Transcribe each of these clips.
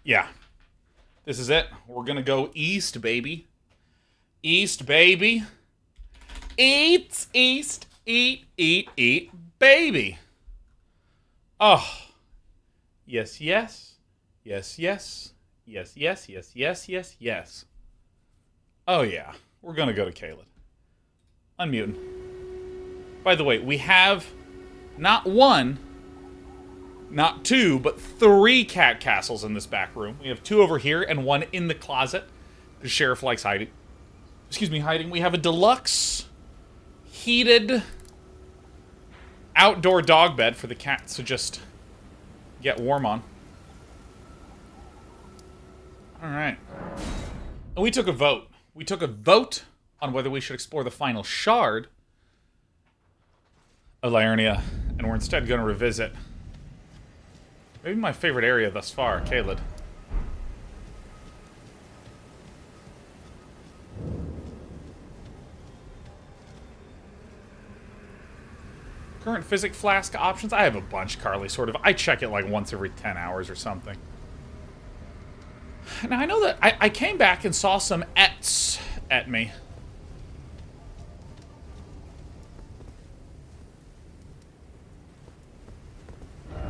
Yeah. This is it. We're gonna go east, baby. East, baby. Eat, east, eat, baby. Oh. Yes, yes. Yes, yes. Yes, yes, yes, yes, yes, yes. Oh, yeah. We're gonna go to Caelid. Unmuting. By the way, we have not one, not two, but 3 cat castles in this back room. We have 2 over here and 1 in the closet. The sheriff likes hiding. Excuse me, hiding. We have a deluxe, heated, outdoor dog bed for the cats to just get warm on. Alright. And we took a vote. We took a vote on whether we should explore the final shard of Liurnia, and we're instead going to revisit maybe my favorite area thus far, Caelid. Current physic flask options? I have a bunch, Carly, sort of. I check it like once every 10 hours or something. Now, I know that I came back and saw some ets at me. What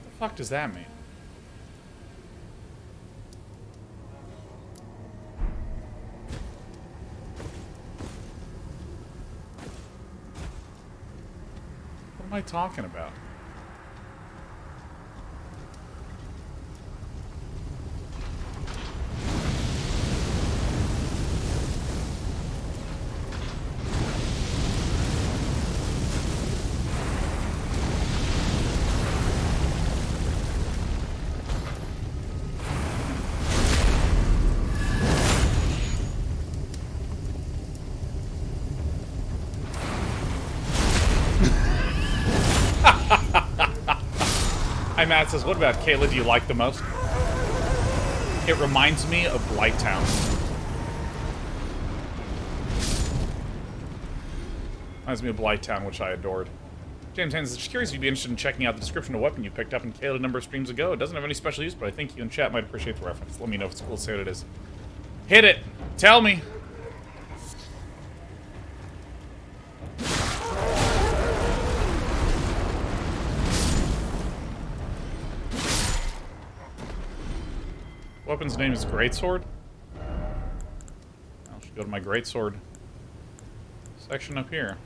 the fuck does that mean? What am I talking about? Hi, Matt says, what about Caelid do you like the most? It reminds me of Blighttown. Reminds me of Blighttown, which I adored. James Hans is just curious if you'd be interested in checking out the description of the weapon you picked up in Caelid a number of streams ago. It doesn't have any special use, but I think you in chat might appreciate the reference. Let me know if it's cool to say what it is. Hit it! Tell me! Weapon's name is Greatsword. I should go to my Greatsword section up here.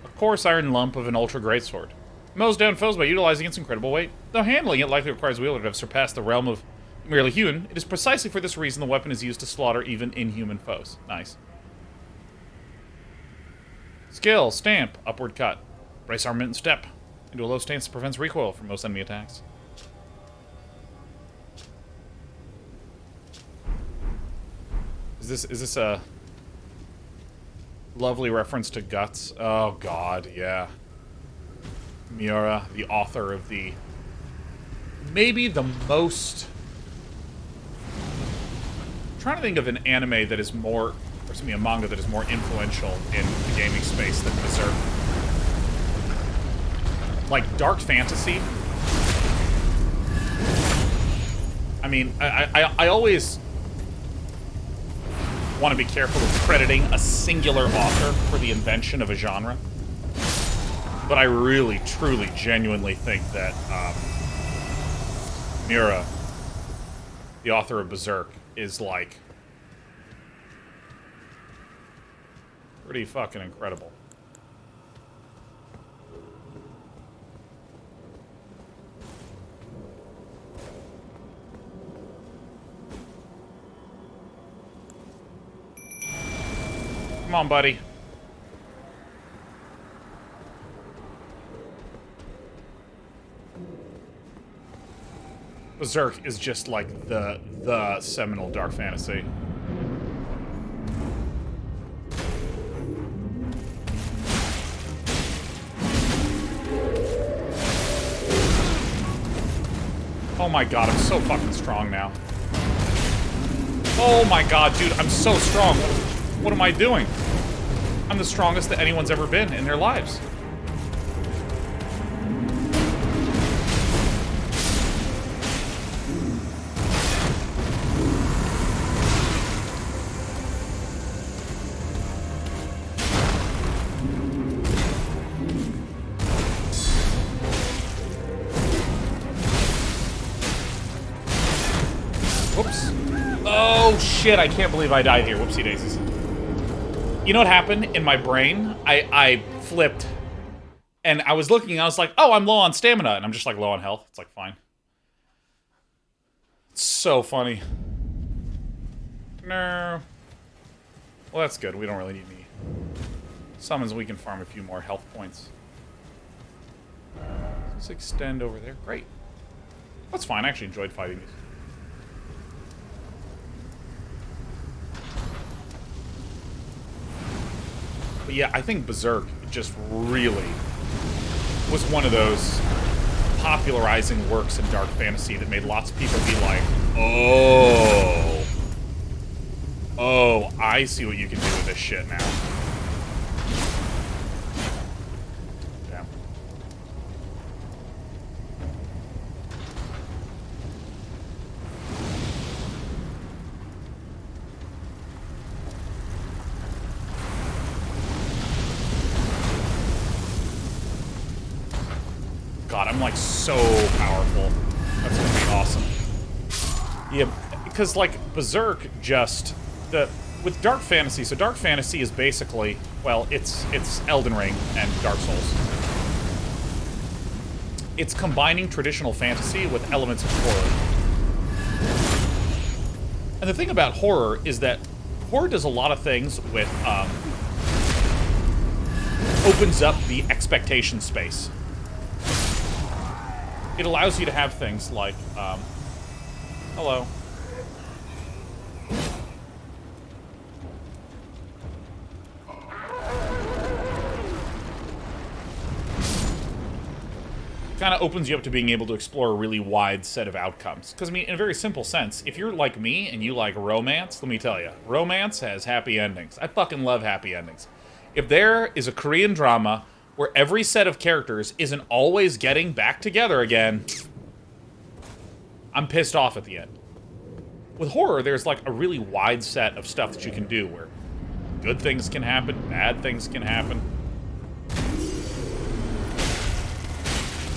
A coarse iron lump of an ultra greatsword. Mows down foes by utilizing its incredible weight. Though handling it likely requires a wielder to have surpassed the realm of merely human, it is precisely for this reason the weapon is used to slaughter even inhuman foes. Nice. Skill, stamp, upward cut. Brace armament and step. Into a low stance that prevents recoil from most enemy attacks. Is this a lovely reference to Guts? Oh god, yeah. Miura, the author of the maybe the most I'm trying to think of an anime that is more, or excuse me, a manga that is more influential in the gaming space than Berserk. Like dark fantasy. I mean, I always want to be careful of crediting a singular author for the invention of a genre. But I really, truly, genuinely think that Miura, the author of Berserk, is like pretty fucking incredible. Come on, buddy. Berserk is just like the seminal dark fantasy. Oh my god, I'm so fucking strong now. Oh my god, dude, I'm so strong. What am I doing? I'm the strongest that anyone's ever been in their lives. Oh shit, I can't believe I died here. Whoopsie daisies. You know what happened in my brain? I flipped, and I was looking, and I was like, oh, I'm low on stamina, and I'm just like low on health. It's like, fine. It's so funny. No. Well, that's good. We don't really need any summons. We can farm a few more health points. Let's extend over there. Great. That's fine. I actually enjoyed fighting these. But yeah, I think Berserk just really was one of those popularizing works in dark fantasy that made lots of people be like, oh, I see what you can do with this shit now. Damn. God, I'm like so powerful. That's gonna be awesome. Yeah, because like Berserk just with dark fantasy. So dark fantasy is basically, well, it's Elden Ring and Dark Souls. It's combining traditional fantasy with elements of horror. And the thing about horror is that horror does a lot of things with opens up the expectation space. It allows you to have things like, hello. Kind of opens you up to being able to explore a really wide set of outcomes. Because, I mean, in a very simple sense, if you're like me and you like romance, let me tell you, romance has happy endings. I fucking love happy endings. If there is a Korean drama where every set of characters isn't always getting back together again, I'm pissed off at the end. With horror, there's like a really wide set of stuff that you can do where good things can happen, bad things can happen.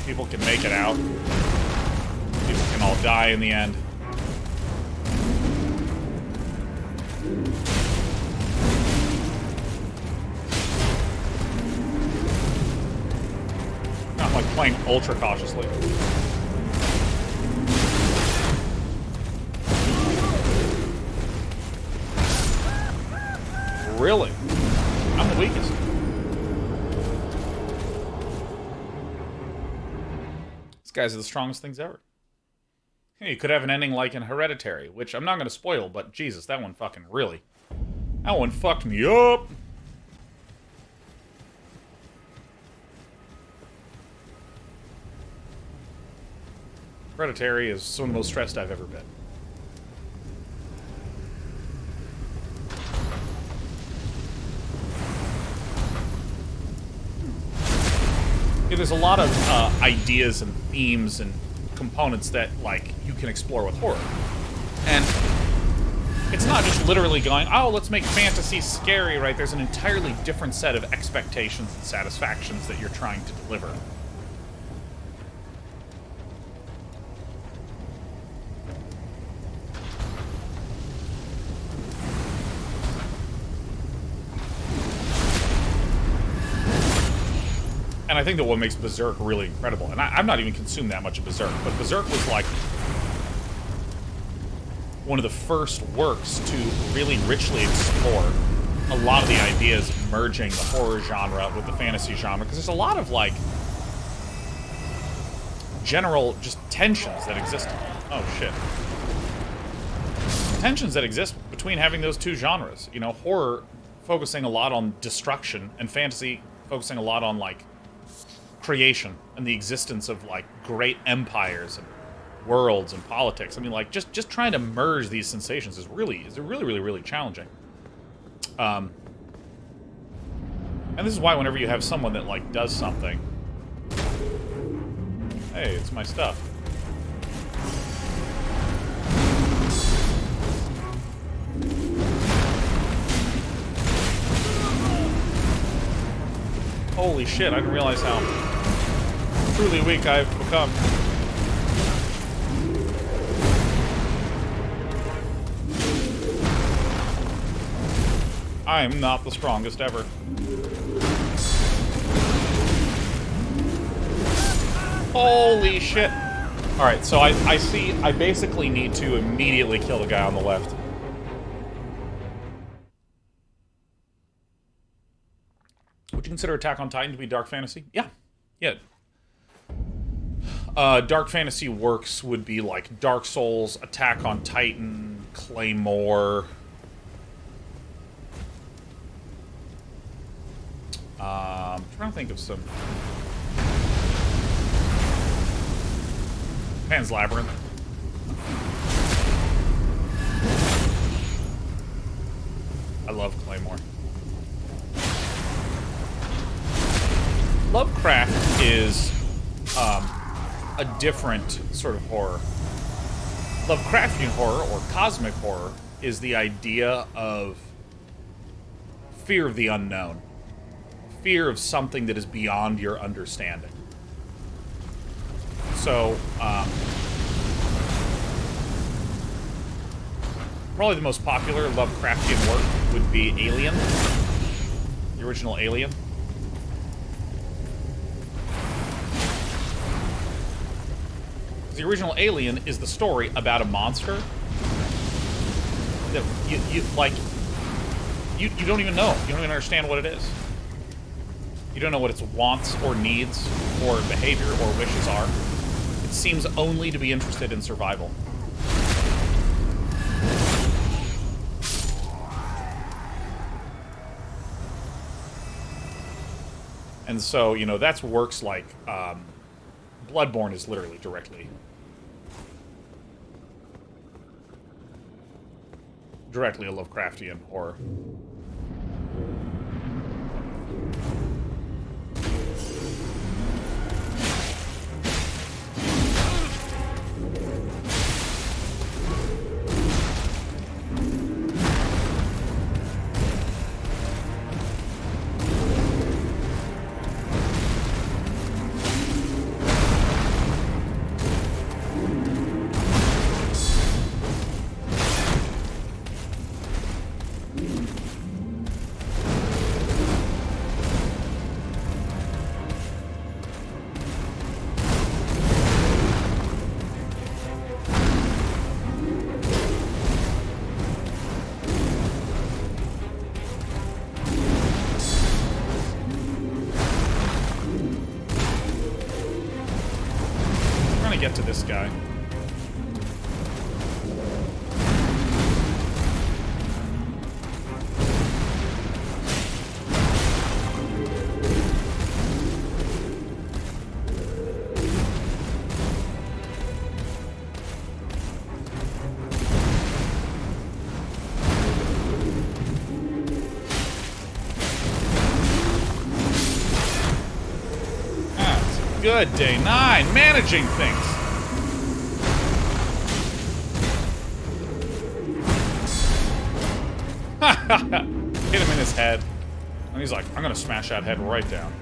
People can make it out. People can all die in the end. Not like playing ultra cautiously. Really? I'm the weakest. These guys are the strongest things ever. Hey, you could have an ending like in Hereditary, which I'm not going to spoil, but Jesus, that one fucking really... That one fucked me up! Hereditary is some of the most stressed I've ever been. Yeah, there's a lot of ideas and themes and components that, like, you can explore with horror. And it's not just literally going, oh, let's make fantasy scary, right? There's an entirely different set of expectations and satisfactions that you're trying to deliver. And I think that what makes Berserk really incredible, and I've not even consumed that much of Berserk, but Berserk was like one of the first works to really richly explore a lot of the ideas of merging the horror genre with the fantasy genre, because there's a lot of like general just tensions that exist. Oh shit. Tensions that exist between having those two genres. You know, horror focusing a lot on destruction, and fantasy focusing a lot on like creation and the existence of like great empires and worlds and politics. I mean, like just trying to merge these sensations is really challenging. And this is why whenever you have someone that like does something, hey, it's my stuff. Holy shit, I didn't realize how truly weak I've become. I am not the strongest ever. Holy shit. Alright, so I see I basically need to immediately kill the guy on the left. Would you consider Attack on Titan to be dark fantasy? Yeah. Yeah. Dark fantasy works would be like Dark Souls, Attack on Titan, Claymore. I'm trying to think of some. Pan's Labyrinth. I love Claymore. Lovecraft is a different sort of horror. Lovecraftian horror, or cosmic horror, is the idea of fear of the unknown. Fear of something that is beyond your understanding. So, probably the most popular Lovecraftian work would be Alien, the original Alien. The original Alien is the story about a monster that you don't even know. You don't even understand what it is. You don't know what its wants or needs or behavior or wishes are. It seems only to be interested in survival. And so, you know, that's works like Bloodborne is literally directly a Lovecraftian horror. Get to this guy. That's good. Day 9, managing things. Hit him in his head. And he's like, I'm gonna smash that head right down.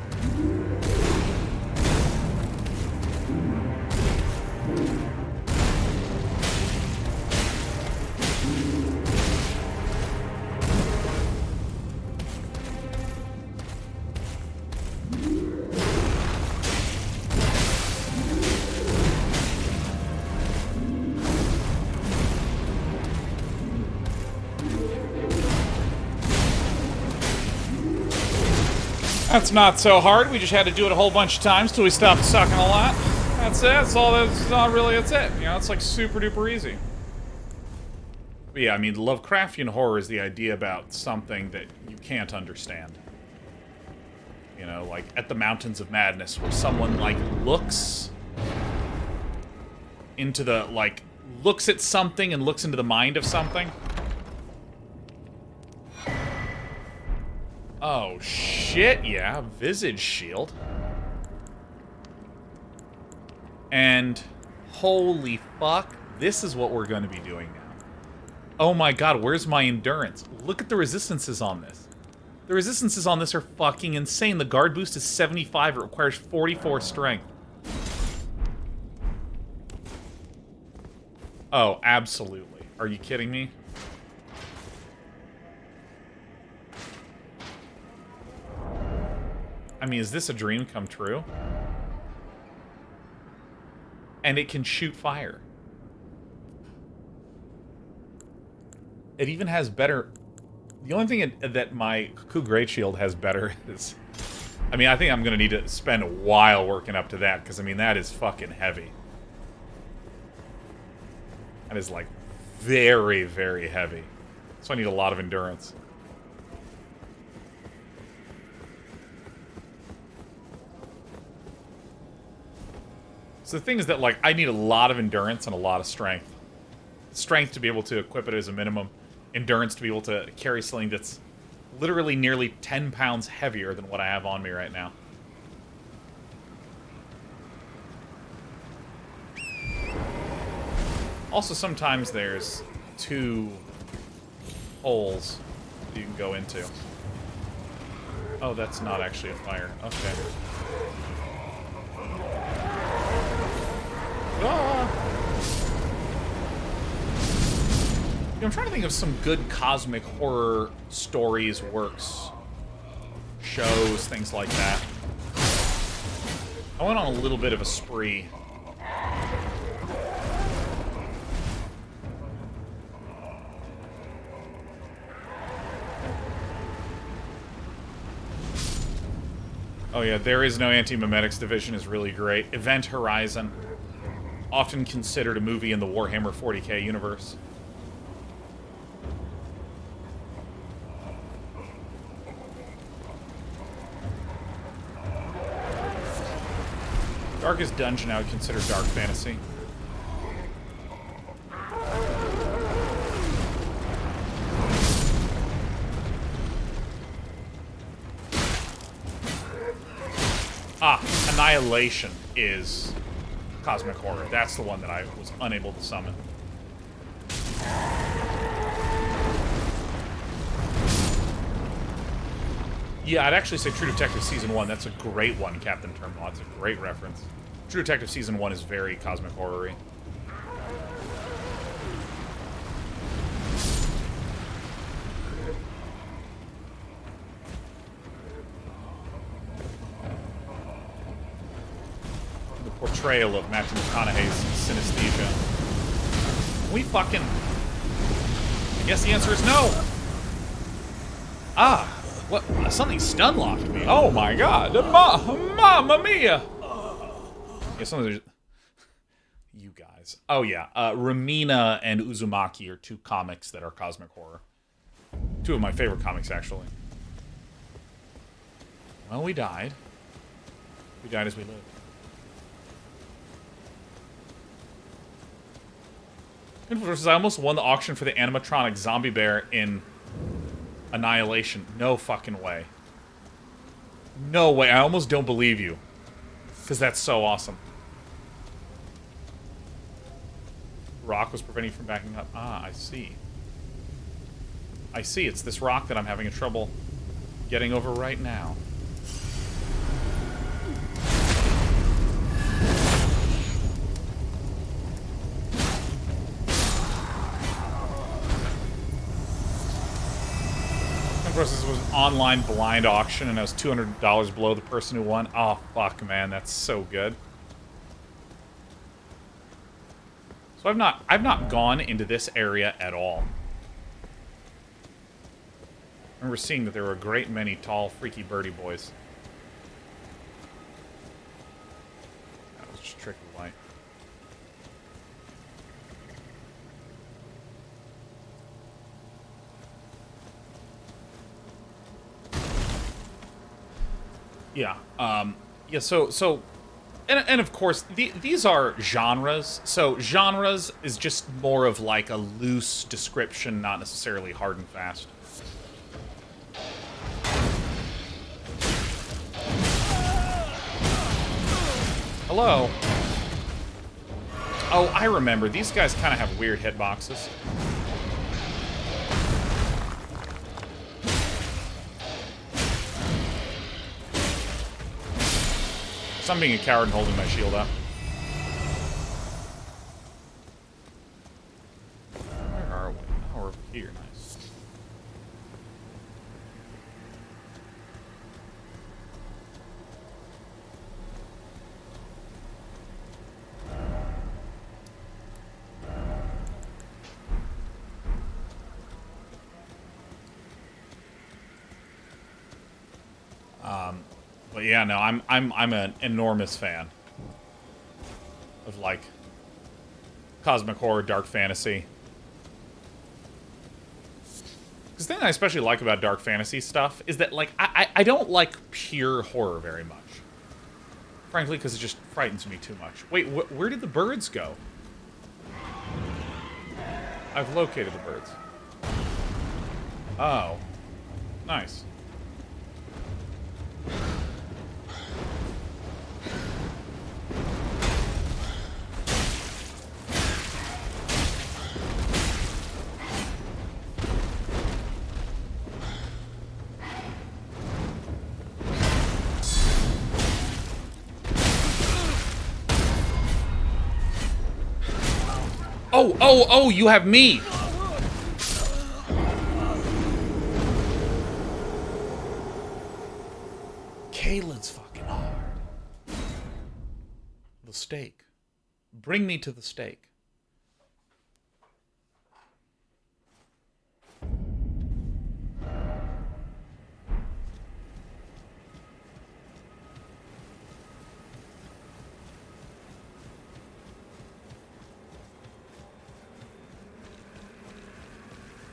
That's not so hard. We just had to do it a whole bunch of times till we stopped sucking a lot. That's it. That's all. That's not really. That's it. You know, it's like super duper easy. But yeah, I mean, Lovecraftian horror is the idea about something that you can't understand. You know, like at the Mountains of Madness, where someone like looks into the looks at something and looks into the mind of something. Oh, shit, yeah. Visage shield. And holy fuck, this is what we're going to be doing now. Oh my god, where's my endurance? Look at the resistances on this. The resistances on this are fucking insane. The guard boost is 75. It requires 44 strength. Oh, absolutely. Are you kidding me? I mean, is this a dream come true? And it can shoot fire. It even has better... The only thing that my Ku Great Shield has better is... I mean, I think I'm going to need to spend a while working up to that, because, I mean, that is fucking heavy. That is, like, very, very heavy. So I need a lot of endurance. So the thing is that, like, I need a lot of endurance and a lot of strength. Strength to be able to equip it as a minimum. Endurance to be able to carry something that's literally nearly 10 pounds heavier than what I have on me right now. Also, sometimes there's 2 holes that you can go into. Oh, that's not actually a fire. Okay. Ah! I'm trying to think of some good cosmic horror stories, works, shows, things like that. I went on a little bit of a spree. Oh yeah, There Is No Anti-Memetics Division is really great. Event Horizon, often considered a movie in the Warhammer 40k universe. Darkest Dungeon I would consider dark fantasy. Annihilation is cosmic horror. That's the one that I was unable to summon. Yeah, I'd actually say True Detective Season 1. That's a great one, Captain Terminal. That's a great reference. True Detective Season 1 is very cosmic horror-y. The portrayal of Matthew McConaughey's synesthesia. We fucking... I guess the answer is no! Ah! What? Something stun locked me. Oh my god. Mamma mia! Yeah, something... You guys. Oh yeah. Ramina and Uzumaki are 2 comics that are cosmic horror. 2 of my favorite comics, actually. Well, we died. We died as we lived. Versus, I almost won the auction for the animatronic zombie bear in Annihilation. No fucking way. No way. I almost don't believe you. Because that's so awesome. Rock was preventing you from backing up. Ah, I see. I see. It's this rock that I'm having trouble getting over right now. Of course, this was an online blind auction, and I was $200 below the person who won. Oh, fuck, man. That's so good. So I've not gone into this area at all. I remember seeing that there were a great many tall, freaky birdie boys. That was just tricky light. Yeah. Yeah. So, and of course, these are genres. So genres is just more of like a loose description, not necessarily hard and fast. Hello. Oh, I remember. These guys kind of have weird hitboxes. So I'm being a coward and holding my shield up. Where are we? Oh, we're over here. Nice. yeah, no, I'm an enormous fan of, like, cosmic horror, dark fantasy. Because the thing I especially like about dark fantasy stuff is that, like, I don't like pure horror very much. Frankly, because it just frightens me too much. Wait, where did the birds go? I've located the birds. Oh. Nice. Oh, you have me! Caelid's fucking hard. The stake. Bring me to the stake.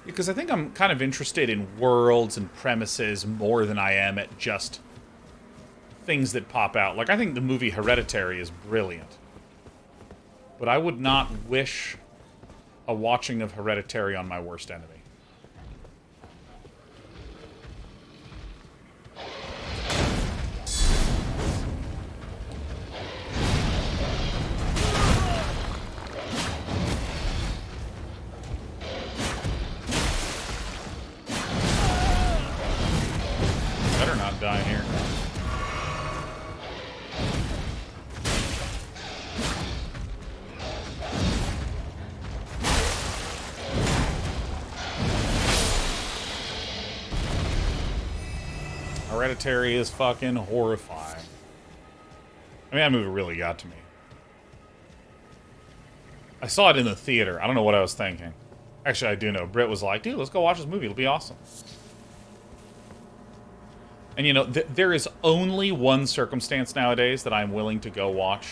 Because I think I'm kind of interested in worlds and premises more than I am at just things that pop out. Like, I think the movie Hereditary is brilliant. But I would not wish a watching of Hereditary on my worst enemy. Better not die here. Hereditary is fucking horrifying. I mean, that movie really got to me. I saw it in the theater. I don't know what I was thinking. Actually, I do know. Britt was like, dude, let's go watch this movie. It'll be awesome. And, you know, there is only one circumstance nowadays that I'm willing to go watch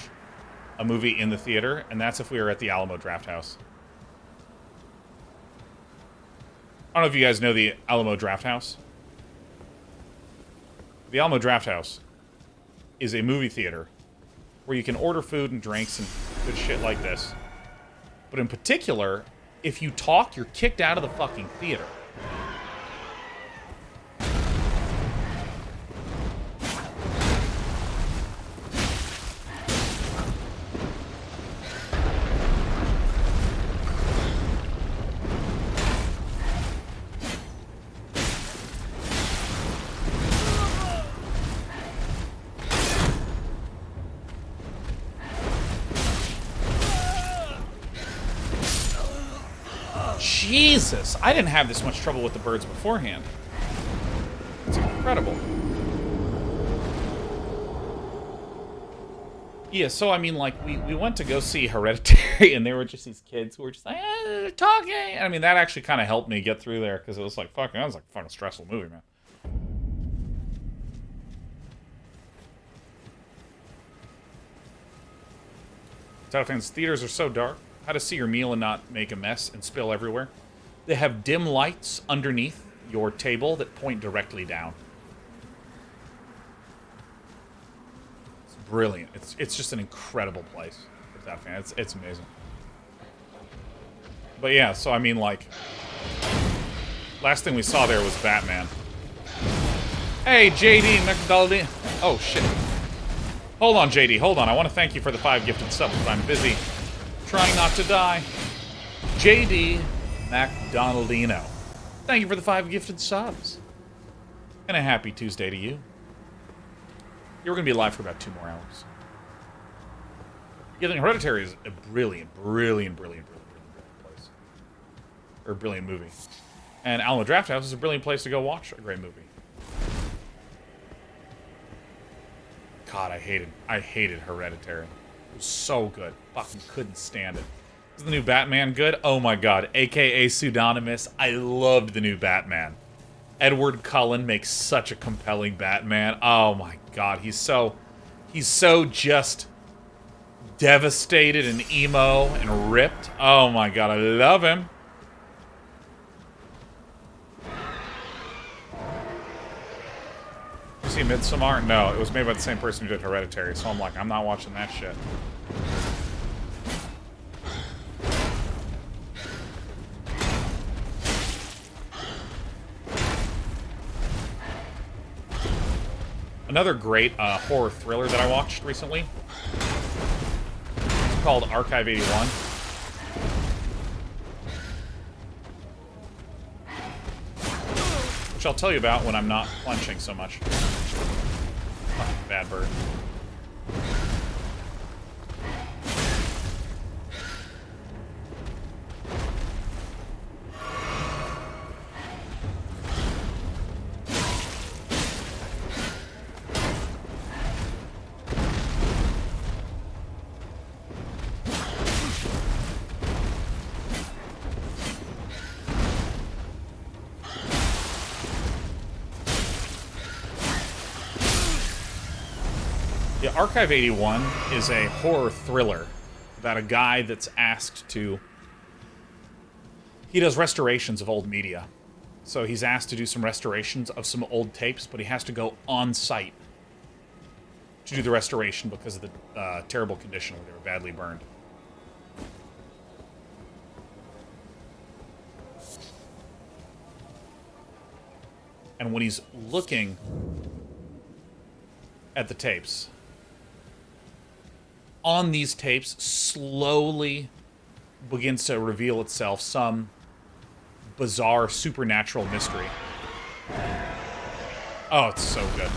a movie in the theater, and that's if we are at the Alamo Drafthouse. I don't know if you guys know the Alamo Drafthouse. The Alamo Drafthouse is a movie theater where you can order food and drinks and good shit like this. But in particular, if you talk, you're kicked out of the fucking theater. Jesus, I didn't have this much trouble with the birds beforehand. It's incredible. Yeah, so I mean, like, we went to go see Hereditary, and there were just these kids who were just like, they're talking. I mean, that actually kind of helped me get through there, because it was like, fucking, that was like a fucking stressful movie, man. Title fans, theaters are so dark. How to see your meal and not make a mess and spill everywhere. They have dim lights underneath your table that point directly down. It's brilliant. It's just an incredible place for that fan. It's amazing. But yeah, so I mean, like, last thing we saw there was Batman. Hey, JD McDuldy. Oh shit. Hold on, JD. Hold on. I want to thank you for the 5 gifted subs, but I'm busy trying not to die. JD McDonaldino. Thank you for the 5 gifted subs. And a happy Tuesday to you. You're going to be alive for about 2 more hours. Yeah, I think Hereditary is a brilliant place. Or a brilliant movie. And Alamo Drafthouse is a brilliant place to go watch a great movie. God, I hated Hereditary. It was so good. Fucking couldn't stand it. Is the new Batman good? Oh my god. AKA Pseudonymous. I loved the new Batman. Edward Cullen makes such a compelling Batman. Oh my God, he's so just devastated and emo and ripped. Oh my God, I love him. You see Midsommar? No, it was made by the same person who did Hereditary, so I'm like, I'm not watching that shit. Another great horror thriller that I watched recently. It's called Archive 81. Which I'll tell you about when I'm not clenching so much. Fucking bad bird. Yeah, Archive 81 is a horror thriller about a guy that's asked to... He does restorations of old media. So he's asked to do some restorations of some old tapes, but he has to go on site to do the restoration because of the terrible condition where they were badly burned. And when he's looking at the tapes, on these tapes slowly begins to reveal itself some bizarre supernatural mystery. Oh, it's so good.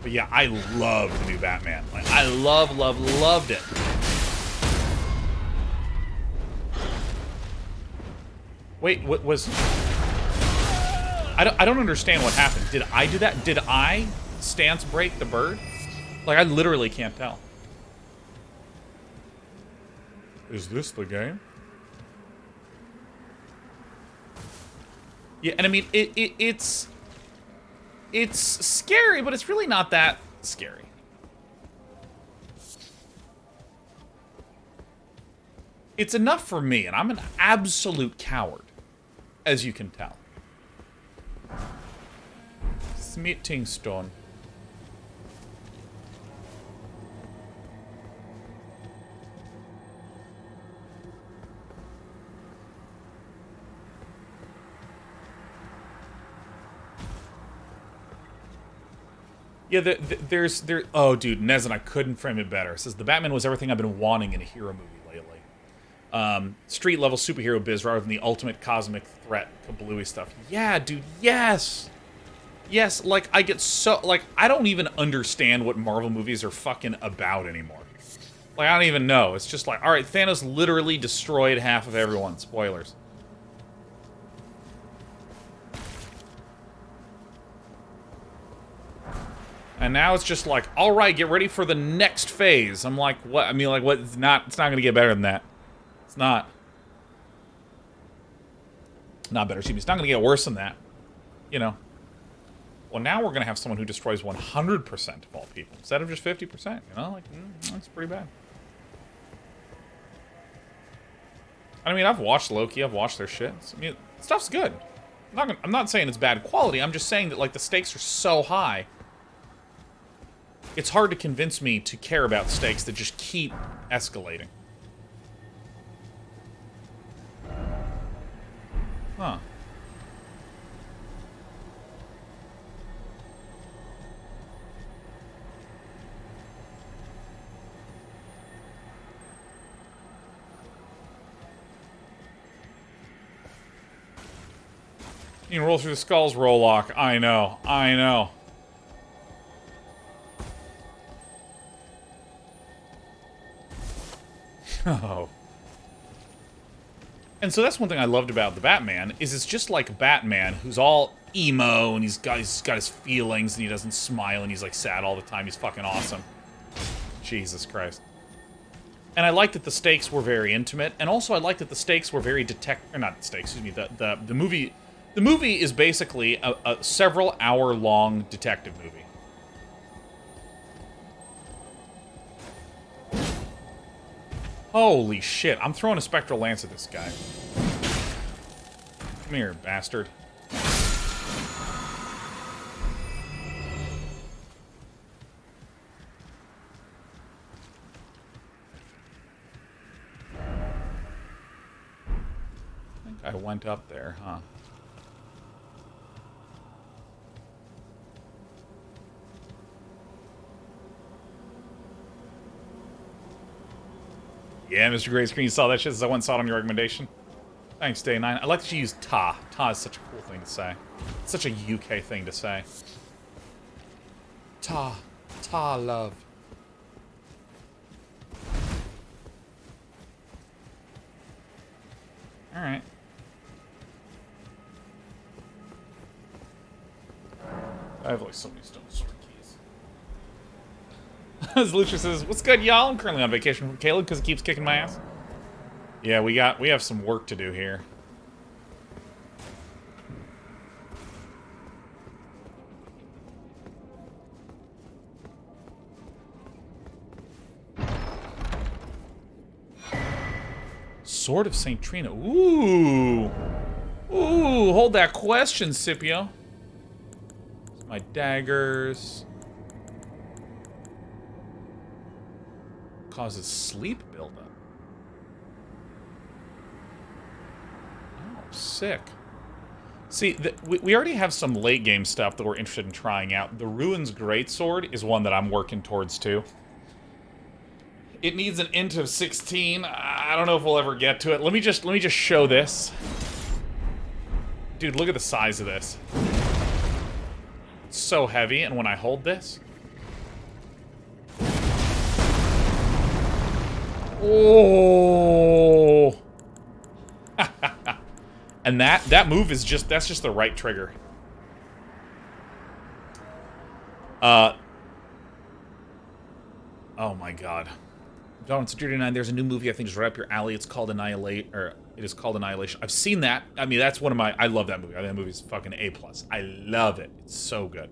But yeah, I love the new Batman. Like, I loved it. Wait, what was... I don't understand what happened. Did I do that? Did I stance break the bird? Like, I literally can't tell. Is this the game? Yeah, and I mean, it's scary, but it's really not that scary. It's enough for me, and I'm an absolute coward, as you can tell. Smithing stone. Yeah, oh, dude, Nez and I couldn't frame it better. It says, the Batman was everything I've been wanting in a hero movie lately. Street-level superhero biz rather than the ultimate cosmic threat kablooey stuff. Yeah, dude, yes! Yes, like, I get so... Like, I don't even understand what Marvel movies are fucking about anymore. Like, I don't even know. It's just like, alright, Thanos literally destroyed half of everyone. Spoilers. And now it's just like, all right, get ready for the next phase. I'm like, what? I mean, like, what? It's not going to get better than that. It's not. Not better, excuse me. It's not going to get worse than that. You know. Well, now we're going to have someone who destroys 100% of all people instead of just 50%. You know, like, that's pretty bad. I mean, I've watched Loki. I've watched their shit. I mean, stuff's good. I'm not saying it's bad quality. I'm just saying that, like, the stakes are so high. It's hard to convince me to care about stakes that just keep escalating. Huh. You can roll through the skulls, Rollock. I know. I know. Oh. And so that's one thing I loved about the Batman, is it's just like Batman, who's all emo, and he's got his feelings, and he doesn't smile, and he's like sad all the time. He's fucking awesome. Jesus Christ. And I liked that the stakes were very intimate, and also I liked that the stakes were very not stakes, excuse me, the movie. The movie is basically a several hour-long detective movie. Holy shit, I'm throwing a Spectral Lance at this guy. Come here, bastard. I think I went up there, huh? Yeah, Mr. Great Screen, you saw that shit as I went and saw it on your recommendation. Thanks, Day9. I like that you use ta. Ta is such a cool thing to say. It's such a UK thing to say. Ta. Ta love. Alright. I have like so many stone sword keys. As Lucia says, what's good, y'all? I'm currently on vacation from Caelid because it keeps kicking my ass. Yeah, we have some work to do here. Sword of St. Trina. Ooh. Ooh, hold that question, Scipio. My daggers. Causes sleep buildup. Oh, sick. See, we already have some late game stuff that we're interested in trying out. The Ruins Greatsword is one that I'm working towards too. It needs an int of 16. I don't know if we'll ever get to it. Let me just show this. Dude, look at the size of this. It's so heavy, and when I hold this... Oh! And that move is that's just the right trigger. Oh my god. Dawn Security 9, there's a new movie I think is right up your alley. It's called Annihilate, or it is called Annihilation. I've seen that. I mean, that's one of my... I love that movie. I think that movie's fucking A+. I love it. It's so good.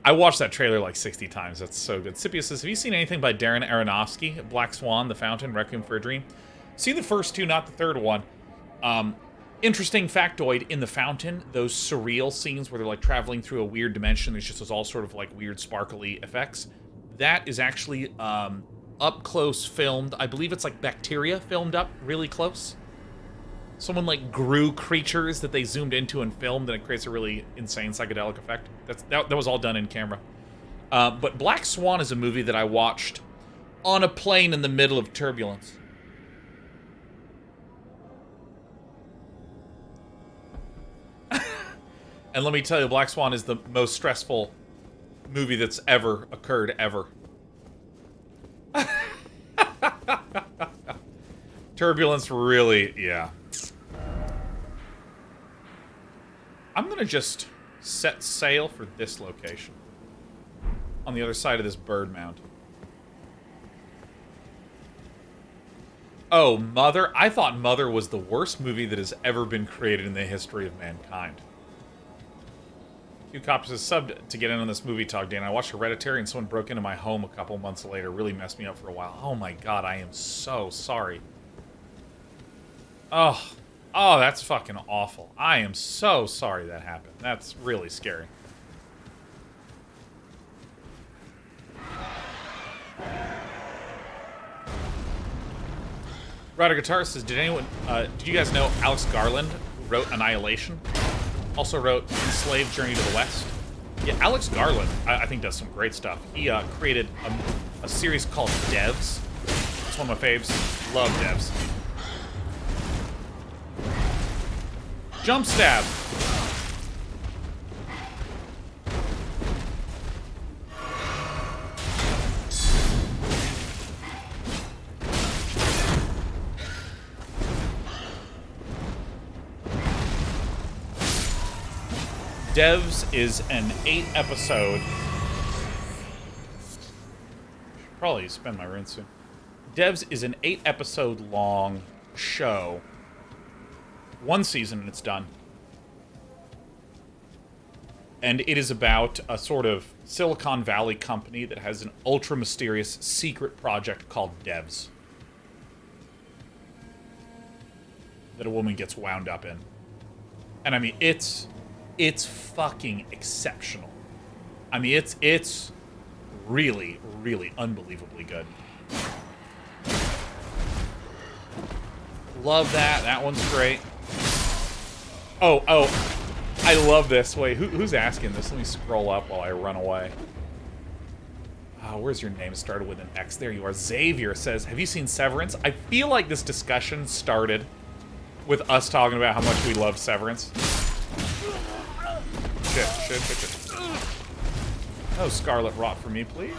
I watched that trailer like 60 times. That's so good. Scipio says, have you seen anything by Darren Aronofsky? Black Swan, The Fountain, Requiem for a Dream? See the first two, not the third one. Interesting factoid, in The Fountain, those surreal scenes where they're like traveling through a weird dimension, there's just those all sort of like weird sparkly effects. That is actually up close filmed. I believe it's like bacteria filmed up really close. Someone like grew creatures that they zoomed into and filmed, and it creates a really insane psychedelic effect. That was all done in camera. But Black Swan is a movie that I watched on a plane in the middle of turbulence. And let me tell you, Black Swan is the most stressful movie that's ever occurred, ever. Turbulence really, yeah. I'm gonna just set sail for this location. On the other side of this bird mound. Oh, Mother? I thought Mother was the worst movie that has ever been created in the history of mankind. 2 copies of subbed to get in on this movie talk, Dan. I watched Hereditary and someone broke into my home a couple months later. Really messed me up for a while. Oh my god, I am so sorry. Oh, that's fucking awful. I am so sorry that happened. That's really scary. Ryder Guitar says, did you guys know Alex Garland, who wrote Annihilation, also wrote Slave Journey to the West? Yeah, Alex Garland, I think, does some great stuff. He created a series called Devs. It's one of my faves. Love Devs. Jump stab. Devs is an 8-episode... Probably spend my rinse soon. Devs is an 8-episode long show. 1 season and it's done. And it is about a sort of Silicon Valley company that has an ultra-mysterious secret project called Devs. That a woman gets wound up in. And I mean, it's fucking exceptional. I mean, it's really, really unbelievably good. Love that. That one's great. Oh, I love this. Wait, who's asking this? Let me scroll up while I run away. Oh, where's your name? It started with an X. There you are. Xavier says, have you seen Severance? I feel like this discussion started with us talking about how much we love Severance. Shit. Oh, Scarlet Rot for me, please.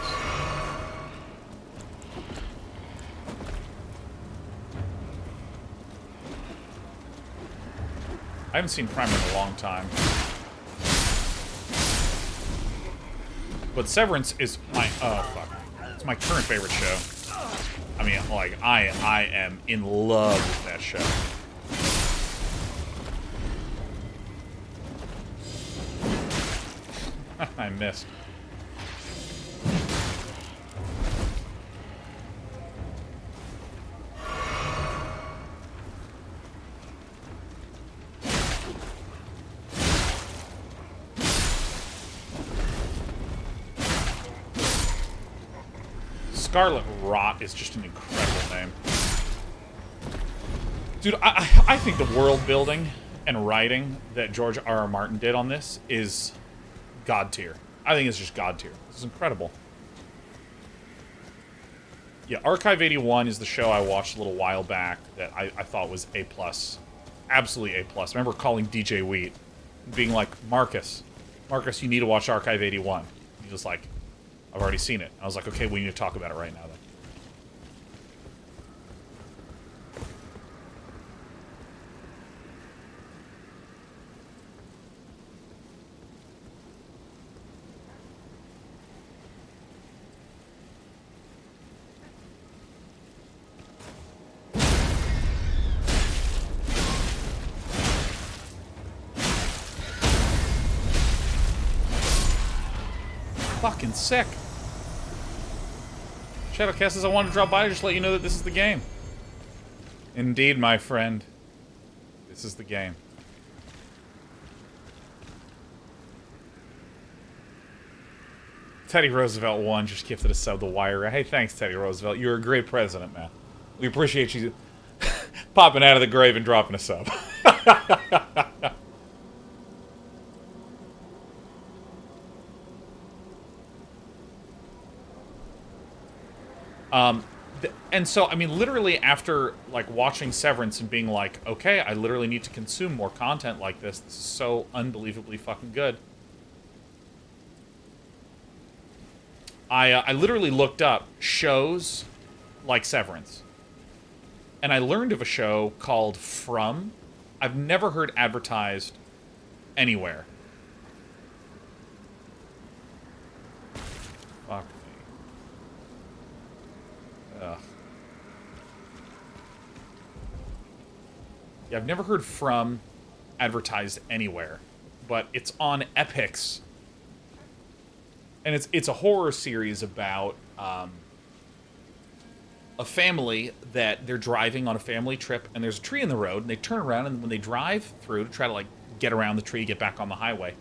I haven't seen Primer in a long time. But Severance is my... Oh, fuck. It's my current favorite show. I mean, like, I am in love with that show. I missed. Scarlet Rot is just an incredible name. Dude, I think the world building and writing that George R.R. Martin did on this is god tier. I think it's just god tier. This is incredible. Yeah, Archive 81 is the show I watched a little while back that I thought was A+. Absolutely A+. I remember calling DJ Wheat and being like, Marcus, you need to watch Archive 81. He was like, I've already seen it. I was like, okay, we need to talk about it right now then. Fucking sick. Shadowcast says, I wanted to drop by to just let you know that this is the game. Indeed, my friend. This is the game. Teddy Roosevelt 1 just gifted a sub to Wire. Hey, thanks, Teddy Roosevelt. You're a great president, man. We appreciate you popping out of the grave and dropping a sub. And so, I mean, literally after, like, watching Severance and being like, okay, I literally need to consume more content like this. This is so unbelievably fucking good. I literally looked up shows like Severance. And I learned of a show called From. I've never heard advertised anywhere. Fuck me. Ugh. Yeah, I've never heard From advertised anywhere, but it's on Epix, and it's a horror series about a family that they're driving on a family trip, and there's a tree in the road, and they turn around, and when they drive through to try to, like, get around the tree, get back on the highway,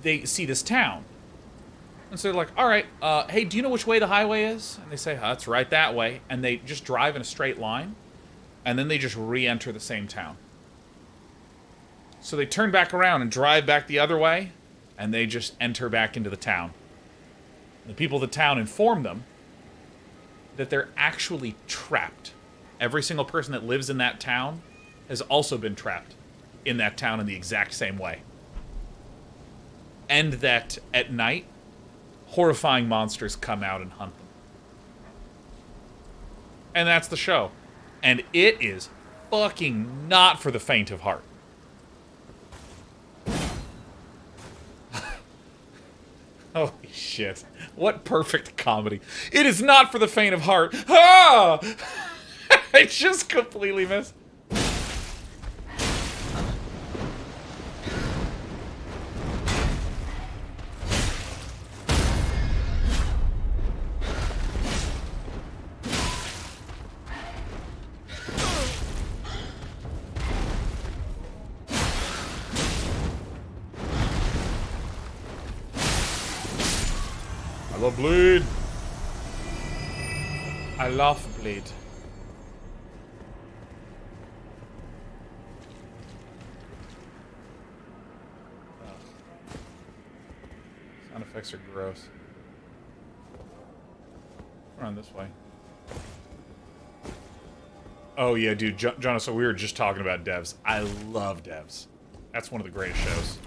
they see this town. And so they're like, all right, hey, do you know which way the highway is? And they say, oh, it's right that way. And they just drive in a straight line. And then they just re-enter the same town. So they turn back around and drive back the other way. And they just enter back into the town. And the people of the town inform them that they're actually trapped. Every single person that lives in that town has also been trapped in that town in the exact same way. And that at night, horrifying monsters come out and hunt them. And that's the show. And it is fucking not for the faint of heart. Holy shit. What perfect comedy. It is not for the faint of heart. Ah! I just completely missed. I love bleed. I love bleed. Sound effects are gross. Run this way. Oh yeah, dude, Jonah, so we were just talking about devs. I love devs. That's one of the greatest shows.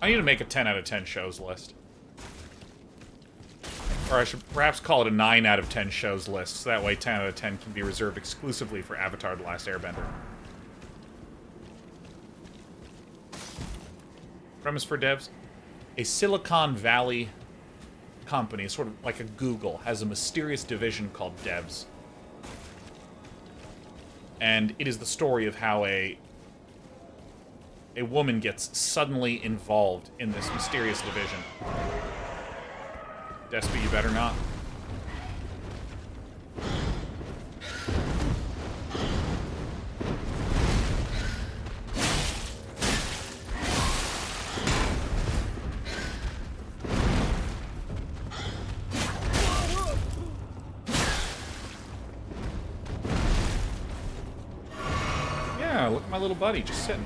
I need to make a 10 out of 10 shows list. Or I should perhaps call it a 9 out of 10 shows list, so that way 10 out of 10 can be reserved exclusively for Avatar: The Last Airbender. Premise for devs? A Silicon Valley company, sort of like a Google, has a mysterious division called devs. And it is the story of how a woman gets suddenly involved in this mysterious division. Despy, you better not. Yeah, look at my little buddy just sitting.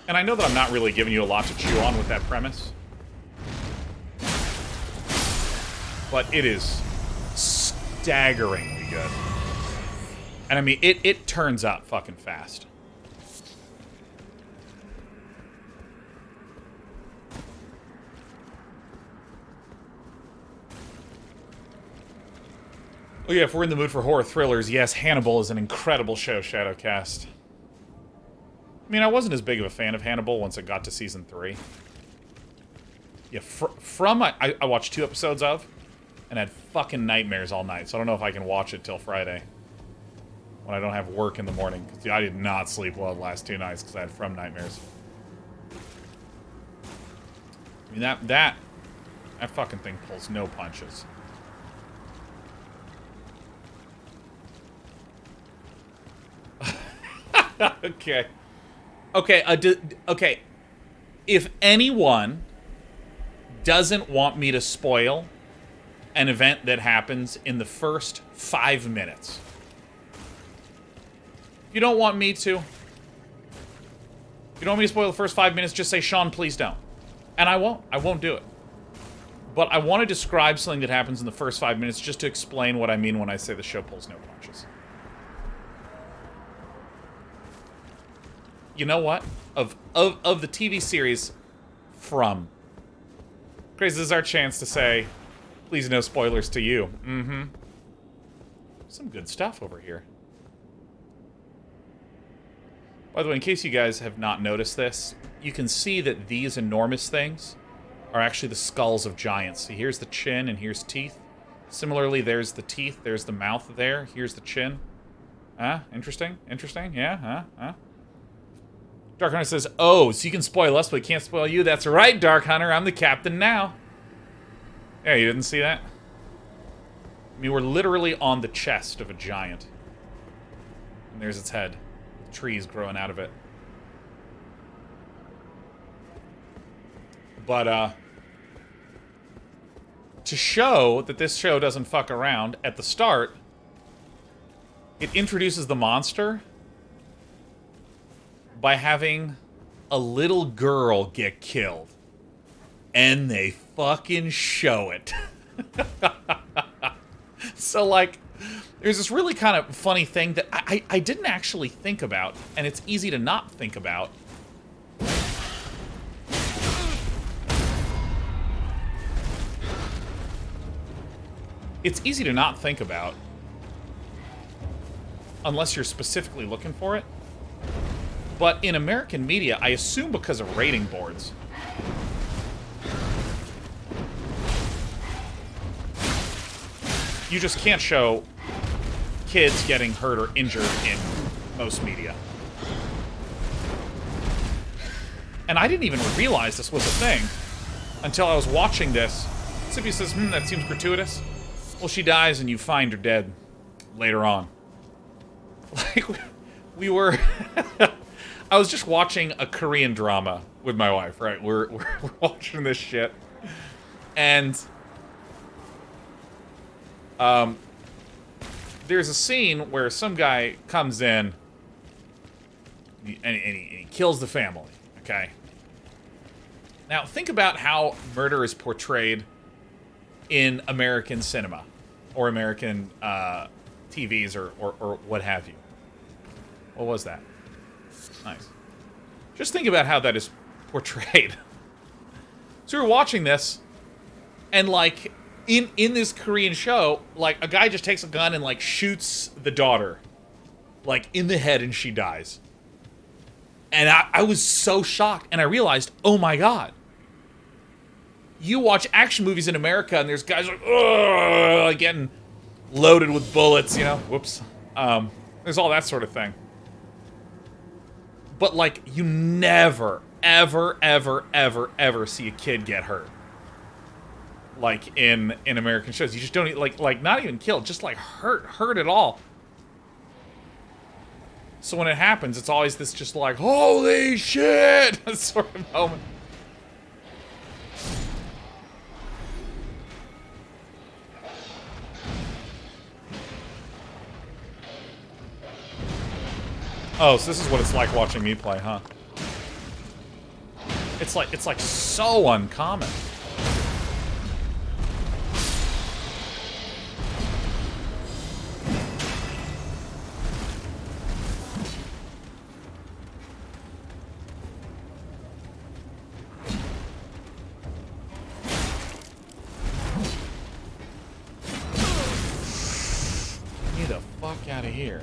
And I know that I'm not really giving you a lot to chew on with that premise. But it is staggeringly good. And I mean, it turns out fucking fast. Oh yeah, if we're in the mood for horror thrillers, yes, Hannibal is an incredible show, Shadowcast. I mean, I wasn't as big of a fan of Hannibal once it got to season 3. Yeah, I watched 2 episodes of, and had fucking nightmares all night, so I don't know if I can watch it till Friday. When I don't have work in the morning, because I did not sleep well the last 2 nights because I had From nightmares. I mean, that fucking thing pulls no punches. Okay. Okay, if anyone doesn't want me to spoil an event that happens in the first 5 minutes, if you don't want me to, if you don't want me to spoil the first 5 minutes, just say, Sean, please don't. And I won't do it. But I want to describe something that happens in the first 5 minutes just to explain what I mean when I say the show pulls no punches. You know what? Of the TV series From. Crazy, this is our chance to say, please no spoilers to you. Mm-hmm. Some good stuff over here. By the way, in case you guys have not noticed this, you can see that these enormous things are actually the skulls of giants. See, here's the chin and here's teeth. Similarly, there's the teeth, there's the mouth there, here's the chin. Interesting? Interesting? Yeah, Dark Hunter says, oh, so you can spoil us, but we can't spoil you. That's right, Dark Hunter. I'm the captain now. Yeah, you didn't see that? I mean, we're literally on the chest of a giant. And there's its head. Trees growing out of it. But, to show that this show doesn't fuck around, at the start, it introduces the monster by having a little girl get killed. And they fucking show it. So, like, there's this really kind of funny thing that I didn't actually think about, and it's easy to not think about. it's easy to not think about unless you're specifically looking for it. But in American media, I assume because of rating boards, you just can't show kids getting hurt or injured in most media. And I didn't even realize this was a thing until I was watching this. Sippy says, that seems gratuitous. Well, she dies and you find her dead later on. Like, we were... I was just watching a Korean drama with my wife, right? We're watching this shit. And... there's a scene where some guy comes in and he kills the family, okay? Now, think about how murder is portrayed in American cinema or American TVs or what have you. What was that? Nice. Just think about how that is portrayed. So we're watching this, and, like, in this Korean show, like, a guy just takes a gun and, like, shoots the daughter, like, in the head, and she dies. And I was so shocked, and I realized, oh my god. You watch action movies in America, and there's guys like, ugh, getting loaded with bullets, you know? Whoops. There's all that sort of thing. But, like, you never, ever, ever, ever, ever see a kid get hurt. Like, in American shows. You just don't, like, not even killed, just, like, hurt at all. So when it happens, it's always this just like, holy shit, sort of moment. Oh, so this is what it's like watching me play, huh? It's like so uncommon. Get the fuck out of here.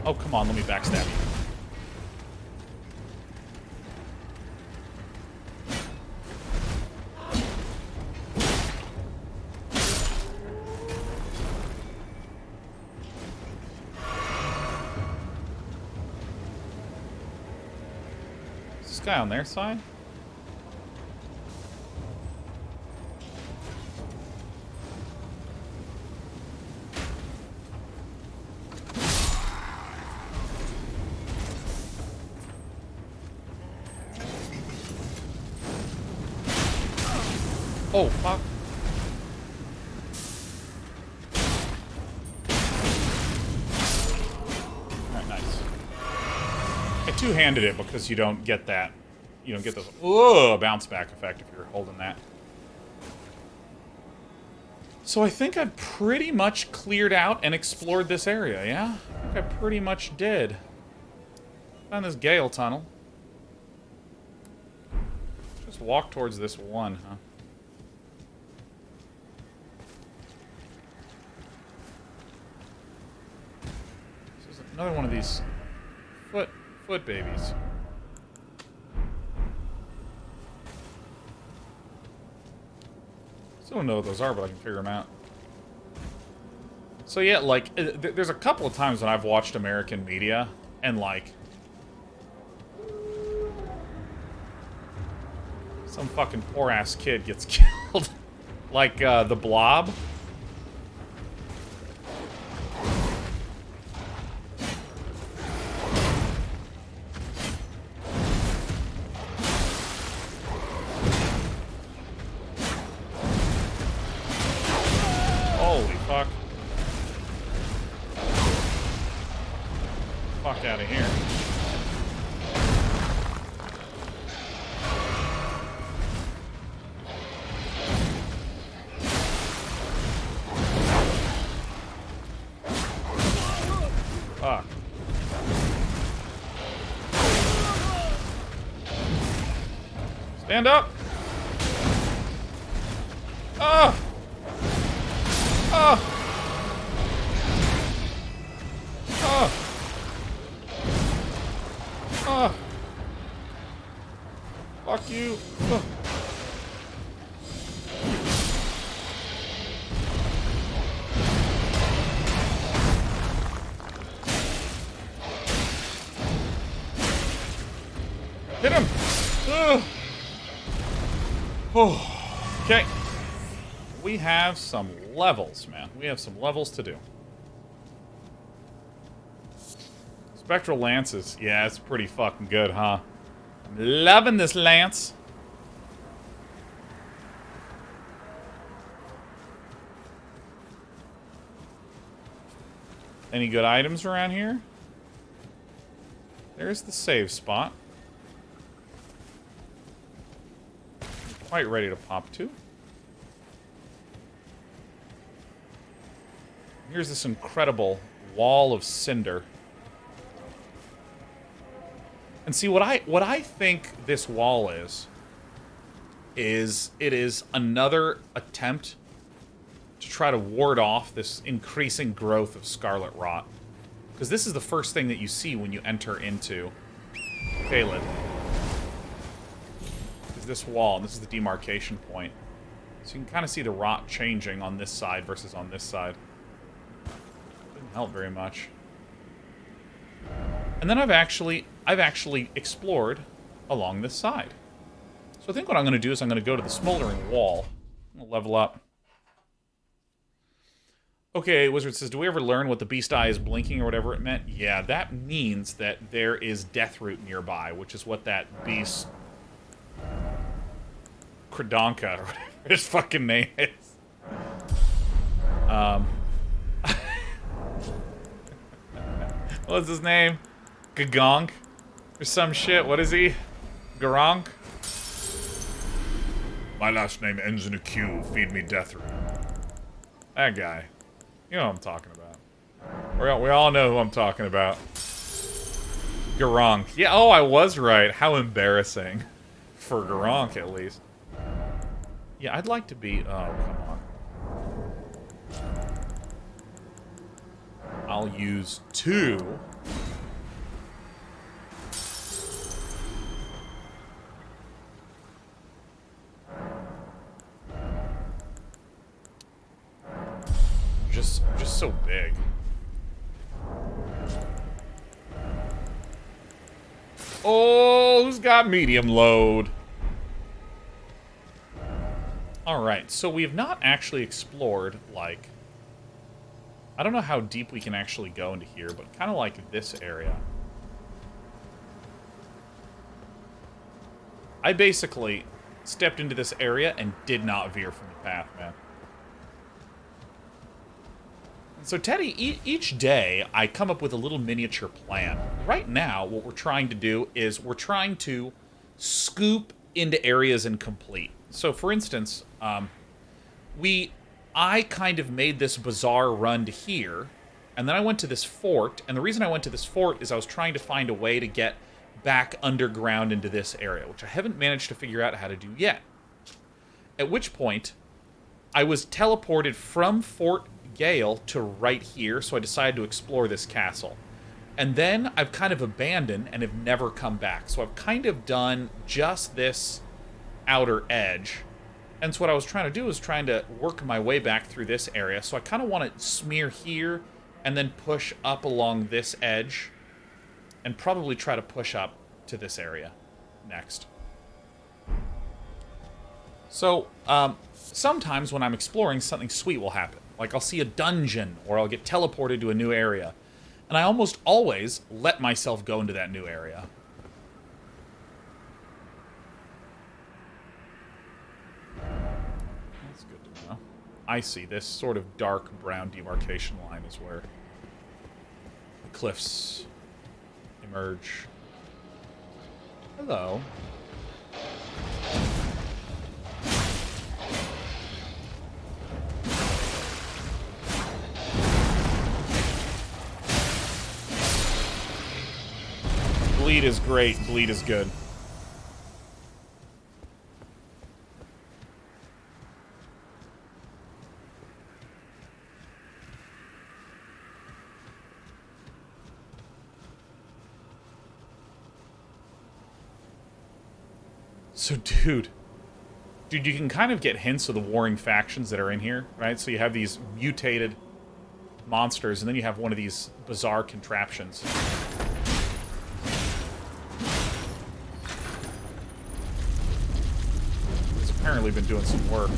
Oh, come on, let me backstab you. Is this guy on their side? Oh, fuck. Alright, nice. I two-handed it because you don't get that. You don't get those bounce back effect if you're holding that. So I think I pretty much cleared out and explored this area, yeah? I think I pretty much did. Found this Gale tunnel. Just walk towards this one, huh? Another one of these foot babies. Still don't know what those are, but I can figure them out. So yeah, like, there's a couple of times when I've watched American media, and like, some fucking poor-ass kid gets killed. Like, the Blob. Fuck out of here. Stand up! Ah! Ah! Ah! Ah! Fuck you! Ah. Hit him! Ugh. Oh. Okay. We have some levels, man. We have some levels to do. Spectral lances. Yeah, it's pretty fucking good, huh? I'm loving this lance. Any good items around here? There's the save spot. Quite ready to pop to. Here's this incredible wall of cinder. And see what I think this wall is it is another attempt to try to ward off this increasing growth of scarlet rot. Because this is the first thing that you see when you enter into Caelid. This wall, and this is the demarcation point. So you can kind of see the rot changing on this side versus on this side. Didn't help very much. And then I've actually explored along this side. So I think what I'm going to do is I'm going to go to the smoldering wall. I'm going to level up. Okay, Wizard says, do we ever learn what the beast eye is blinking or whatever it meant? Yeah, that means that there is Deathroot nearby, which is what that beast... Kradonka, or whatever his fucking name is. What's his name? Gagonk? Or some shit. What is he? Garank? My last name ends in a Q. Feed me Deathroot. That guy. You know what I'm talking about. We all know who I'm talking about. Garank. Yeah, oh, I was right. How embarrassing. For Garank, at least. Yeah, I'd like to be... Oh, come on. I'll use 2. Just so big. Oh, who's got medium load? Alright, so we have not actually explored, like... I don't know how deep we can actually go into here, but kind of like this area. I basically stepped into this area and did not veer from the path, man. So, Teddy, each day, I come up with a little miniature plan. Right now, what we're trying to do is we're trying to scoop into areas and complete. So, for instance, I kind of made this bizarre run to here, and then I went to this fort, and the reason I went to this fort is I was trying to find a way to get back underground into this area, which I haven't managed to figure out how to do yet. At which point, I was teleported from Fort Gale to right here, so I decided to explore this castle. And then I've kind of abandoned and have never come back. So I've kind of done just this outer edge. And so what I was trying to do was trying to work my way back through this area. So I kind of want to smear here and then push up along this edge and probably try to push up to this area next. So, sometimes when I'm exploring, something sweet will happen. Like I'll see a dungeon or I'll get teleported to a new area. And I almost always let myself go into that new area. That's good to know. I see. This sort of dark brown demarcation line is where the cliffs emerge. Hello. Bleed is great. Bleed is good. So, dude, you can kind of get hints of the warring factions that are in here, right? So you have these mutated monsters, and then you have one of these bizarre contraptions. It's apparently been doing some work.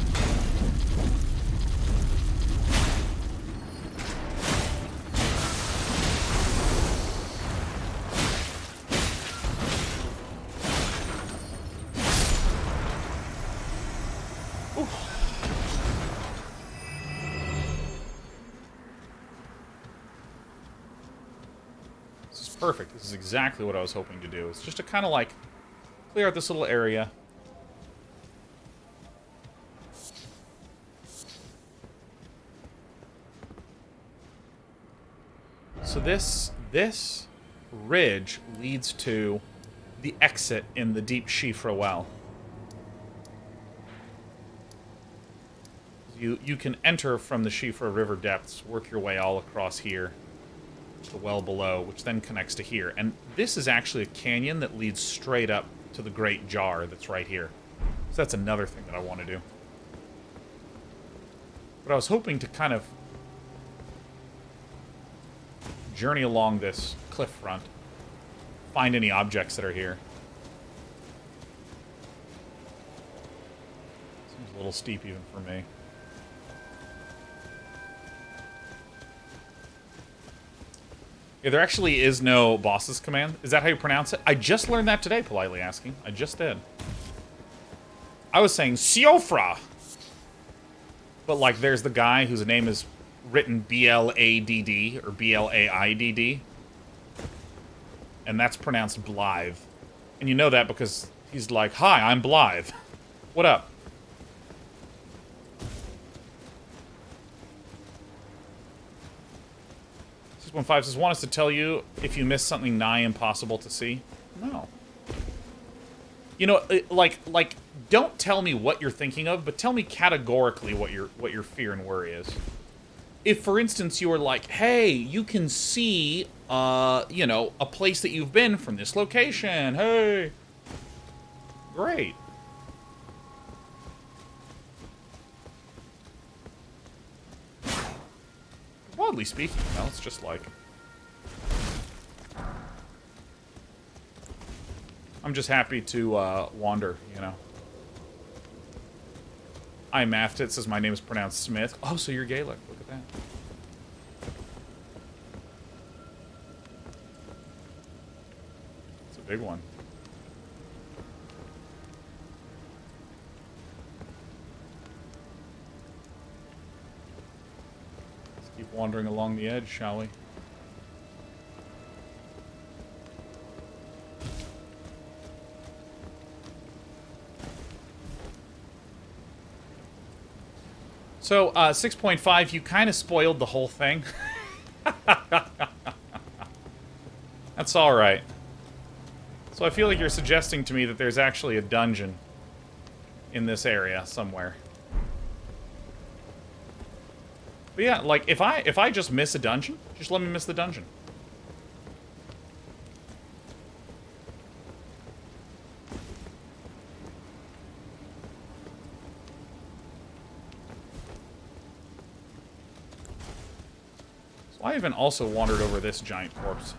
Perfect. This is exactly what I was hoping to do. It's just to kind of like clear out this little area. So this ridge leads to the exit in the deep Shifra well. You can enter from the Shifra River depths, work your way all across here. The well below, which then connects to here. And this is actually a canyon that leads straight up to the Great Jar that's right here. So that's another thing that I want to do. But I was hoping to kind of journey along this cliff front, find any objects that are here. Seems a little steep even for me. Yeah, there actually is no boss's command. Is that how you pronounce it? I just learned that today, politely asking. I just did. I was saying Siofra. But, like, there's the guy whose name is written B-L-A-D-D or B-L-A-I-D-D. And that's pronounced Blythe. And you know that because he's like, "Hi, I'm Blythe. What up?" 615 says, "Want us to tell you if you miss something nigh impossible to see?" No. You know, like, don't tell me what you're thinking of, but tell me categorically what your fear and worry is. If, for instance, you were like, "Hey, you can see, you know, a place that you've been from this location. Hey." Great. Broadly speaking, you know, it's just like... I'm just happy to wander, you know. I mathed it, says my name is pronounced Smith. Oh, so you're Gaelic. Look at that. It's a big one. Let's keep wandering along the edge, shall we? So, 6.5, you kind of spoiled the whole thing. That's alright. So I feel like you're suggesting to me that there's actually a dungeon in this area somewhere. But yeah, like, if I just miss a dungeon, just let me miss the dungeon. I even also wandered over this giant corpse.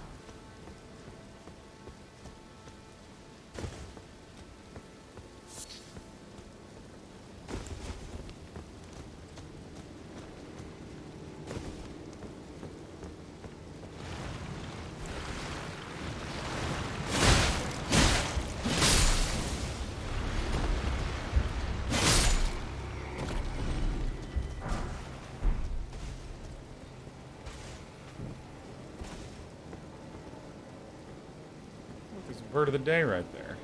Bird of the day right there.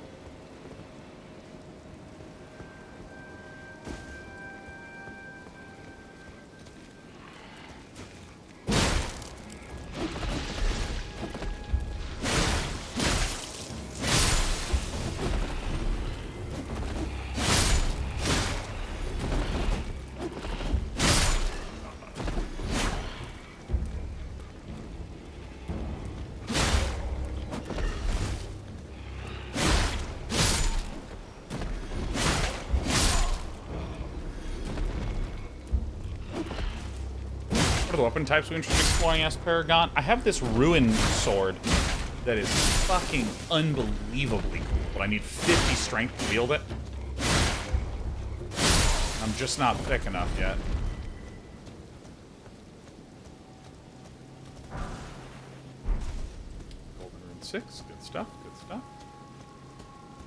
for the weapon types we interested in exploring as Paragon. I have this Ruin sword that is fucking unbelievably cool, but I need 50 strength to wield it. I'm just not thick enough yet. Golden Rune 6, good stuff, good stuff.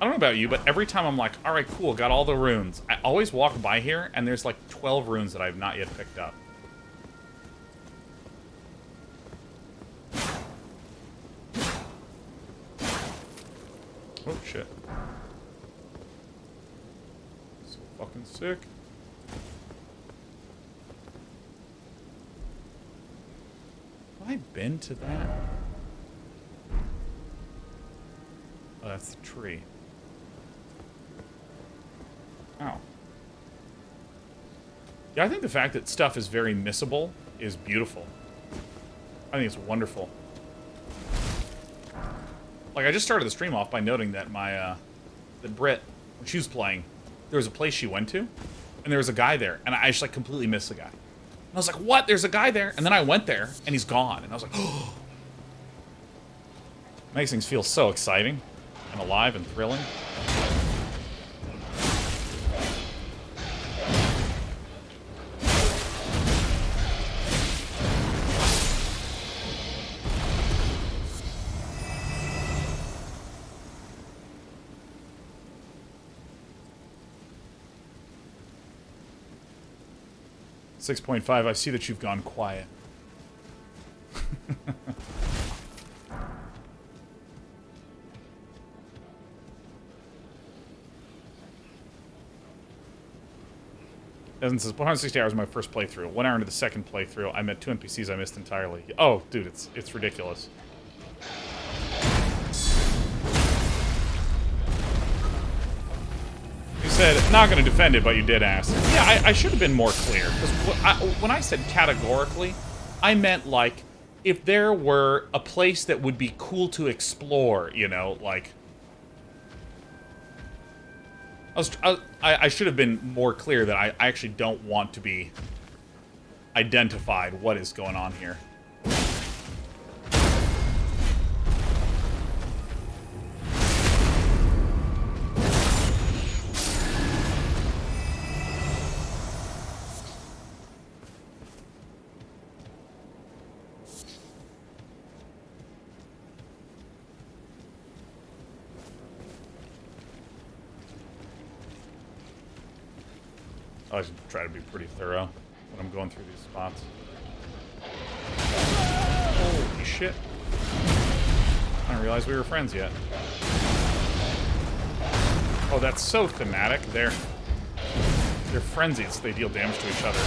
I don't know about you, but every time I'm like, alright, cool, got all the runes, I always walk by here, and there's like 12 runes that I have not yet picked up. Oh, shit. So fucking sick. Have I been to that? Oh, that's the tree. Oh. Yeah, I think the fact that stuff is very missable is beautiful. I think it's wonderful. Like, I just started the stream off by noting that my, that Britt, when she was playing, there was a place she went to, and there was a guy there, and I just, like, completely missed the guy. And I was like, what? There's a guy there? And then I went there, and he's gone. And I was like, oh. Makes things feel so exciting and alive and thrilling. 6.5, I see that you've gone quiet. Evan says, 160 hours my first playthrough. 1 hour into the second playthrough, I met 2 NPCs I missed entirely. Oh, dude, it's ridiculous. You said, not going to defend it, but you did ask. Yeah, I should have been more clear. Because when I said categorically, I meant, like, if there were a place that would be cool to explore, you know, like... I should have been more clear that I actually don't want to be identified what is going on here. I should try to be pretty thorough when I'm going through these spots. Holy shit. I didn't realize we were friends yet. Oh, that's so thematic. They're frenzied, so they deal damage to each other.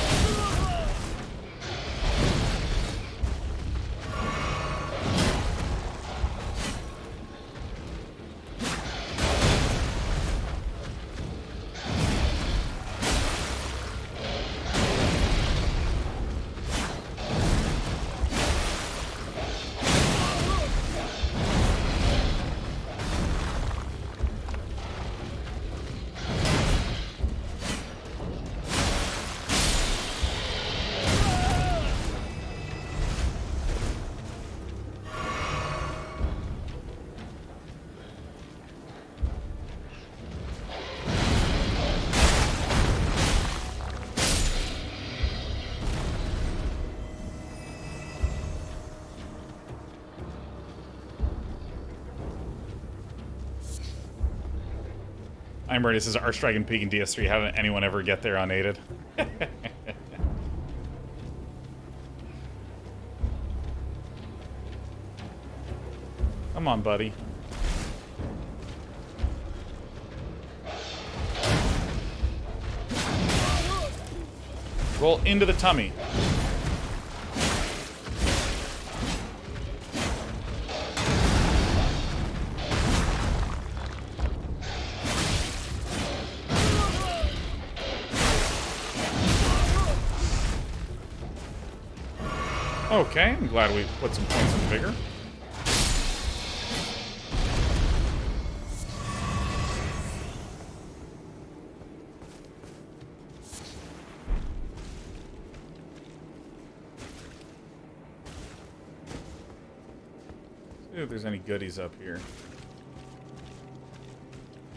I'm ready. This is Archdragon and Peak in DS3. How did anyone ever get there unaided? Come on, buddy. Roll into the tummy. Okay, I'm glad we put some points in vigor. See if there's any goodies up here.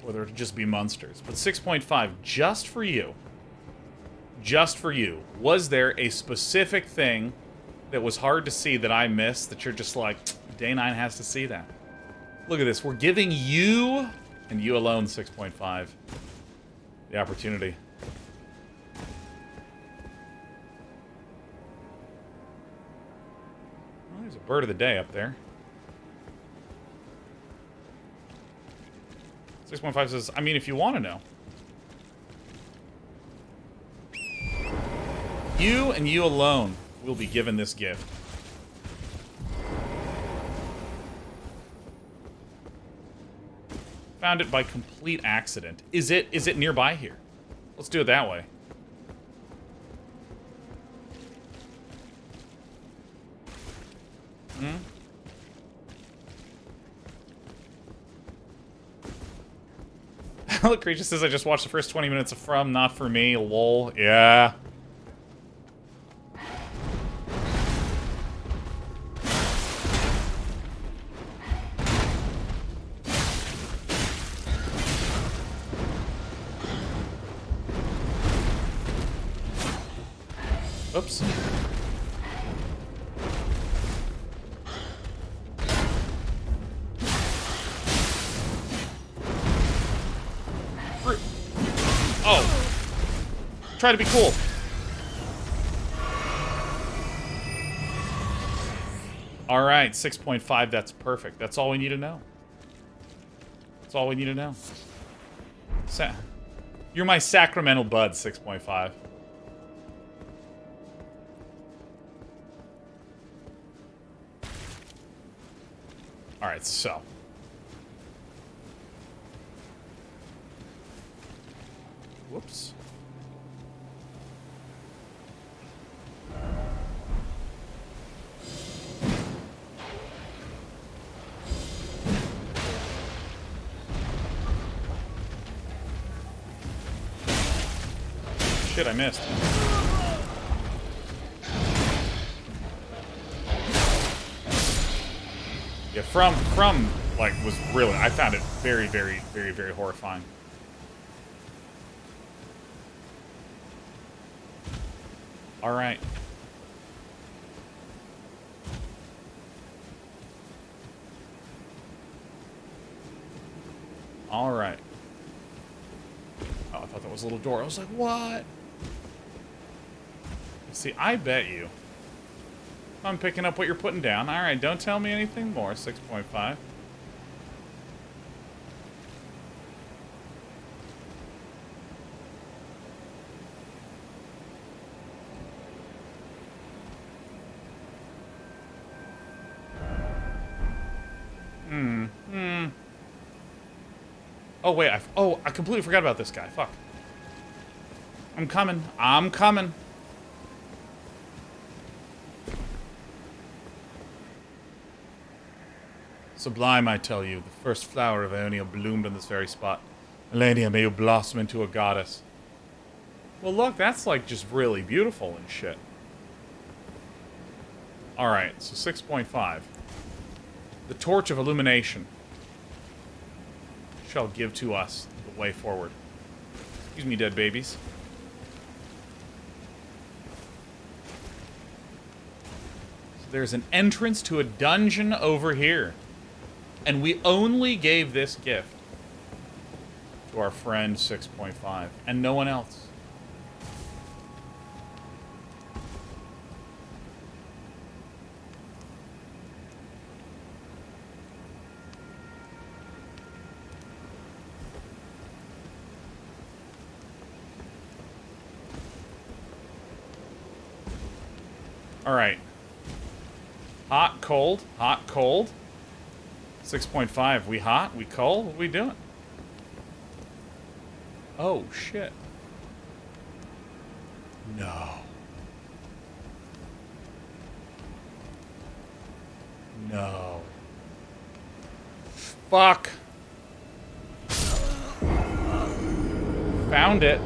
Or there would just be monsters. But 6.5, just for you. Just for you. Was there a specific thing that was hard to see that I missed that you're just like, Day 9 has to see that? Look at this. We're giving you, and you alone, 6.5, the opportunity. Well, there's a bird of the day up there. 6.5 says, I mean, if you want to know. You and you alone will be given this gift. Found it by complete accident. Is it nearby here? Let's do it that way. Look, Creature says I just watched the first 20 minutes of From, not for me, lol. Yeah. Oops. Oh. Try to be cool. All right, 6.5, that's perfect. That's all we need to know. That's all we need to know. You're my sacramental bud, 6.5. Alright, so. Whoops. Shit, I missed. Yeah, from like was really, I found it very, very, very, very horrifying. All right. All right. Oh, I thought that was a little door. I was like, what? See, I bet you. I'm picking up what you're putting down. All right, don't tell me anything more. 6.5. Oh, wait. I completely forgot about this guy. Fuck. I'm coming. I'm coming. Sublime, I tell you. The first flower of Ionia bloomed on this very spot. Elenia, may you blossom into a goddess. Well, look, that's like just really beautiful and shit. Alright, so 6.5. The torch of illumination shall give to us the way forward. Excuse me, dead babies. So there's an entrance to a dungeon over here. And we only gave this gift to our friend 6.5 and no one else. All right. Hot, cold, hot, cold. 6.5. We hot? We cold? What are we doing? Oh, shit. No. No. Fuck. Found it.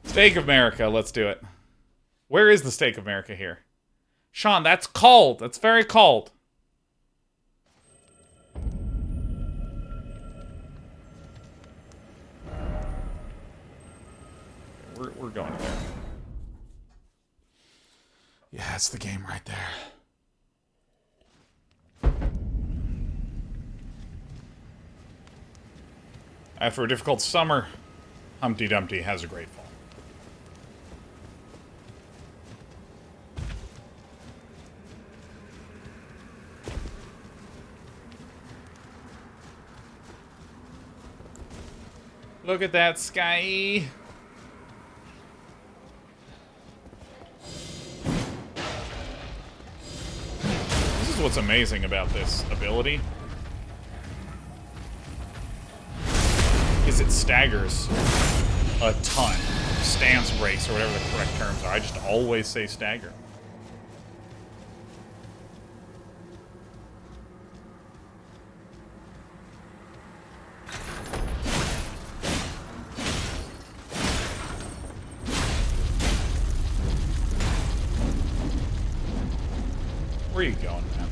Steak of America. Let's do it. Where is the Steak of America here? Sean, that's cold. That's very cold. We're going there. Yeah, it's the game right there. After a difficult summer, Humpty Dumpty has a great fall. Look at that sky. This is what's amazing about this ability. Is it staggers a ton. Stance breaks, or whatever the correct terms are. I just always say stagger. Where are you going, man?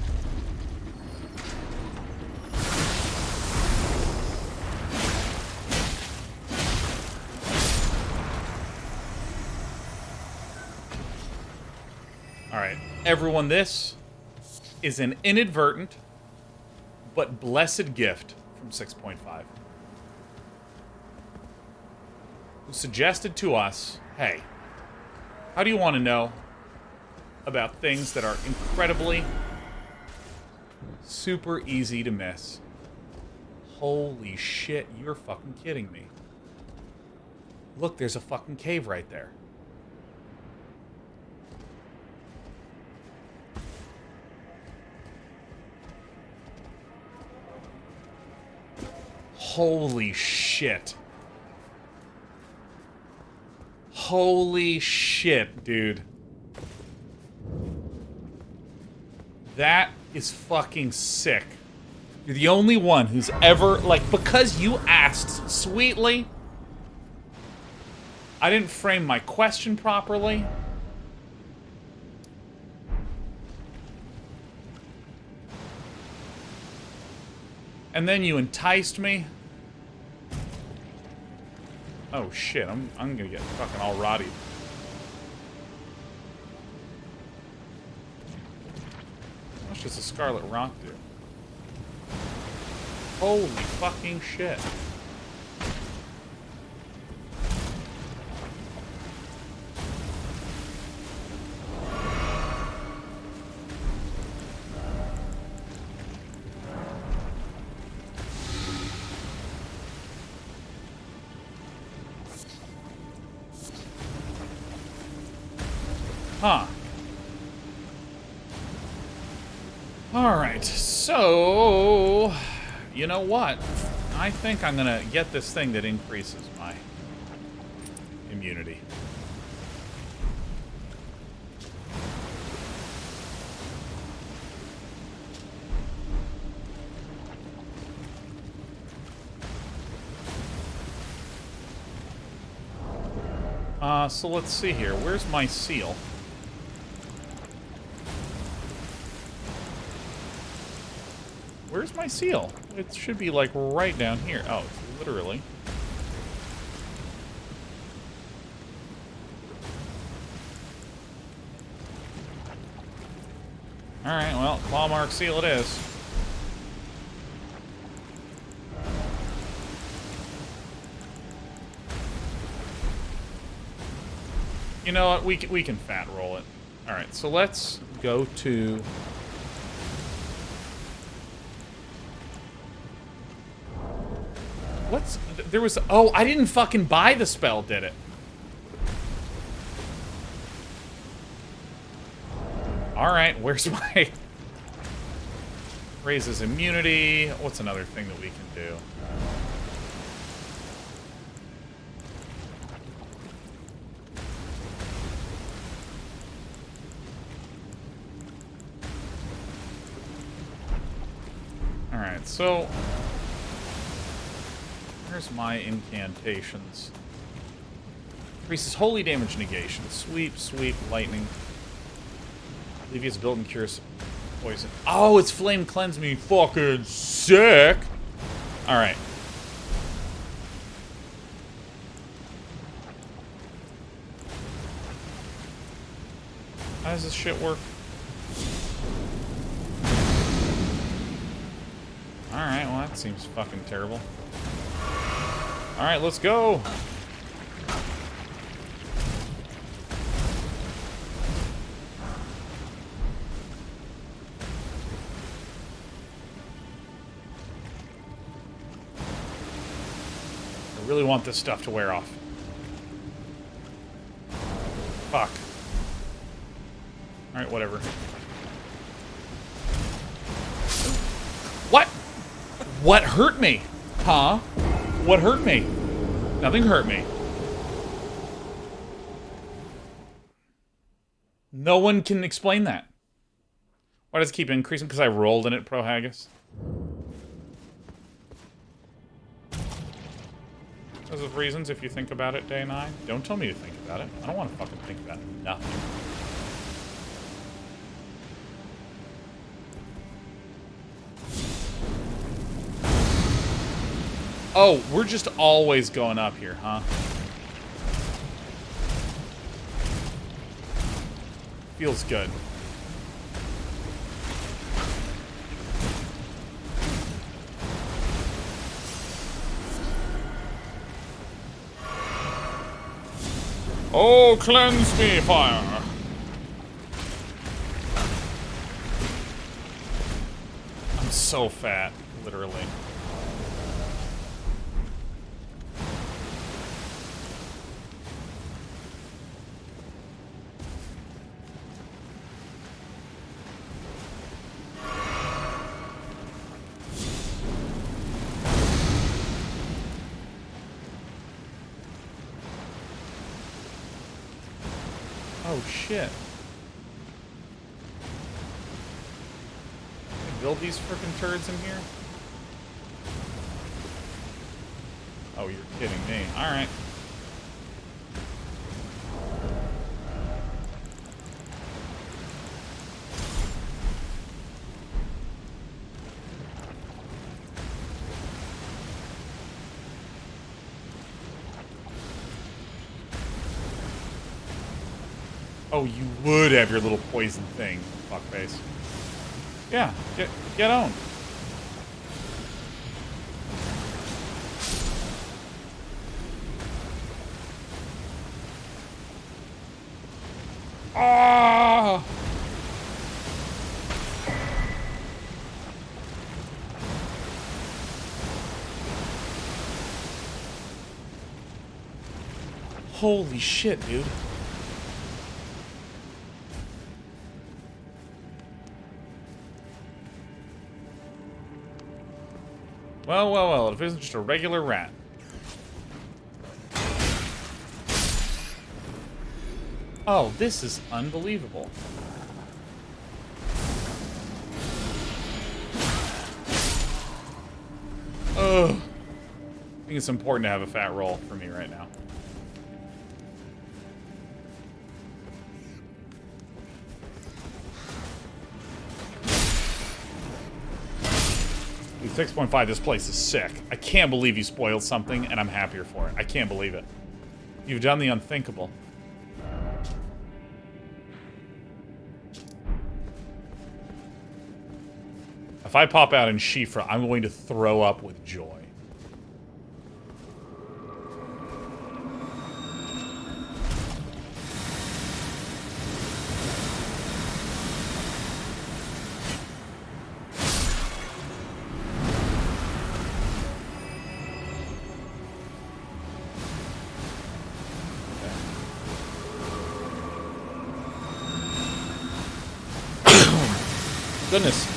Alright, everyone, this is an inadvertent but blessed gift from 6.5. Who suggested to us, hey, how do you want to know about things that are incredibly super easy to miss? Holy shit, you're fucking kidding me. Look, there's a fucking cave right there. Holy shit. Holy shit, dude. That is fucking sick. You're the only one who's ever, like, because you asked sweetly, I didn't frame my question properly. And then you enticed me. Oh shit, I'm gonna get fucking all rotted. How much does a Scarlet Rock do? Holy fucking shit. Huh. Alright, so... You know what? I think I'm gonna get this thing that increases my immunity. So let's see here. Where's my seal? Where's my seal? It should be, like, right down here. Oh, it's literally. Alright, well, claw mark seal it is. You know what? We can fat roll it. Alright, so let's go to... What's... There was... Oh, I didn't fucking buy the spell, did it? Alright, where's my... Raises immunity. What's another thing that we can do? Alright, so... Where's my incantations? Increases holy damage negation. Sweep, sweep, lightning. Alleviates built-in cures poison. Oh, it's flame cleanse me. Fucking sick. All right. How does this shit work? Alright, well that seems fucking terrible. Alright, let's go! I really want this stuff to wear off. Fuck. Alright, whatever. What? What hurt me? Huh? What hurt me? Nothing hurt me. No one can explain that. Why does it keep increasing? Because I rolled in it, Pro Haggis. Those are reasons if you think about it, Day 9. Don't tell me to think about it. I don't want to fucking think about nothing. Oh, we're just always going up here, huh? Feels good. Oh, cleanse me, fire! I'm so fat, literally. Oh, shit. Can I build these frickin' turds in here? Oh, you're kidding me. Alright. Oh, you would have your little poison thing, fuckface. Yeah, get on. Ah! Holy shit, dude. Well, well, well, if it isn't just a regular rat. Oh, this is unbelievable. Ugh. I think it's important to have a fat roll for me right now. Dude, 6.5, this place is sick. I can't believe you spoiled something, and I'm happier for it. I can't believe it. You've done the unthinkable. If I pop out in Shifra, I'm going to throw up with joy. Goodness.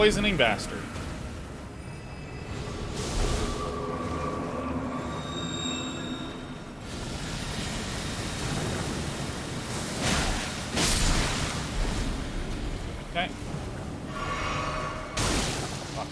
poisoning bastard. Okay. Fuck.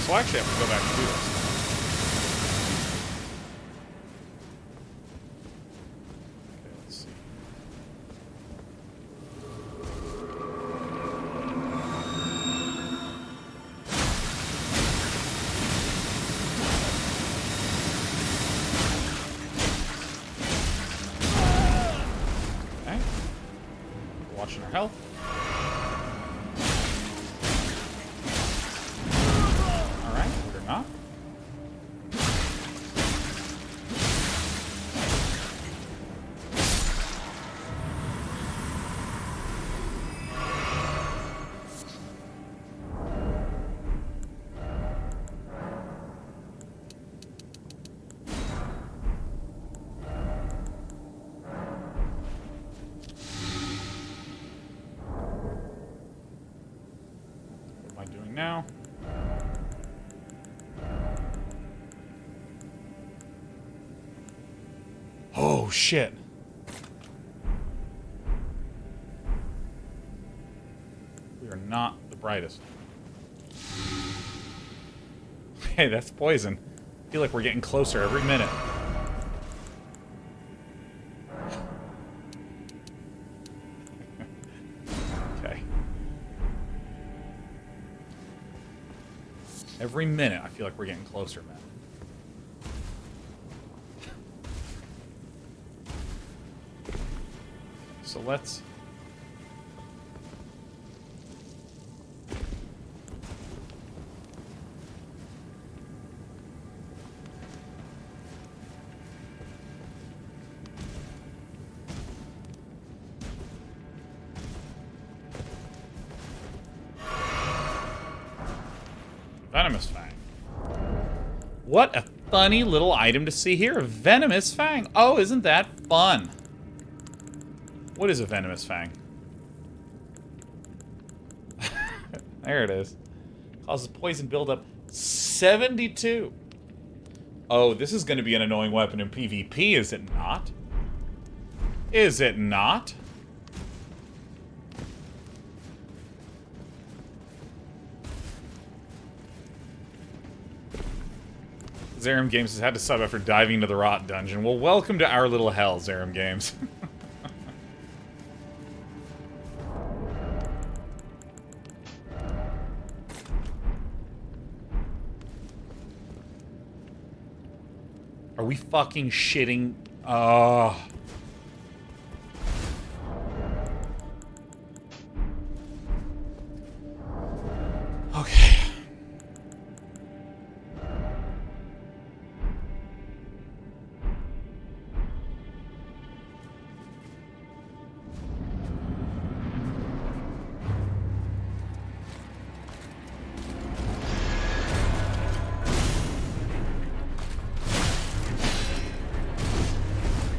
So I actually have to go back and do this. Okay, let's see. Okay. Watching our health. Not. What am I doing now? Oh, shit. We are not the brightest. Hey, that's poison. I feel like we're getting closer every minute. Okay. Every minute, I feel like we're getting closer, man. So let's... Venomous Fang. What a funny little item to see here. A Venomous Fang. Oh, isn't that fun? What is a Venomous Fang? There it is. Causes poison buildup 72. Oh, this is going to be an annoying weapon in PvP, is it not? Is it not? Zerum Games has had to sub after diving into the Rot Dungeon. Well, welcome to our little hell, Zerum Games. Are we fucking shitting? Okay.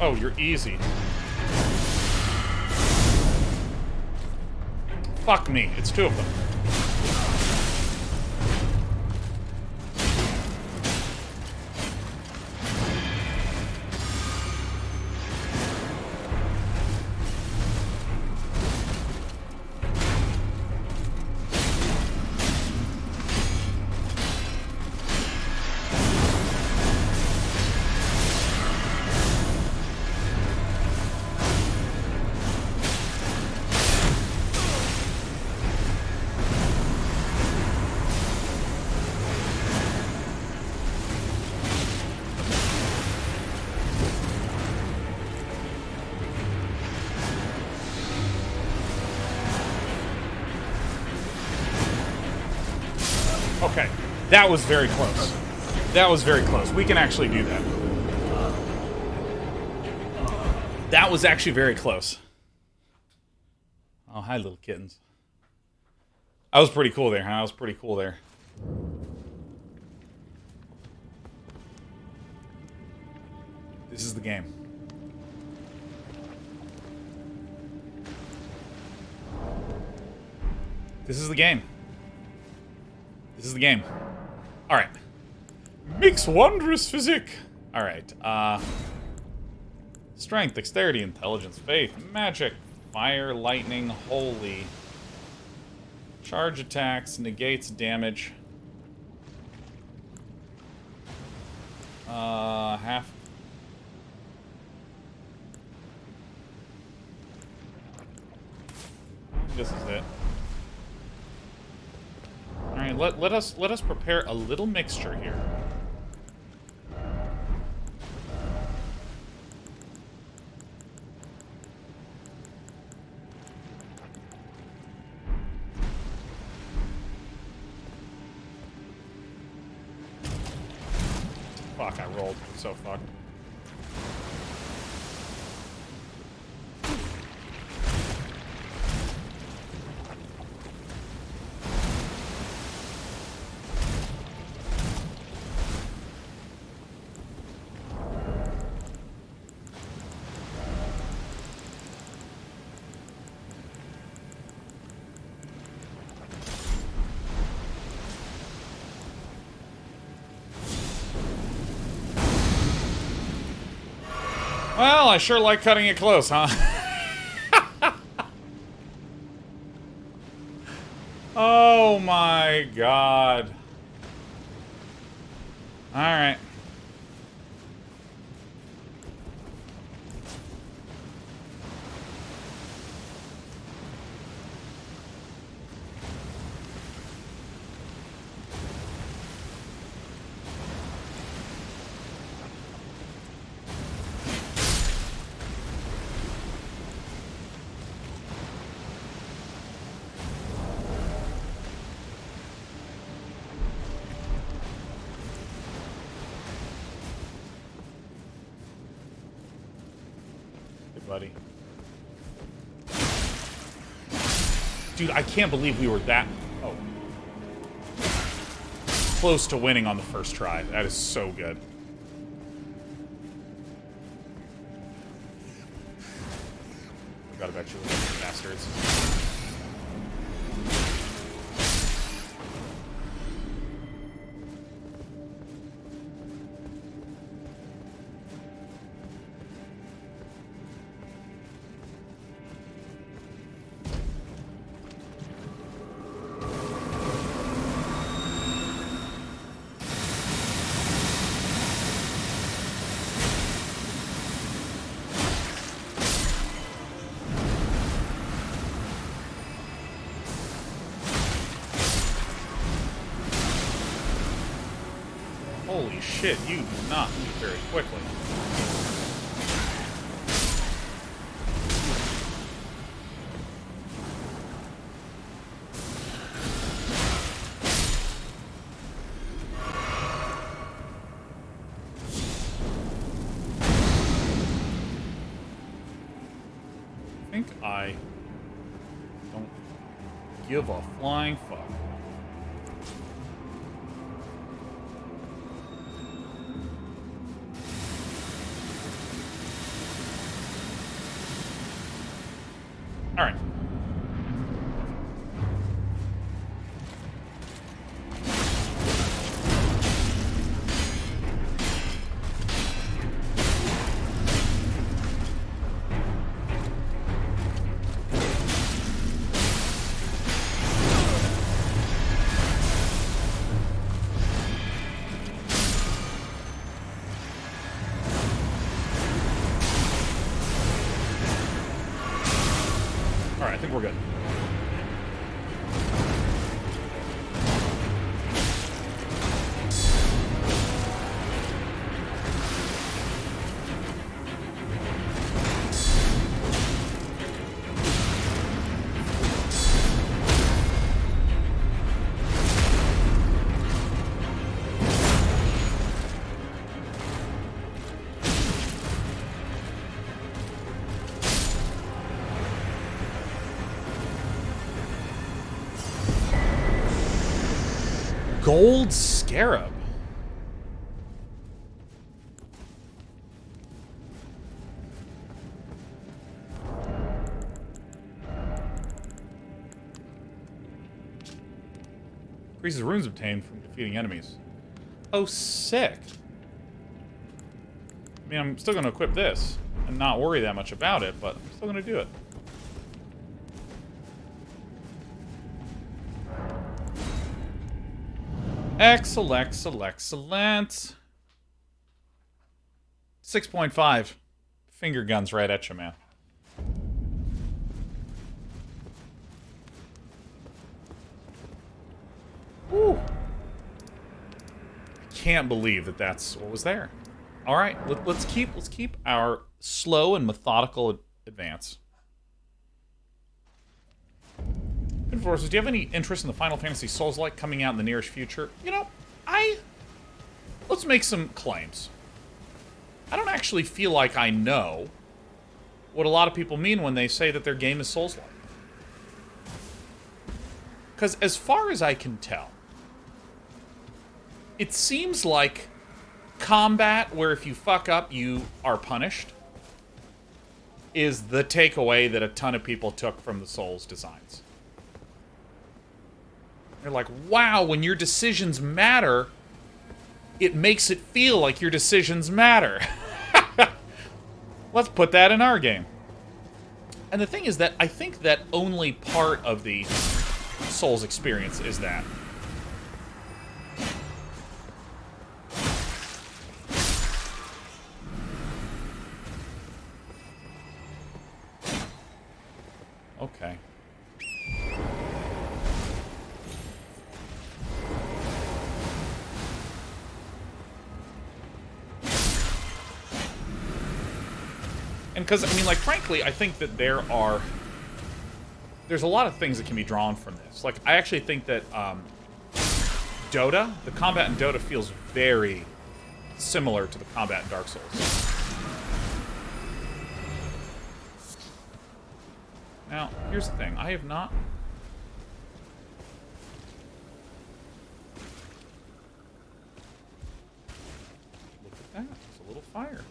Oh, you're easy. Fuck me. It's two of them. Okay, that was very close. That was very close. We can actually do that. That was actually very close. Oh, hi, little kittens. That was pretty cool there, huh? That was pretty cool there. This is the game. This is the game. This is the game. Alright. Makes wondrous physic. Alright, strength, dexterity, intelligence, faith, magic, fire, lightning, holy. Charge attacks, negates damage. Half. This is it. Alright, let us prepare a little mixture here. Fuck, I rolled. I'm so fucked. Well, I sure like cutting it close, huh? Oh my god. Alright. Buddy. Dude, I can't believe we were that close to winning on the first try. That is so good. Forgot about you little bastards. Holy shit, you do not move very quickly. I think I don't give a flying fuck. All right. Gold Scarab. Increases runes obtained from defeating enemies. Oh, sick. I mean, I'm still going to equip this and not worry that much about it, but I'm still going to do it. Excellent, excellent. 6.5. Finger guns right at you, man. Woo. I can't believe that that's what was there. All right, let's keep our slow and methodical advance. Forces, do you have any interest in the Final Fantasy Souls-like coming out in the nearest future? You know, let's make some claims. I don't actually feel like I know what a lot of people mean when they say that their game is Souls-like. Because as far as I can tell, it seems like combat where if you fuck up, you are punished is the takeaway that a ton of people took from the Souls designs. They're like, wow, when your decisions matter, it makes it feel like your decisions matter. Let's put that in our game. And the thing is that I think that only part of the Souls experience is that. Okay. And because, I mean, like, frankly, I think that there's a lot of things that can be drawn from this. Like, I actually think that Dota, the combat in Dota feels very similar to the combat in Dark Souls. Now, here's the thing. I have not... Look at that. It's a little fire.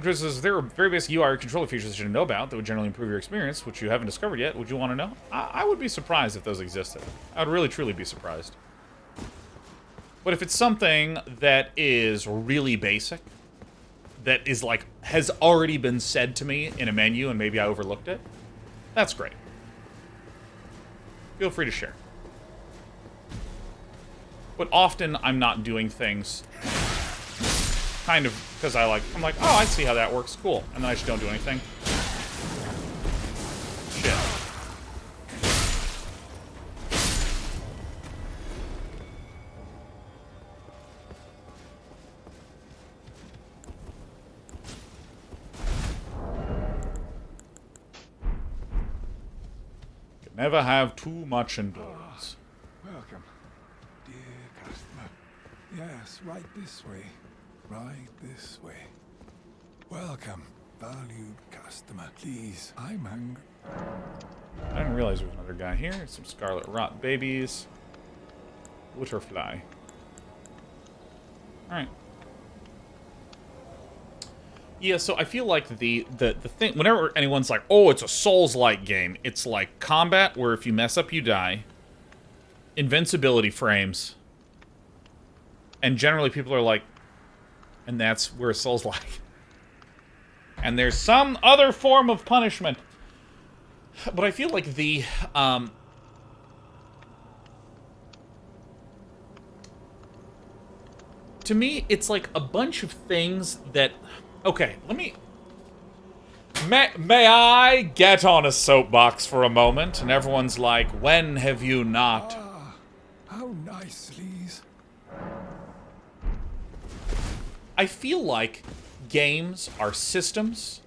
Chris says, there are very basic UI or controller features that you should know about that would generally improve your experience, which you haven't discovered yet. Would you want to know? I would be surprised if those existed. I would really, truly be surprised. But if it's something that is really basic, that is like, has already been said to me in a menu and maybe I overlooked it, that's great. Feel free to share. But often I'm not doing things kind of because I'm like, oh, I see how that works, cool. And then I just don't do anything. Shit. Could never have too much endurance. Welcome, dear customer. Yes, right this way. Right this way. Welcome, valued customer. Please, I'm hungry. I didn't realize there was another guy here. Some scarlet rot babies. Butterfly. Alright. Yeah, so I feel like the thing, whenever anyone's like, oh, it's a Souls-like game, it's like combat where if you mess up, you die. Invincibility frames. And generally people are like, and that's where Souls-like. And there's some other form of punishment. But I feel like the, to me, it's like a bunch of things that... Okay, let me... May I get on a soapbox for a moment? And everyone's like, when have you not? Ah, how nice, please. I feel like games are systems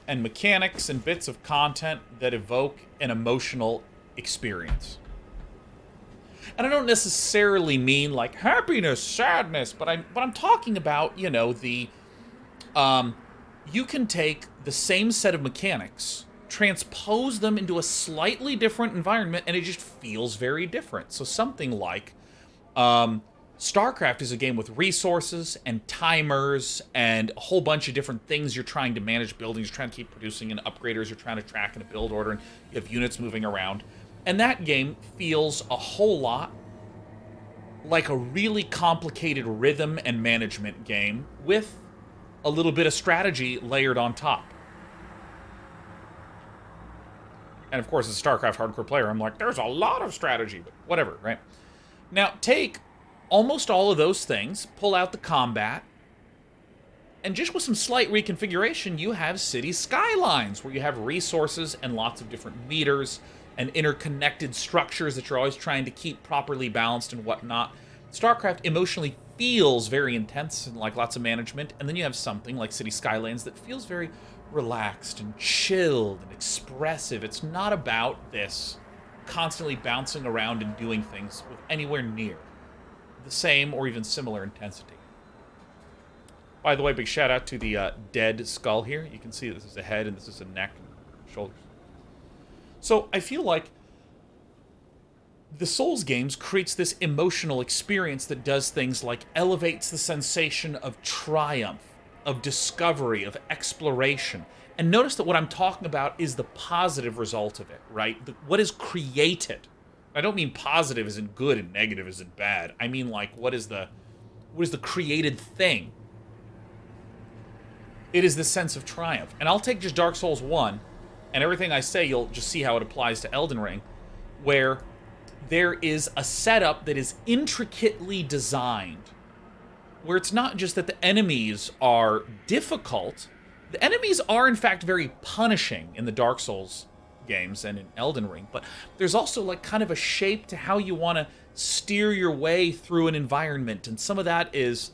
and mechanics and bits of content that evoke an emotional experience. And I don't necessarily mean like happiness, sadness, but I'm talking about, you know, the you can take the same set of mechanics transpose them into a slightly different environment, and it just feels very different. So something like StarCraft is a game with resources and timers and a whole bunch of different things you're trying to manage, buildings, you're trying to keep producing, and upgraders you're trying to track in a build order, and you have units moving around. And that game feels a whole lot like a really complicated rhythm and management game with a little bit of strategy layered on top. And of course, as a StarCraft hardcore player, I'm like, there's a lot of strategy, but whatever, right? Now, take almost all of those things, pull out the combat, and just with some slight reconfiguration, you have city skylines, where you have resources and lots of different meters and interconnected structures that you're always trying to keep properly balanced and whatnot. StarCraft emotionally feels very intense and like lots of management, and then you have something like City Skylines that feels very relaxed and chilled and expressive. It's not about this constantly bouncing around and doing things with anywhere near the same or even similar intensity. By the way, big shout out to the dead skull here. You can see this is a head and this is a neck and shoulders. So I feel like the Souls games creates this emotional experience that does things like elevates the sensation of triumph, of discovery, of exploration. And notice that what I'm talking about is the positive result of it, right? What is created. I don't mean positive as in good and negative as in bad. I mean like what is the created thing? It is this sense of triumph. And I'll take just Dark Souls 1, and everything I say, you'll just see how it applies to Elden Ring, where there is a setup that is intricately designed, where it's not just that the enemies are difficult. The enemies are, in fact, very punishing in the Dark Souls games and in Elden Ring, but there's also like kind of a shape to how you want to steer your way through an environment, and some of that is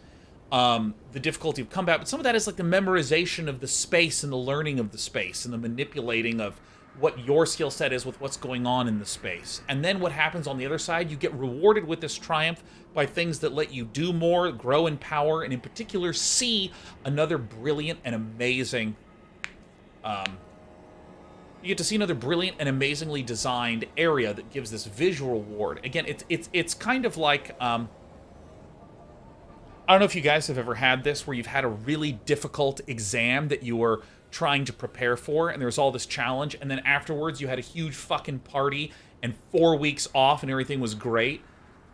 the difficulty of combat, but some of that is like the memorization of the space and the learning of the space and the manipulating of what your skill set is with what's going on in the space. And then what happens on the other side, you get rewarded with this triumph by things that let you do more, grow in power, and in particular see another brilliant and amazing you get to see another brilliant and amazingly designed area that gives this visual reward. Again, it's kind of like I don't know if you guys have ever had this, where you've had a really difficult exam that you were trying to prepare for, and there was all this challenge, and then afterwards you had a huge fucking party and 4 weeks off and everything was great.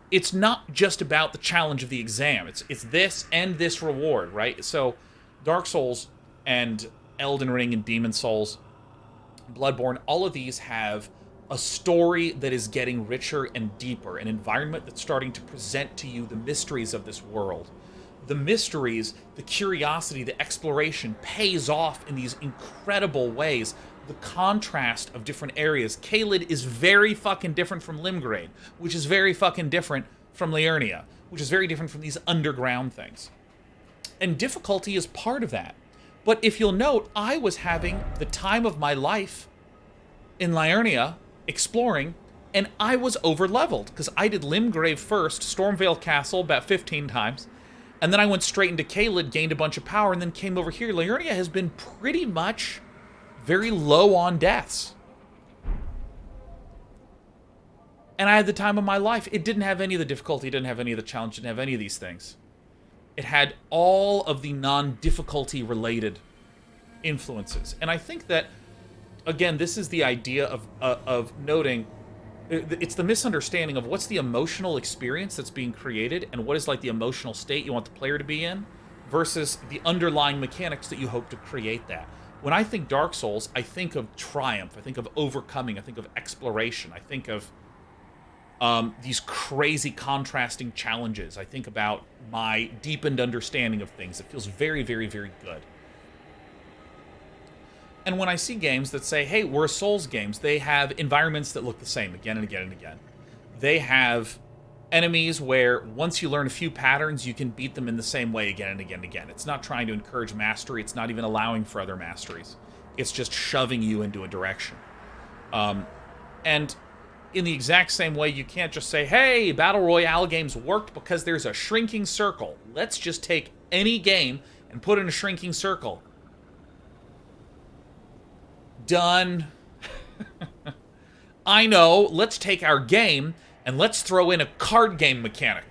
It's not just about the challenge of the exam. It's this and this reward, right? So Dark Souls and Elden Ring and Demon Souls, Bloodborne, all of these have a story that is getting richer and deeper, an environment that's starting to present to you the mysteries of this world. The mysteries, the curiosity, the exploration pays off in these incredible ways. The contrast of different areas. Caelid is very fucking different from Limgrave, which is very fucking different from Liurnia, which is very different from these underground things. And difficulty is part of that. But if you'll note, I was having the time of my life in Liurnia exploring, and I was over-leveled, because I did Limgrave first, Stormvale Castle about 15 times, and then I went straight into Caelid, gained a bunch of power, and then came over here. Liurnia has been pretty much very low on deaths. And I had the time of my life. It didn't have any of the difficulty, it didn't have any of the challenge, it didn't have any of these things. It had all of the non-difficulty related influences. And I think that, again, this is the idea of noting, it's the misunderstanding of what's the emotional experience that's being created and what is like the emotional state you want the player to be in versus the underlying mechanics that you hope to create that. When I think Dark Souls, I think of triumph, I think of overcoming, I think of exploration, I think of these crazy contrasting challenges. I think about my deepened understanding of things. It feels very, very, very good. And when I see games that say, hey, we're Souls games, they have environments that look the same again and again and again. They have enemies where once you learn a few patterns, you can beat them in the same way again and again and again. It's not trying to encourage mastery. It's not even allowing for other masteries. It's just shoving you into a direction. And in the exact same way, you can't just say, hey, Battle Royale games worked because there's a shrinking circle. Let's just take any game and put in a shrinking circle. done. I know, let's take our game and let's throw in a card game mechanic.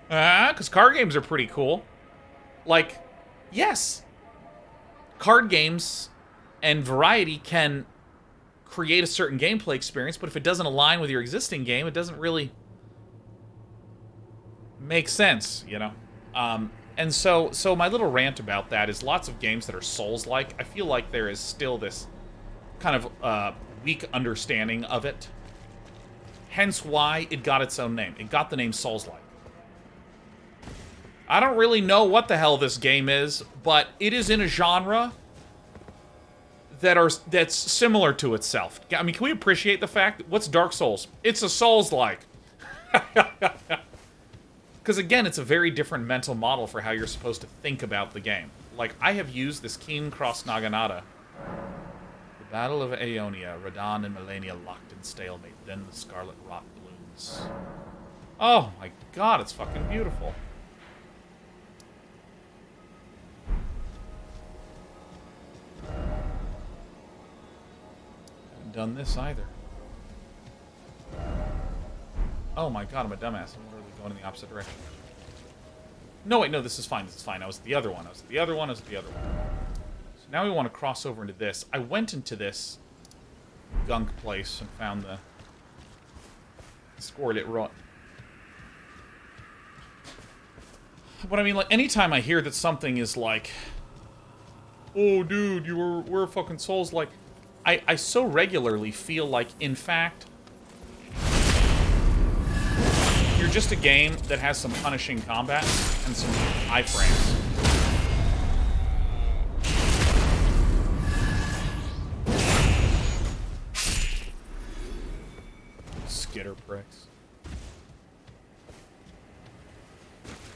Because card games are pretty cool. Like, yes, card games and variety can create a certain gameplay experience, but if it doesn't align with your existing game, it doesn't really make sense, you know? And so my little rant about that is lots of games that are Souls-like, I feel like there is still this kind of weak understanding of it. Hence why it got its own name. It got the name Souls-like. I don't really know what the hell this game is, but it is in a genre that's similar to itself. I mean, can we appreciate the fact that what's Dark Souls? It's a Souls-like. Because again, it's a very different mental model for how you're supposed to think about the game. Like, I have used this Keen Cross Naginata. The Battle of Aeonia, Radon and Melania locked in stalemate, then the scarlet rot blooms. Oh my god, it's fucking beautiful. Haven't done this either. Oh my god, I'm a dumbass. I'm literally going in the opposite direction. No, wait, no, this is fine. This is fine. I was at the other one. I was at the other one. I was at the other one. So now we want to cross over into this. I went into this gunk place and found the scored it right. But I mean, like, anytime I hear that something is like, oh, dude, we're fucking Souls-like, I so regularly feel like, in fact, you're just a game that has some punishing combat and some iframes. Skitter pricks.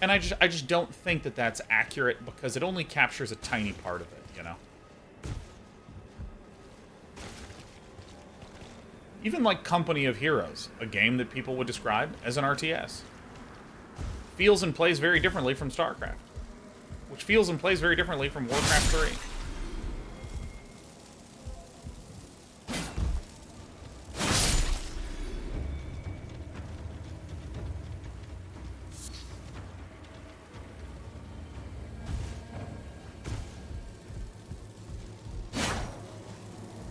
And I just don't think that that's accurate because it only captures a tiny part of it, you know? Even like Company of Heroes, a game that people would describe as an RTS, feels and plays very differently from StarCraft, which feels and plays very differently from Warcraft 3.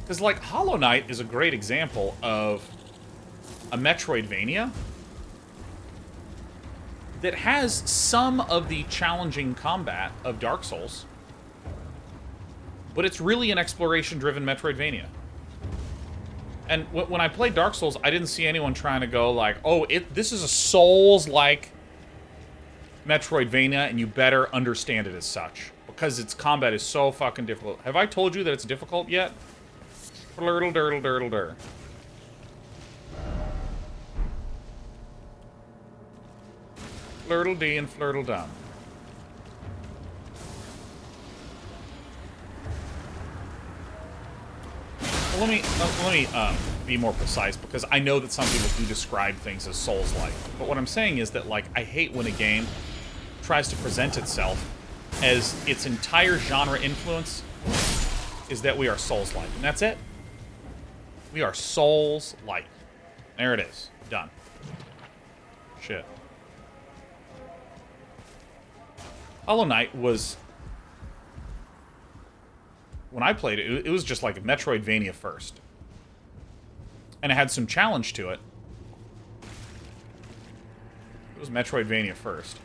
Because, like, Hollow Knight is a great example of a Metroidvania that has some of the challenging combat of Dark Souls, but it's really an exploration-driven Metroidvania. And when I played Dark Souls, I didn't see anyone trying to go like, oh, this is a Souls-like Metroidvania, and you better understand it as such, because its combat is so fucking difficult. Have I told you that it's difficult yet? Flirtle, dirtle, dirtle, dir. Flirtle D and flirtle dum. Well, let me be more precise, because I know that some people do describe things as Souls-like. But what I'm saying is that, like, I hate when a game tries to present itself as its entire genre influence is that we are Souls-like, and that's it. We are Souls-like. There it is. Done. Shit. Hollow Knight was... When I played it, it was just like a Metroidvania first. And it had some challenge to it. It was Metroidvania first.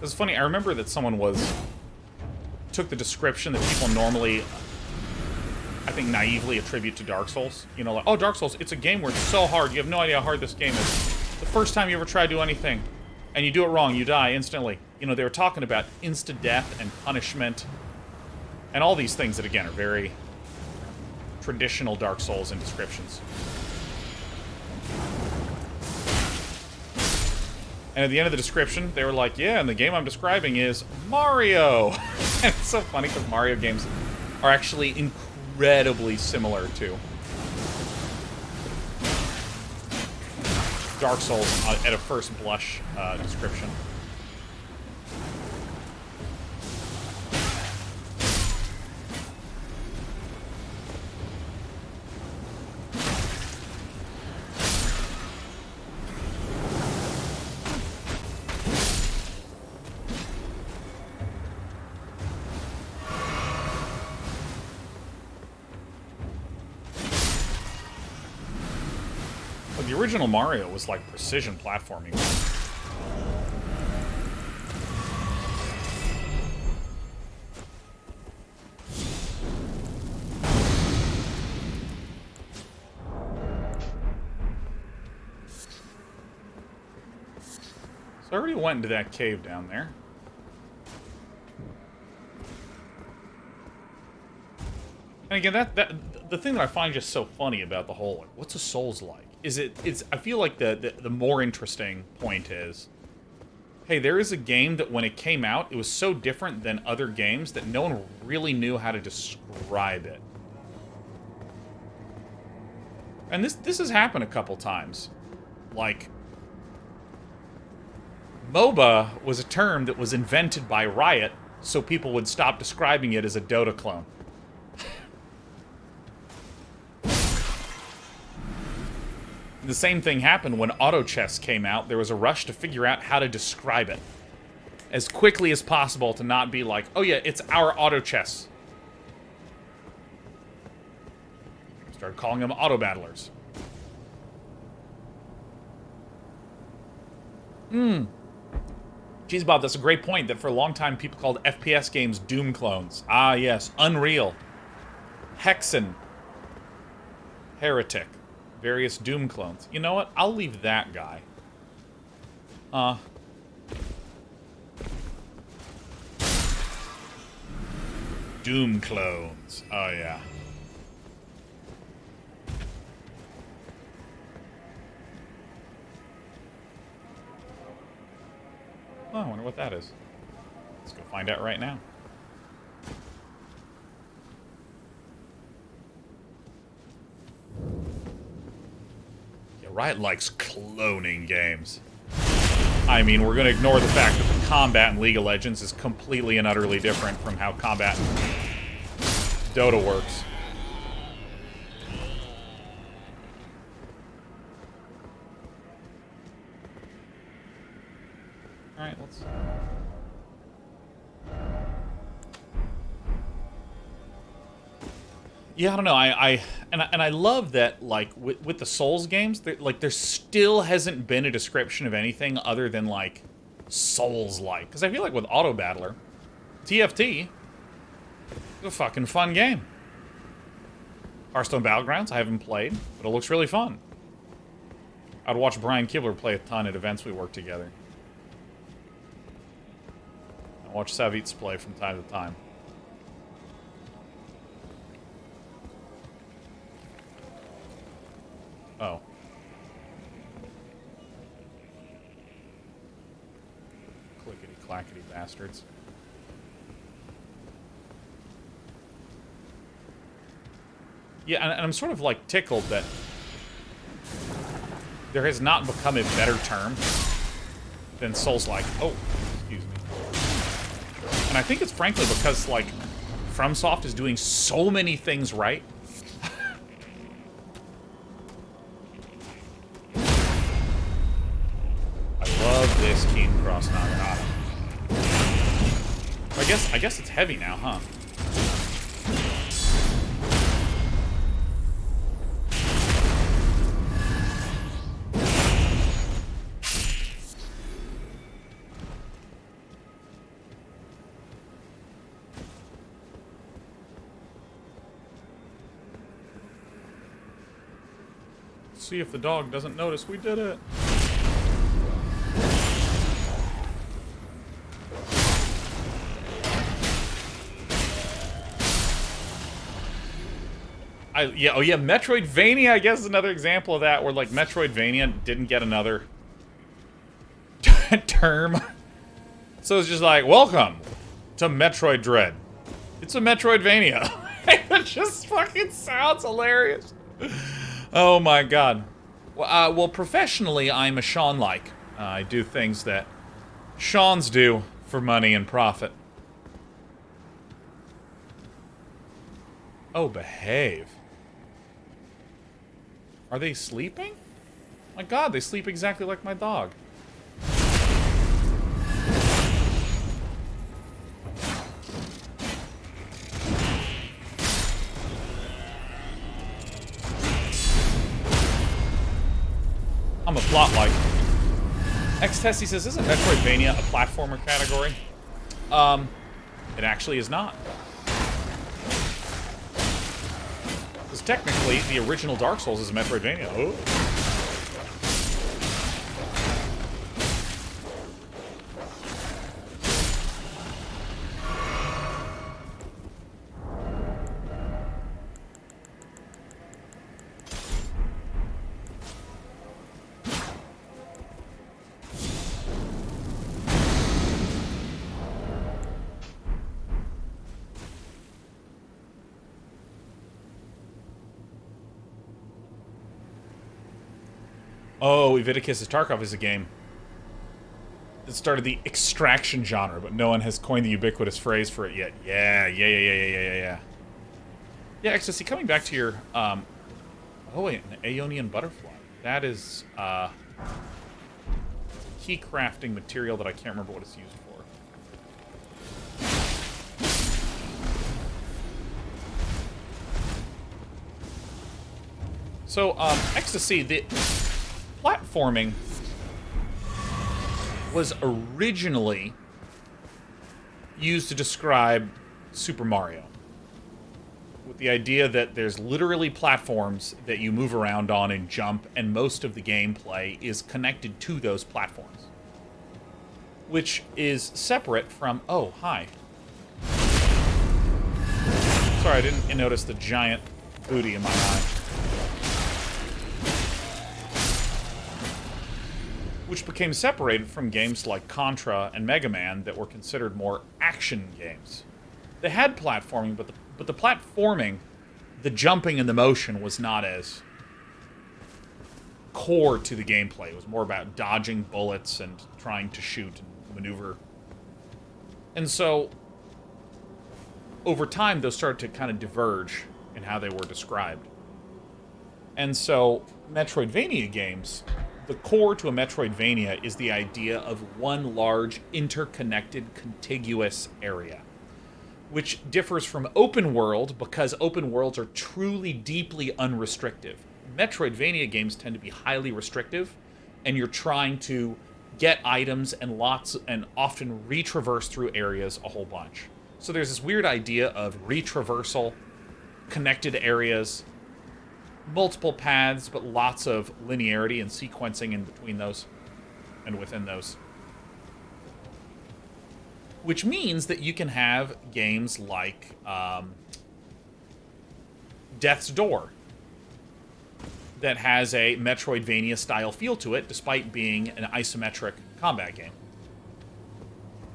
It's funny, I remember that someone took the description that people normally, I think, naively attribute to Dark Souls. You know, like, oh, Dark Souls, it's a game where it's so hard, you have no idea how hard this game is. The first time you ever try to do anything, and you do it wrong, you die instantly. You know, they were talking about insta-death and punishment, and all these things that, again, are very traditional Dark Souls in descriptions. And at the end of the description, they were like, yeah, and the game I'm describing is Mario. And it's so funny because Mario games are actually incredibly similar to Dark Souls at a first blush description. The original Mario was like precision platforming. So I already went into that cave down there. And again, the thing that I find just so funny about the whole, like, what's a Souls-like? It's I feel like the more interesting point is, hey, there is a game that when it came out, it was so different than other games that no one really knew how to describe it. And this has happened a couple times. Like, MOBA was a term that was invented by Riot so people would stop describing it as a Dota clone. The same thing happened when auto chess came out. There was a rush to figure out how to describe it as quickly as possible to not be like, oh yeah, it's our auto chess. Started calling them auto battlers. Geez, Bob, that's a great point, that for a long time people called FPS games Doom clones. Ah, yes. Unreal. Hexen. Heretic. Various Doom clones. You know what? I'll leave that guy. Doom clones. Oh, yeah. Oh, I wonder what that is. Let's go find out right now. Riot likes cloning games. I mean, we're going to ignore the fact that the combat in League of Legends is completely and utterly different from how combat in Dota works. Alright, let's... Yeah, I don't know. I love that, like, with the Souls games, there still hasn't been a description of anything other than, like, Souls-like. Because I feel like with Auto Battler, TFT, it's a fucking fun game. Hearthstone Battlegrounds, I haven't played, but it looks really fun. I'd watch Brian Kibler play a ton at events we work together. I watch Severance play from time to time. Oh. Clickety-clackety bastards. Yeah, and I'm sort of, like, tickled that there has not become a better term than Souls-like. Oh, excuse me. And I think it's frankly because, like, FromSoft is doing so many things right. This Keen Cross Nagahara. I guess it's heavy now, huh? See if the dog doesn't notice we did it. Yeah, oh yeah, Metroidvania, I guess, is another example of that, where, like, Metroidvania didn't get another that term. So it's just like, welcome to Metroid Dread. It's a Metroidvania. It just fucking sounds hilarious. Oh my god. Well, professionally, I'm a Sean-like. I do things that Sean's do for money and profit. Oh, behave. Are they sleeping? My god, they sleep exactly like my dog. I'm a plot-like. X-Tessie says, isn't Metroidvania a platformer category? It actually is not. Because technically, the original Dark Souls is a Metroidvania. Oh. Oh, Eviticus Tarkov is a game that started the extraction genre, but no one has coined the ubiquitous phrase for it yet. Yeah. Yeah, Ecstasy, coming back to your, oh wait, an Aeonian butterfly. That is, key crafting material that I can't remember what it's used for. So, Ecstasy, the platforming was originally used to describe Super Mario, with the idea that there's literally platforms that you move around on and jump, and most of the gameplay is connected to those platforms, which is separate from... Oh, hi. Sorry, I didn't notice the giant booty in my eye. Which became separated from games like Contra and Mega Man that were considered more action games. They had platforming, but the platforming, the jumping and the motion was not as core to the gameplay. It was more about dodging bullets and trying to shoot and maneuver. And so, over time, those started to kind of diverge in how they were described. And so, Metroidvania games... The core to a Metroidvania is the idea of one large, interconnected, contiguous area, which differs from open world because open worlds are truly, deeply unrestrictive. Metroidvania games tend to be highly restrictive, and you're trying to get items and often retraverse through areas a whole bunch. So there's this weird idea of retraversal, connected areas, multiple paths, but lots of linearity and sequencing in between those and within those. Which means that you can have games like Death's Door that has a Metroidvania-style feel to it, despite being an isometric combat game.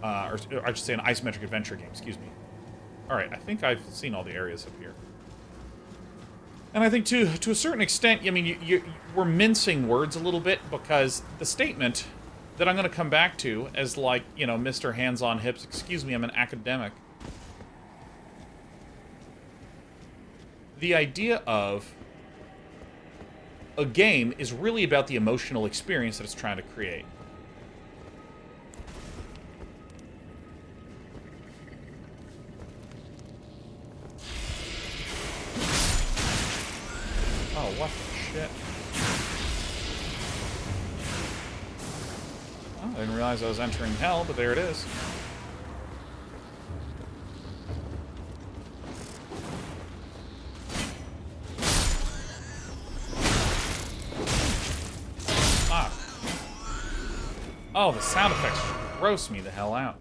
Or I should say an isometric adventure game, excuse me. Alright, I think I've seen all the areas up here. And I think to a certain extent, I mean, we're mincing words a little bit, because the statement that I'm going to come back to as, like, you know, Mr. Hands-on Hips, excuse me, I'm an academic. The idea of a game is really about the emotional experience that it's trying to create. Oh, what the shit? Oh, I didn't realize I was entering hell, but there it is. Ah. Oh, the sound effects gross me the hell out.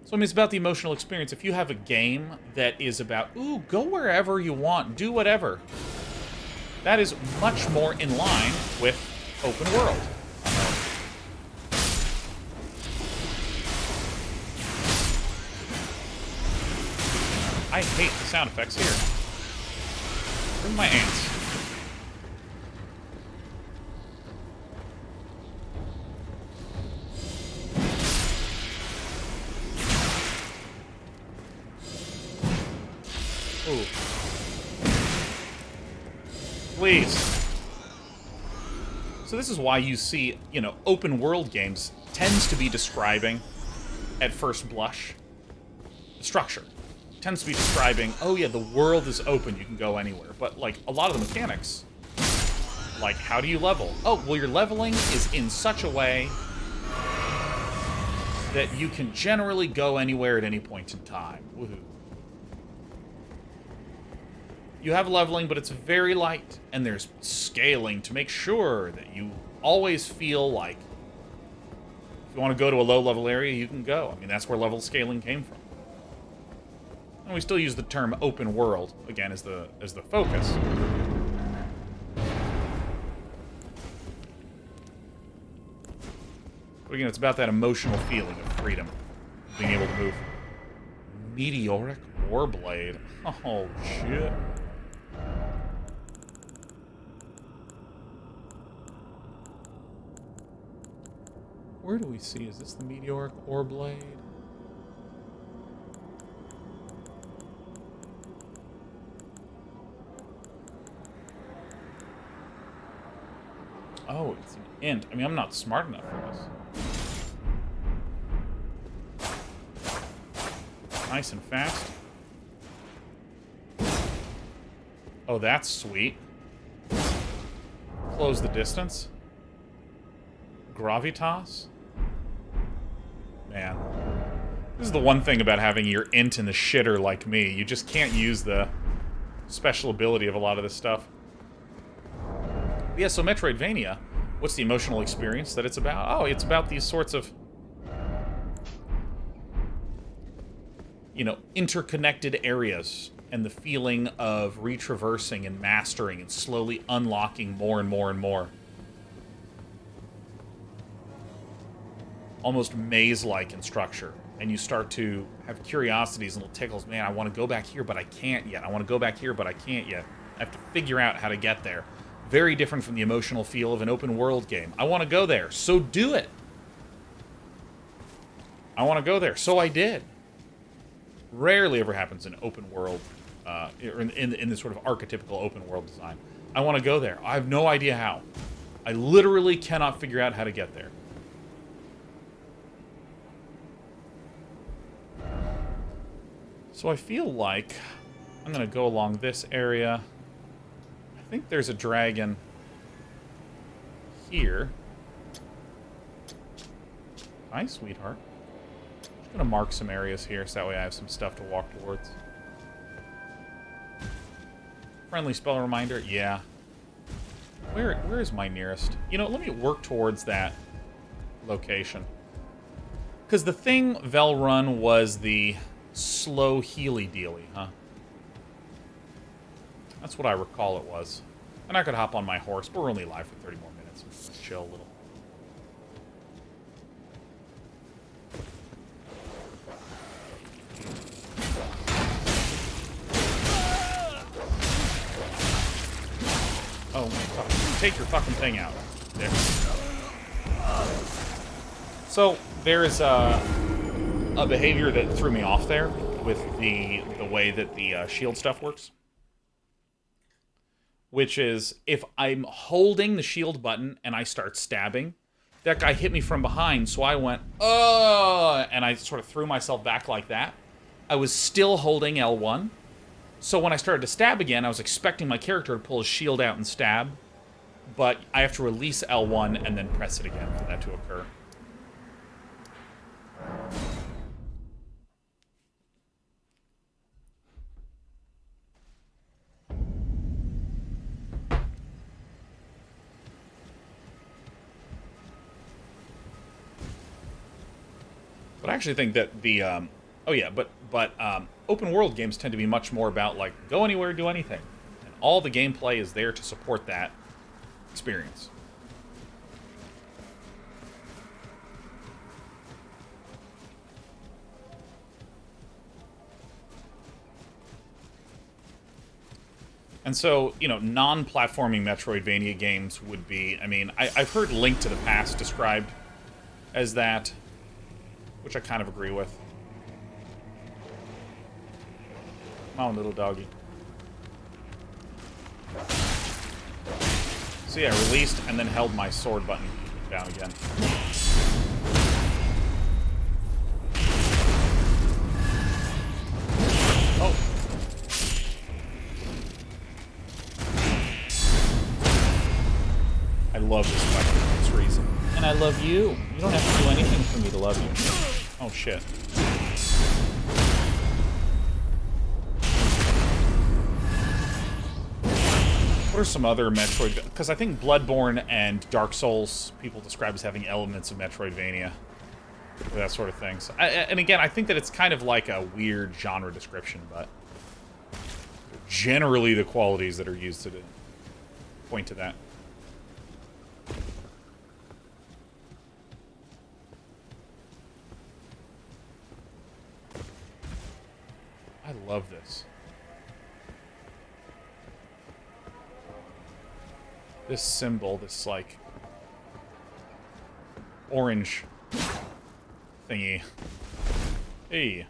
So, I mean, it's about the emotional experience. If you have a game that is about, ooh, go wherever you want, do whatever, that is much more in line with open world. I hate the sound effects here. Where are my ants? Ooh. Please. So this is why you see, you know, open world games tends to be describing, at first blush, the structure. It tends to be describing, oh yeah, the world is open, you can go anywhere. But, like, a lot of the mechanics, like, how do you level? Oh, well, your leveling is in such a way that you can generally go anywhere at any point in time. Woohoo. You have leveling, but it's very light, and there's scaling to make sure that you always feel like if you want to go to a low-level area, you can go. I mean, that's where level scaling came from. And we still use the term open world, again, as the focus. But again, it's about that emotional feeling of freedom, being able to move. Meteoric Warblade. Oh, shit. Where do we see? Is this the Meteoric Warblade? Oh, it's an int. I mean, I'm not smart enough for this. Nice and fast. Oh, that's sweet. Close the distance. Gravitas? Man. This is the one thing about having your int in the shitter like me. You just can't use the special ability of a lot of this stuff. But yeah, so Metroidvania, what's the emotional experience that it's about? Oh, it's about these sorts of, you know, interconnected areas and the feeling of retraversing and mastering and slowly unlocking more and more and more. Almost maze-like in structure. And you start to have curiosities and little tickles. Man, I want to go back here, but I can't yet. I want to go back here, but I can't yet. I have to figure out how to get there. Very different from the emotional feel of an open-world game. I want to go there, so do it. I want to go there, so I did. Rarely ever happens in open world, or in this sort of archetypical open world design. I want to go there. I have no idea how. I literally cannot figure out how to get there. So I feel like I'm going to go along this area. I think there's a dragon here. Hi, sweetheart. I'm just going to mark some areas here so that way I have some stuff to walk towards. Friendly spell reminder? Yeah. Where is my nearest? You know, let me work towards that location. Because the thing Vel Run was the slow healy-dealy, huh? That's what I recall it was. And I could hop on my horse, but we're only live for 30 more minutes. Let's chill a little. Oh, fuck. Take your fucking thing out. There. So, there is a behavior that threw me off there with the way that the shield stuff works. Which is, if I'm holding the shield button and I start stabbing, that guy hit me from behind, so I went, oh, and I sort of threw myself back like that. I was still holding L1, so when I started to stab again, I was expecting my character to pull his shield out and stab, but I have to release L1 and then press it again for that to occur. But I actually think that the, open world games tend to be much more about, like, go anywhere, do anything. And all the gameplay is there to support that experience. And so, you know, non-platforming Metroidvania games would be, I mean, I've heard Link to the Past described as that, which I kind of agree with. Come on, little doggy. So yeah, released and then held my sword button down again. Oh. I love this weapon for this reason. And I love you. You don't have to do anything for me to love you. Oh, shit. What are some other Metroid... Because I think Bloodborne and Dark Souls people describe as having elements of Metroidvania. That sort of thing. So, and again, I think that it's kind of like a weird genre description, but... generally the qualities that are used to point to that. I love this. This symbol, this, like, orange thingy. Hey.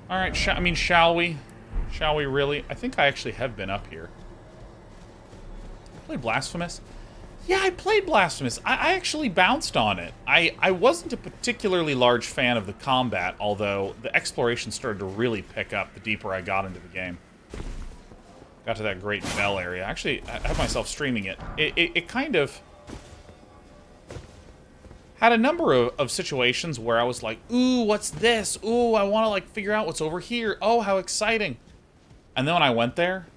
Alright, shall we? Shall we really? I think I actually have been up here. Played Blasphemous? Yeah, I played Blasphemous. I actually bounced on it. I wasn't a particularly large fan of the combat, although the exploration started to really pick up the deeper I got into the game. Got to that Great Bell area. Actually, I have myself streaming it. It kind of had a number of situations where I was like, ooh, what's this? Ooh, I want to, like, figure out what's over here. Oh, how exciting. And then when I went there,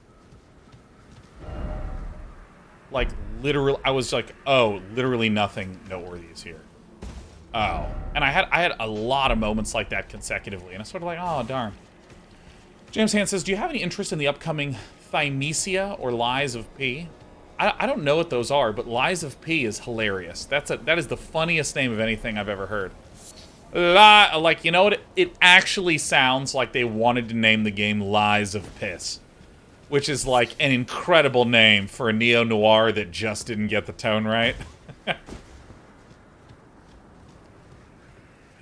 like, literally, I was like, oh, literally nothing noteworthy is here. Oh. And I had a lot of moments like that consecutively, and I was sort of like, oh, darn. James Hand says, do you have any interest in the upcoming Thymesia or Lies of P? I don't know what those are, but Lies of P is hilarious. That is the funniest name of anything I've ever heard. Like, you know what? It actually sounds like they wanted to name the game Lies of Piss, which is like an incredible name for a neo-noir that just didn't get the tone right. In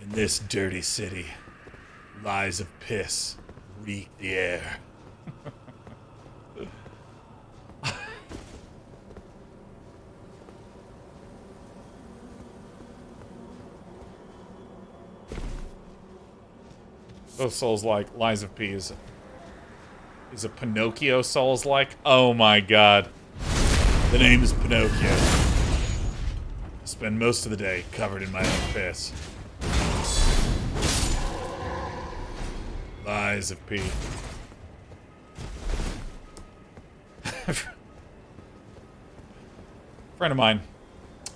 this dirty city, lies of piss reek the air. Those Souls-like, Lies of P is a Pinocchio Souls-like? Oh my god. The name is Pinocchio. I spend most of the day covered in my own piss. Lies of P. Friend of mine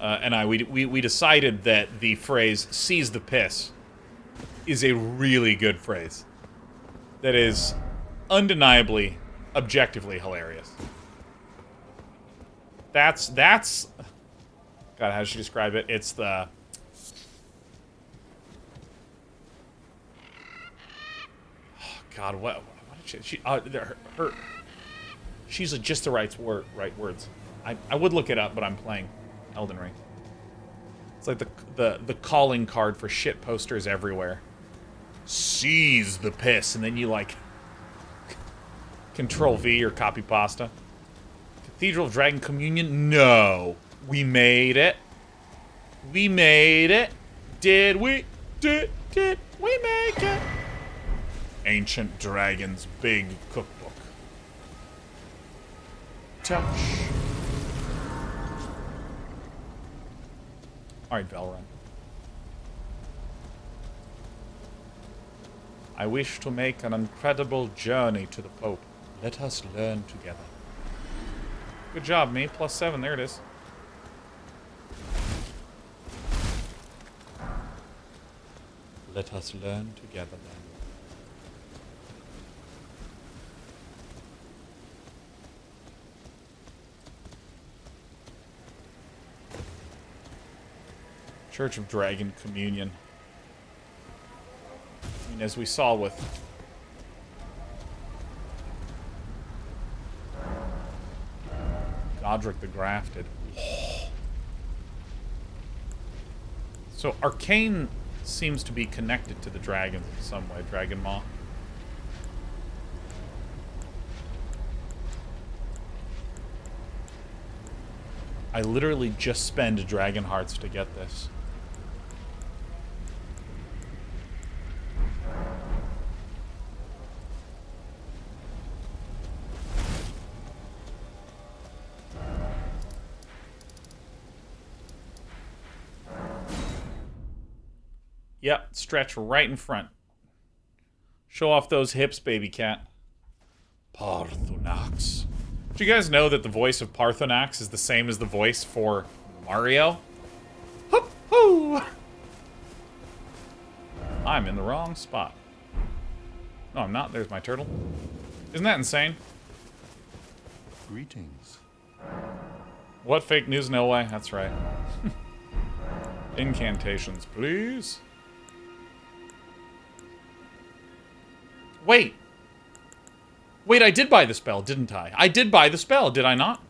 and I, we decided that the phrase, seize the piss, is a really good phrase. That is undeniably, objectively hilarious. That's... God, how should you describe it? It's the... Oh, God, what did she... her... She's just the right words. I would look it up, but I'm playing Elden Ring. It's like the calling card for shit posters everywhere. Seize the piss, and then you, like... Control V or copy pasta. Cathedral of Dragon Communion? No. We made it. We made it. Did we? Did we make it? Ancient Dragon's Big Cookbook. Touch. Alright, Valrun. I wish to make an incredible journey to the Pope. Let us learn together. Good job, me. +7. There it is. Let us learn together, then. Church of Dragon Communion. I mean, as we saw with Godric the Grafted. So Arcane seems to be connected to the dragons in some way. Dragon Maw. I literally just spend dragon hearts to get this. Yep, stretch right in front. Show off those hips, baby cat. Parthonax. Do you guys know that the voice of Parthonax is the same as the voice for Mario? Hoop hoo! I'm in the wrong spot. No, I'm not. There's my turtle. Isn't that insane? Greetings. What fake news? No way. That's right. Incantations, please. Wait. Wait, I did buy the spell, didn't I? I did buy the spell, did I not?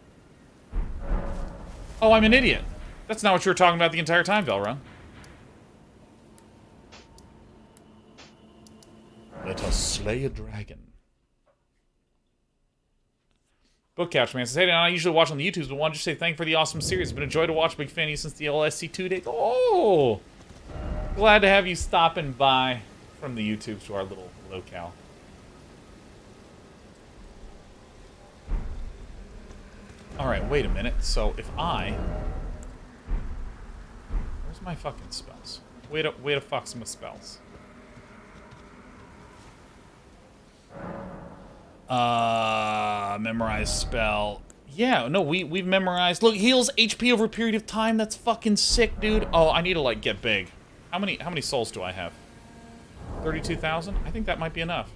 Oh, I'm an idiot. That's not what you were talking about the entire time, Velrun. Let us slay a dragon. Bookcouch Man says, hey, I usually watch on the YouTubes, but wanted to say thank you for the awesome series. It's been a joy to watch. Big fan of you since the LSC2 days. Oh! Glad to have you stopping by from the YouTubes to our little locale. Alright, wait a minute. So, if I... Where's my fucking spells? Way to fuck some spells. Memorize spell. Yeah, no, we've memorized. Look, heals HP over a period of time. That's fucking sick, dude. Oh, I need to, like, get big. How many souls do I have? 32,000? I think that might be enough.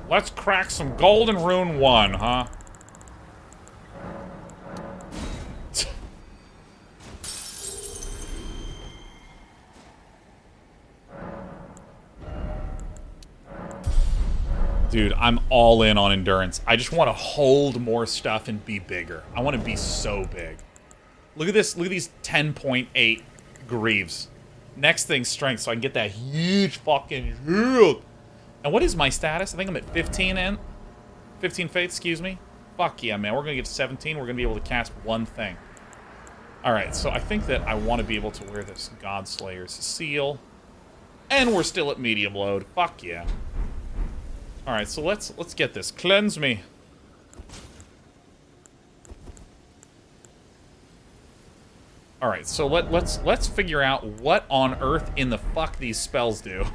Let's crack some Golden Rune 1, huh? Dude, I'm all in on endurance. I just want to hold more stuff and be bigger. I want to be so big. Look at this. Look at these 10.8 Greaves. Next thing, strength, so I can get that huge fucking heal. And what is my status? I think I'm at 15 and 15 faith, excuse me. Fuck yeah, man. We're going to get to 17. We're going to be able to cast one thing. Alright, so I think that I want to be able to wear this Godslayer's seal. And we're still at medium load. Fuck yeah. Alright, so let's get this. Cleanse me. Alright, so let's figure out what on earth in the fuck these spells do.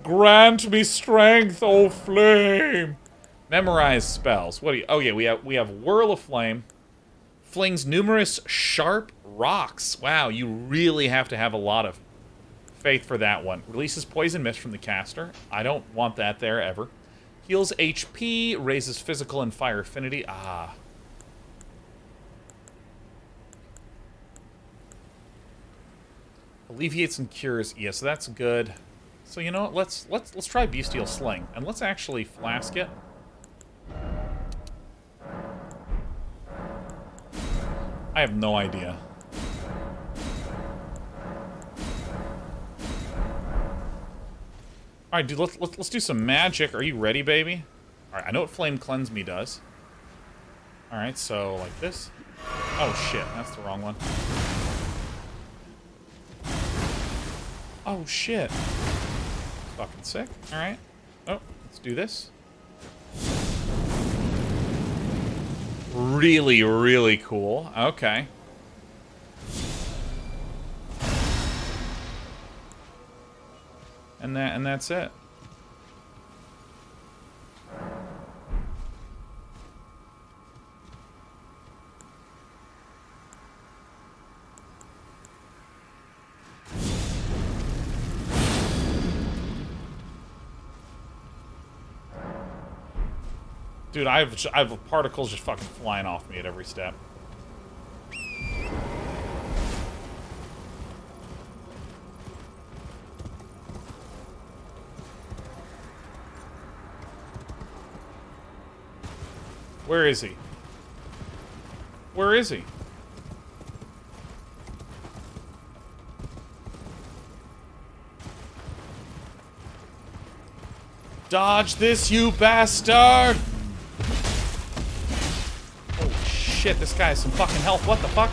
Grant me strength, O flame. Memorize spells. What do you? Oh yeah, we have Whirl of Flame. Flings numerous sharp rocks. Wow, you really have to have a lot of faith for that one. Releases poison mist from the caster. I don't want that there ever. Heals HP, raises physical and fire affinity. Ah. Alleviates and cures. Yeah, so that's good. So you know what? Let's try Bestial Sling, and let's actually flask it. I have no idea. All right, dude. Let's do some magic. Are you ready, baby? All right. I know what Flame Cleanse Me does. All right. So like this. Oh shit, that's the wrong one. Oh shit. Fucking sick. All right. Oh, let's do this. Really, really cool. Okay. And that's it. Dude, I have particles just fucking flying off me at every step. Where is he? Where is he? Dodge this, you bastard! Holy shit, this guy has some fucking health. What the fuck?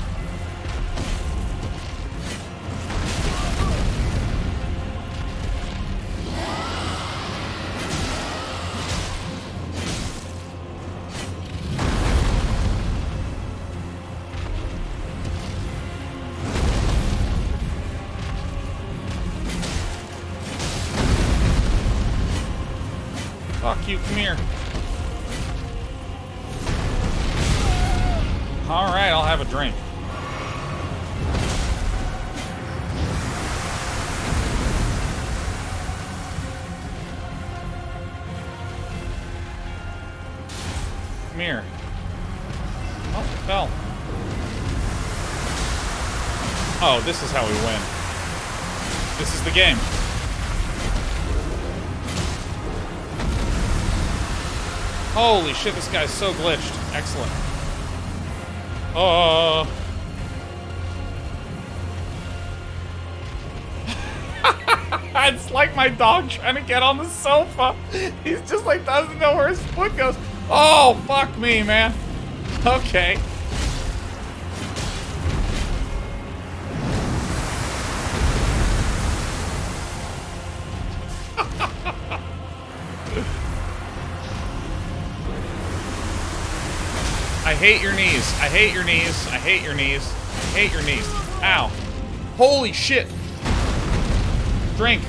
Fuck you, come here. Alright, I'll have a drink. Come here. Oh, it fell. Oh, this is how we win. This is the game. Holy shit, this guy's so glitched. Excellent. It's like my dog trying to get on the sofa. He's just like doesn't know where his foot goes. Oh, fuck me, man. Okay. I hate your knees. I hate your knees. I hate your knees. I hate your knees. Ow. Holy shit. Drink.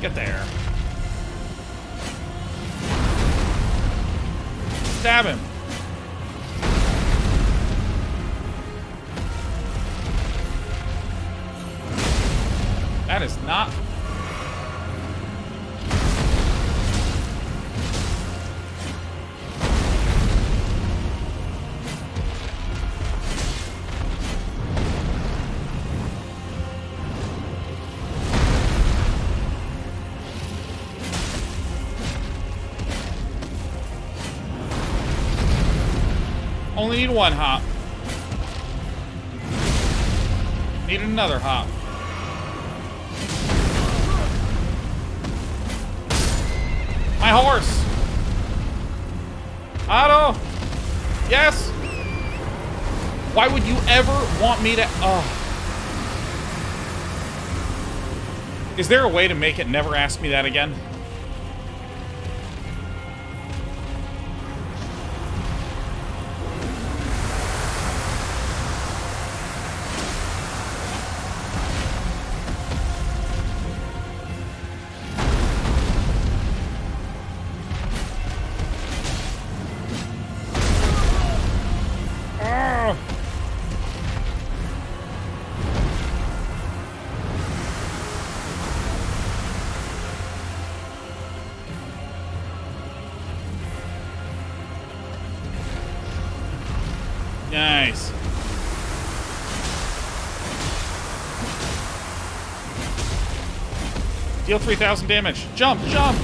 Get there. Stab him. That is not... Only need one hop. Need another hop. My horse! Otto! Yes! Why would you ever want me to... Oh. Is there a way to make it never ask me that again? Nice. Deal 3,000 damage. Jump, jump!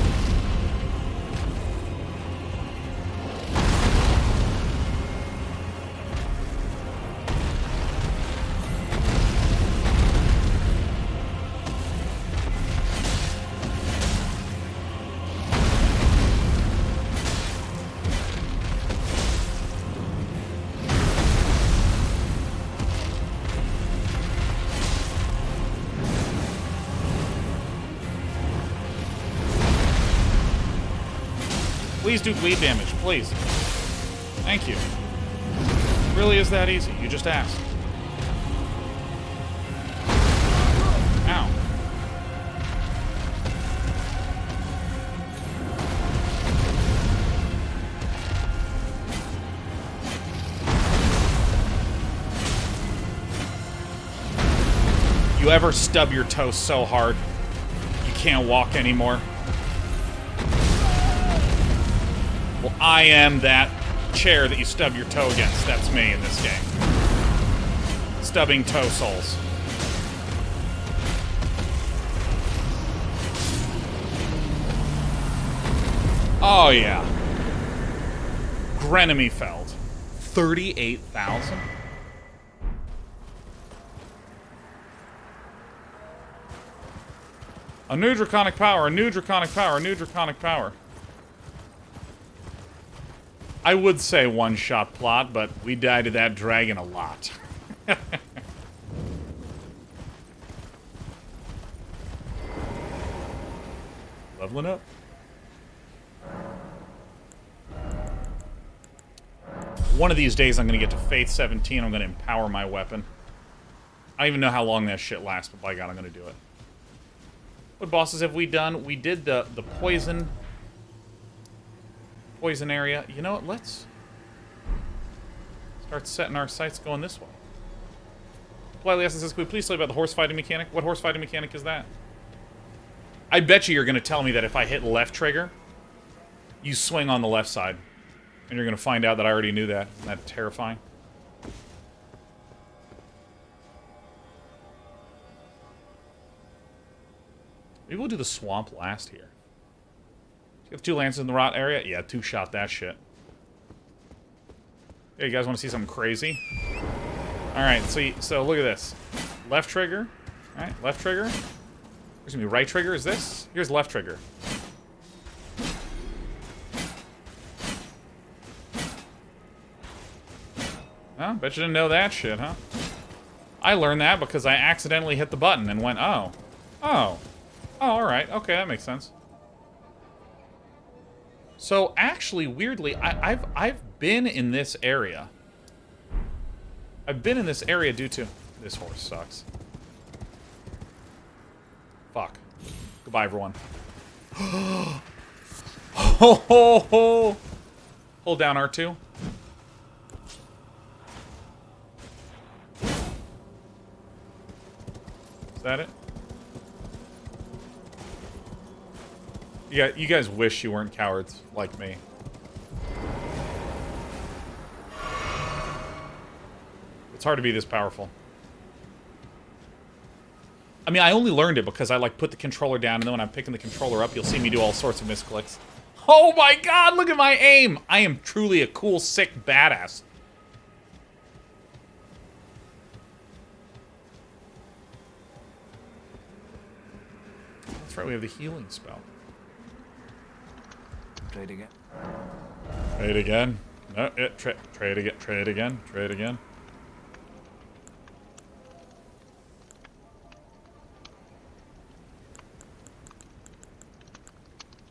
Please do bleed damage, please. Thank you. It really is that easy. You just ask. Ow. You ever stub your toe so hard you can't walk anymore? Well, I am that chair that you stub your toe against. That's me in this game. Stubbing toe souls. Oh, yeah. Grenemifeld. 38,000? A new draconic power, a new draconic power, a new draconic power. I would say one-shot plot, but we died to that dragon a lot. Leveling up. One of these days I'm going to get to Faith 17. I'm going to empower my weapon. I don't even know how long that shit lasts, but by God, I'm going to do it. What bosses have we done? We did the poison area. You know what? Let's start setting our sights going this way. Politely asks, could we please tell you about the horse fighting mechanic? What horse fighting mechanic is that? I bet you're going to tell me that if I hit left trigger, you swing on the left side. And you're going to find out that I already knew that. Isn't that terrifying? Maybe we'll do the swamp last here. You have 2 lances in the rot area? Yeah, 2-shot that shit. Hey, you guys want to see something crazy? Alright, so look at this. Left trigger. Alright, left trigger. There's gonna be right trigger. Is this? Here's left trigger. Huh? Bet you didn't know that shit, huh? I learned that because I accidentally hit the button and went, oh. Oh. Oh, alright. Okay, that makes sense. So, actually, weirdly, I've been in this area. I've been in this area due to... This horse sucks. Fuck. Goodbye, everyone. Ho, ho, ho. Hold down R2. Is that it? You guys wish you weren't cowards like me. It's hard to be this powerful. I mean, I only learned it because I, like, put the controller down, and then when I'm picking the controller up, you'll see me do all sorts of misclicks. Oh my god, look at my aim! I am truly a cool, sick badass. That's right, we have the healing spell. Trade again. Trade again. No, trade again. Trade again. Trade again.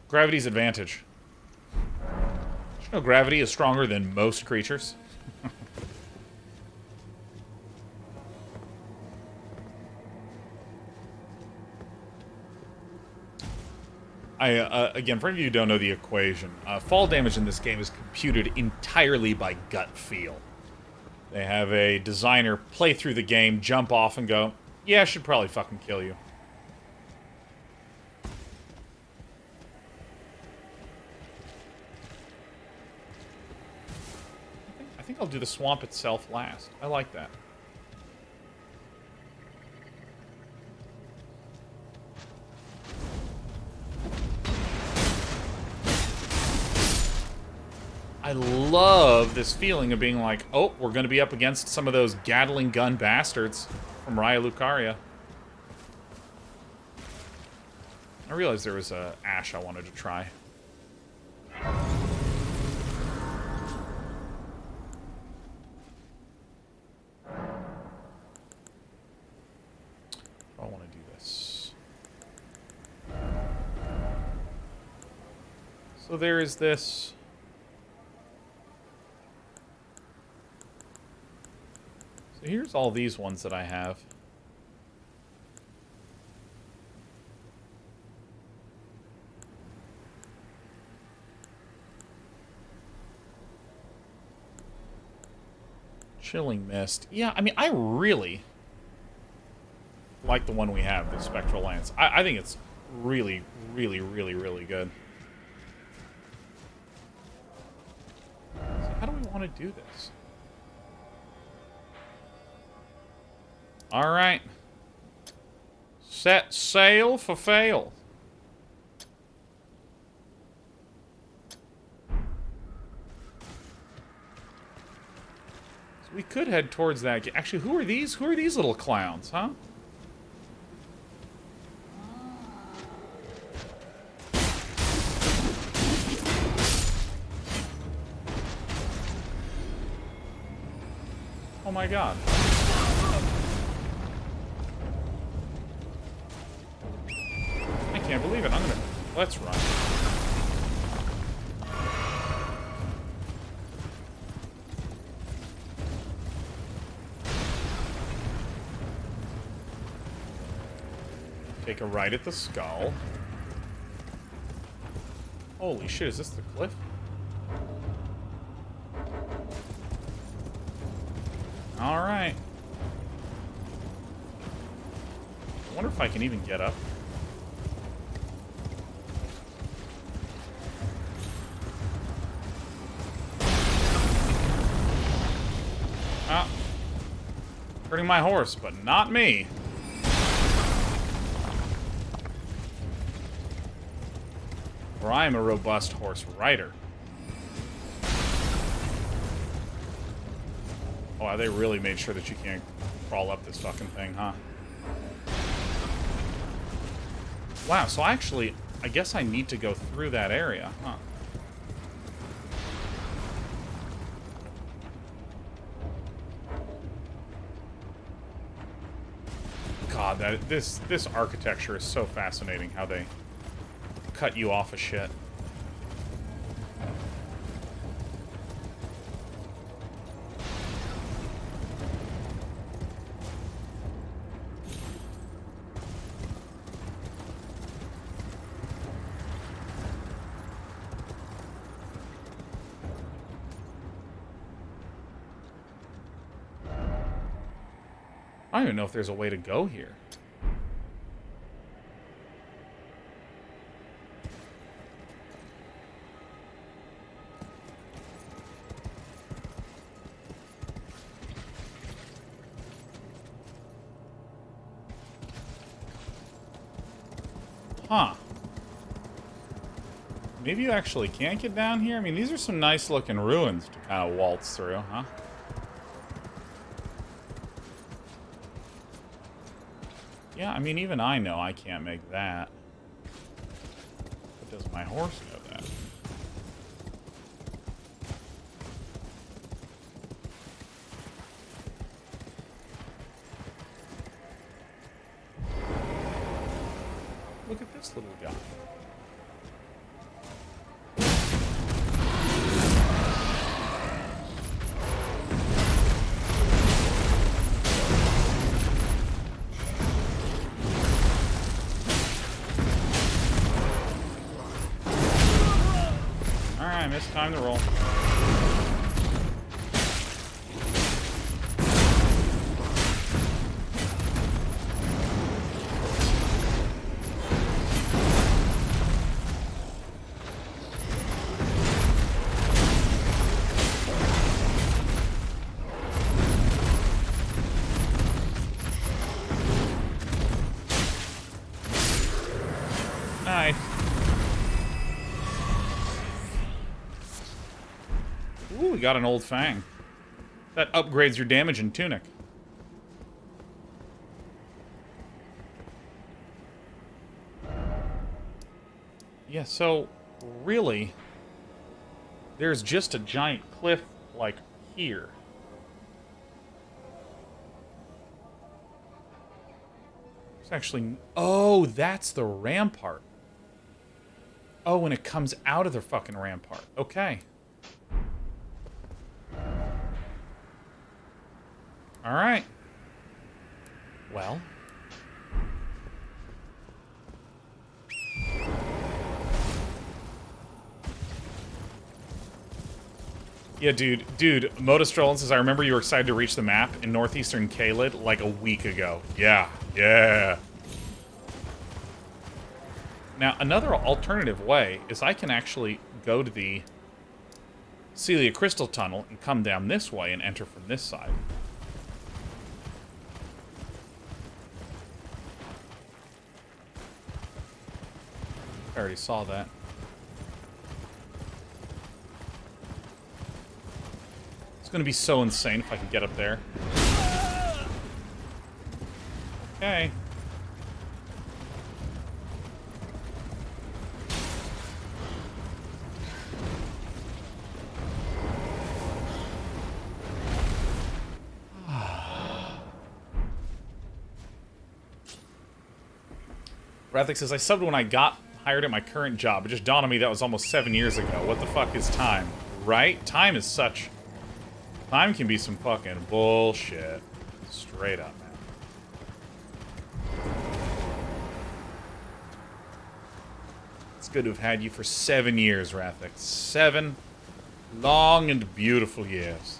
Gravity's advantage. Did you know gravity is stronger than most creatures? Again, for any of you who don't know the equation, fall damage in this game is computed entirely by gut feel. They have a designer play through the game, jump off, and go, yeah, I should probably fucking kill you. I think I'll do the swamp itself last. I like that. I love this feeling of being like, oh, we're going to be up against some of those Gatling gun bastards from Raya Lucaria. I realized there was a Ash I wanted to try. I want to do this. So there is this. So here's all these ones that I have. Chilling Mist. Yeah, I mean, I really like the one we have, the Spectral Lance. I think it's really, really, really, really good. So how do we want to do this? Alright. Set sail for fail. So we could head towards that. Actually, who are these? Who are these little clowns, huh? Oh my god. I can't believe it. I'm gonna... Let's run. Take a right at the skull. Holy shit, is this the cliff? Alright. I wonder if I can even get up. Ah. Hurting my horse, but not me. For I am a robust horse rider. Oh, they really made sure that you can't crawl up this fucking thing, huh? Wow, so actually, I guess I need to go through that area, huh? God, this architecture is so fascinating, how they cut you off of shit. I don't even know if there's a way to go here. Huh. Maybe you actually can't get down here? I mean, these are some nice looking ruins to kind of waltz through, huh? Yeah, I mean, even I know I can't make that. But does my horse know that? Look at this little guy. Alright, missed time to roll. Nice. Ooh, we got an old fang. That upgrades your damage in Tunic. Yeah, so, really, there's just a giant cliff, like, here. It's actually... Oh, that's the rampart. Oh, and it comes out of the fucking rampart. Okay. Alright. Well. Yeah, dude, Motostrolin says, I remember you were excited to reach the map in northeastern Caelid like a week ago. Yeah, yeah. Now, another alternative way is I can actually go to the Celia Crystal Tunnel and come down this way and enter from this side. I already saw that. It's gonna be so insane if I can get up there. Okay. Rathic says, I subbed when I got hired at my current job. It just dawned on me that was almost 7 years ago. What the fuck is time? Right? Time is such... Time can be some fucking bullshit. Straight up, man. It's good to have had you for 7 years, Rathic. 7 long and beautiful years.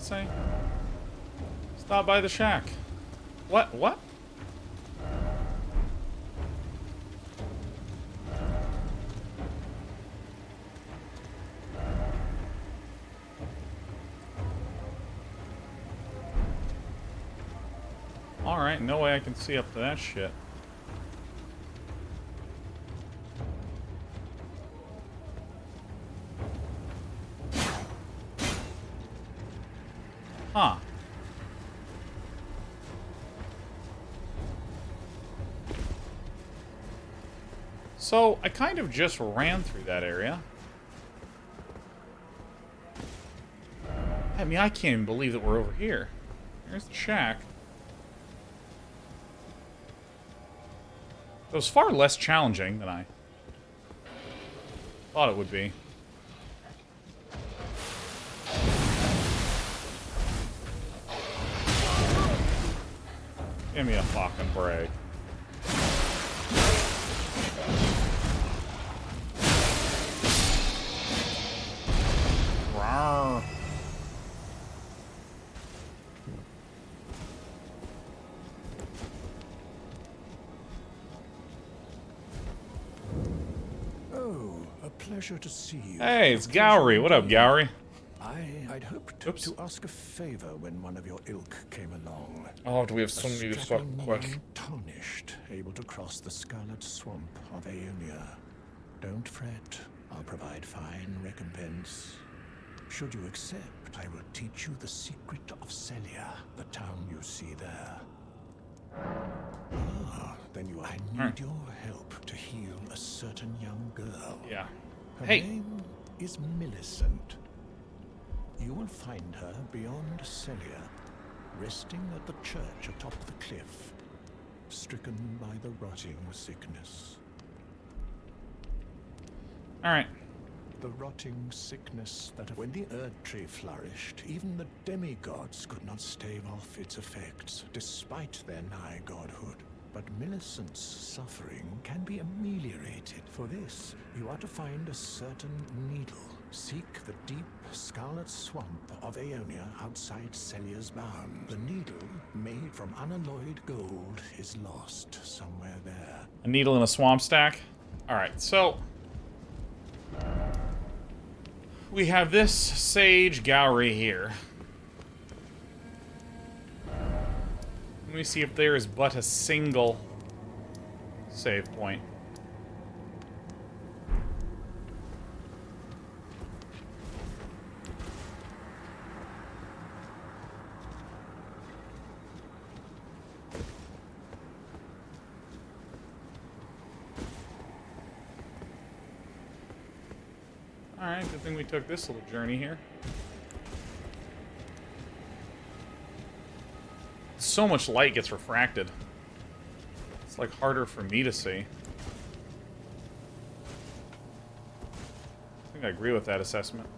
Say? Stop by the shack. What? What? Alright, no way I can see up to that shit. Huh. So, I kind of just ran through that area. I mean, I can't even believe that we're over here. There's the shack. It was far less challenging than I thought it would be. Give me a fucking break. Rawr. Oh, a pleasure to see you. Hey, it's Gowry. What up, Gowry? I'd hoped to ask a favor when one of your ilk came along. Oh, do we have so many to start quick? Tarnished, able to cross the scarlet swamp of Aeonia. Don't fret. I'll provide fine recompense. Should you accept, I will teach you the secret of Celia, the town you see there. Ah, then I need your help to heal a certain young girl. Yeah. Her Hey. name is Millicent. You will find her beyond Celia, resting at the church atop the cliff, stricken by the rotting sickness. Alright. The rotting sickness that when the Erd Tree flourished, even the demigods could not stave off its effects, despite their nigh godhood. But Millicent's suffering can be ameliorated. For this, you are to find a certain needle. Seek the deep scarlet swamp of Aeonia outside Celia's bounds. The needle, made from unalloyed gold, is lost somewhere there. A needle in a swamp stack? Alright, so... we have this Sage Gowry here. Let me see if there is but a single save point. Alright, good thing we took this little journey here. So much light gets refracted. It's like harder for me to see. I think I agree with that assessment.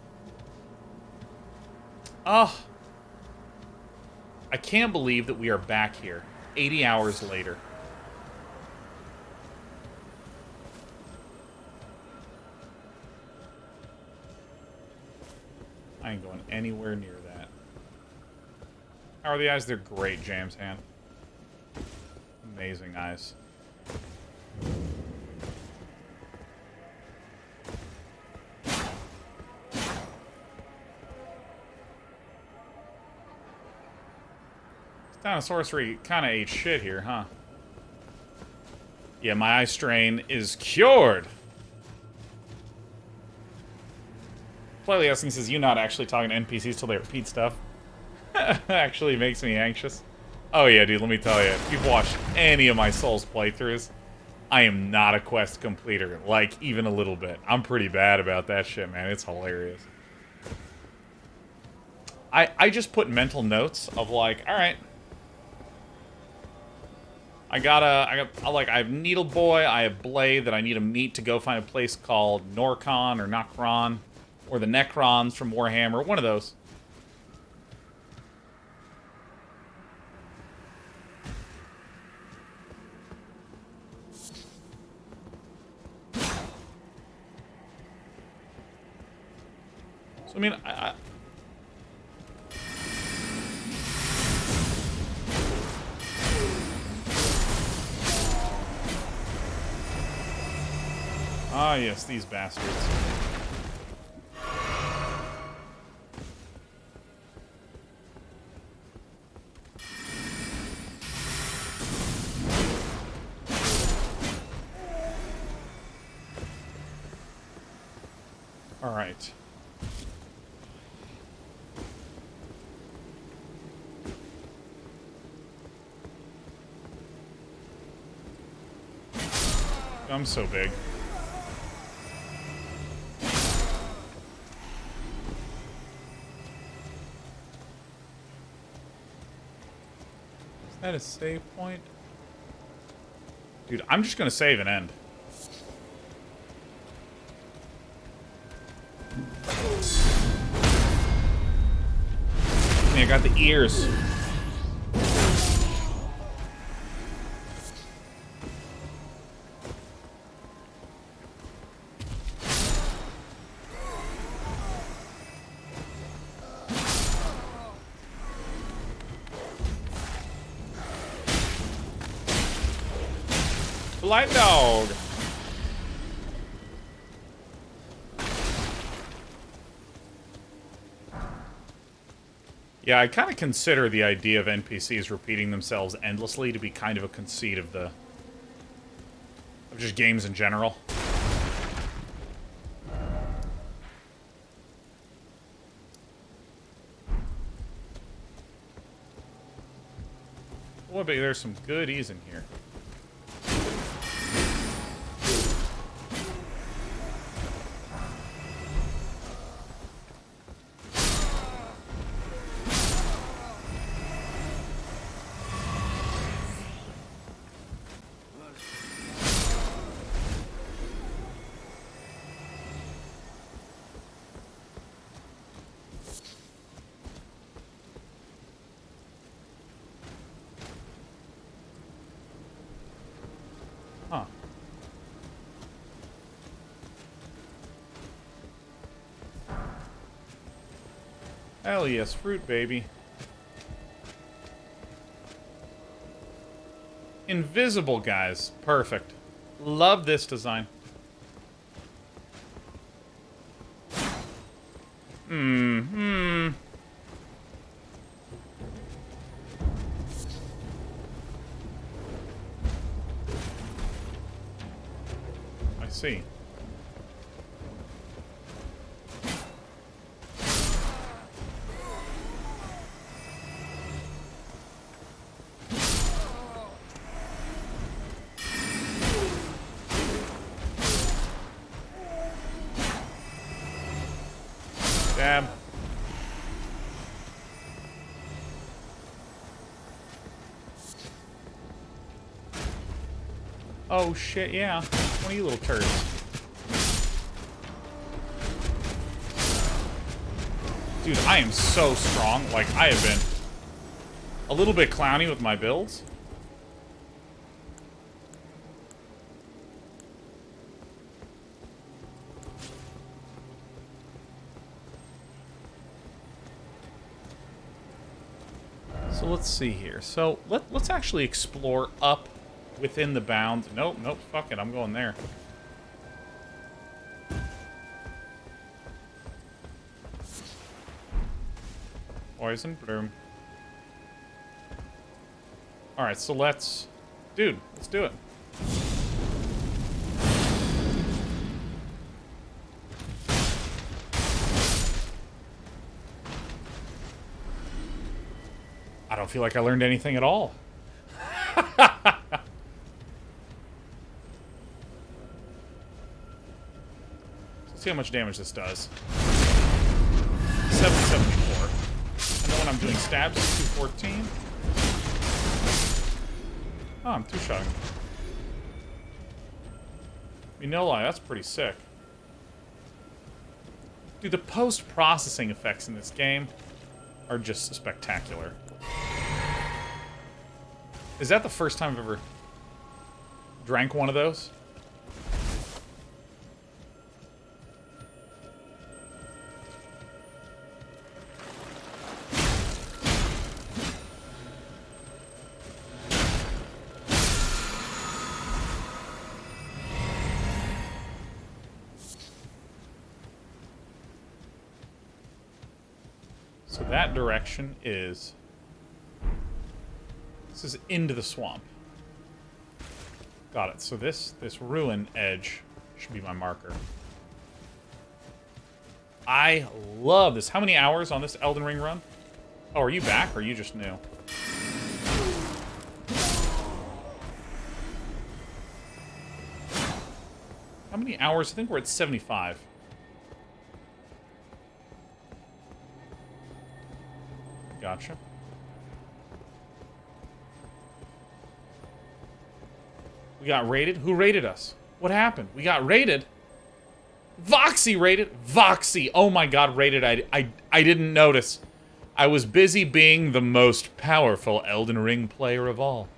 Oh! I can't believe that we are back here 80 hours later. I ain't going anywhere near that. How are the eyes? They're great, James Hand. Amazing eyes. Town of Sorcery kind of ate shit here, huh? Yeah, my eye strain is cured! Politely asking says, you not actually talking to NPCs till they repeat stuff. Actually makes me anxious. Oh yeah, dude, let me tell you. If you've watched any of my Souls playthroughs, I am not a quest completer. Like, even a little bit. I'm pretty bad about that shit, man. It's hilarious. I just put mental notes of like, alright. I have Needle Boy, I have Blade that I need to meet to go find a place called Norcon or Nokron. Or the Necrons from Warhammer, one of those. So, I mean, Ah, yes, these bastards. All right. I'm so big. Is that a save point? Dude, I'm just gonna save and end. I got the ears. Light dog. Yeah, I kind of consider the idea of NPCs repeating themselves endlessly to be kind of a conceit of just games in general. Boy, but there's some goodies in here. Huh. Hell yes, fruit baby. Invisible guys. Perfect. Love this design. I see. Stab. Oh shit, yeah. One of you little turds. Dude, I am so strong. Like, I have been a little bit clowny with my builds. So let's see here. So let's actually explore up within the bounds. Nope, nope, fuck it, I'm going there. Poison bloom. Alright, so let's... Dude, let's do it. I don't feel like I learned anything at all. Let's see how much damage this does. 774. And then when I'm doing stabs, it's 214. Oh, I'm two-shotting. I mean, no lie, that's pretty sick. Dude, the post-processing effects in this game are just spectacular. Is that the first time I've ever drank one of those? So that direction is... This is into the swamp. Got it. So this ruin edge should be my marker. I love this. How many hours on this Elden Ring run? Oh, are you back or are you just new? How many hours? I think we're at 75. Gotcha. We got raided? Who raided us? What happened? We got raided? Voxy raided? Voxy! Oh my god, raided. I didn't notice. I was busy being the most powerful Elden Ring player of all.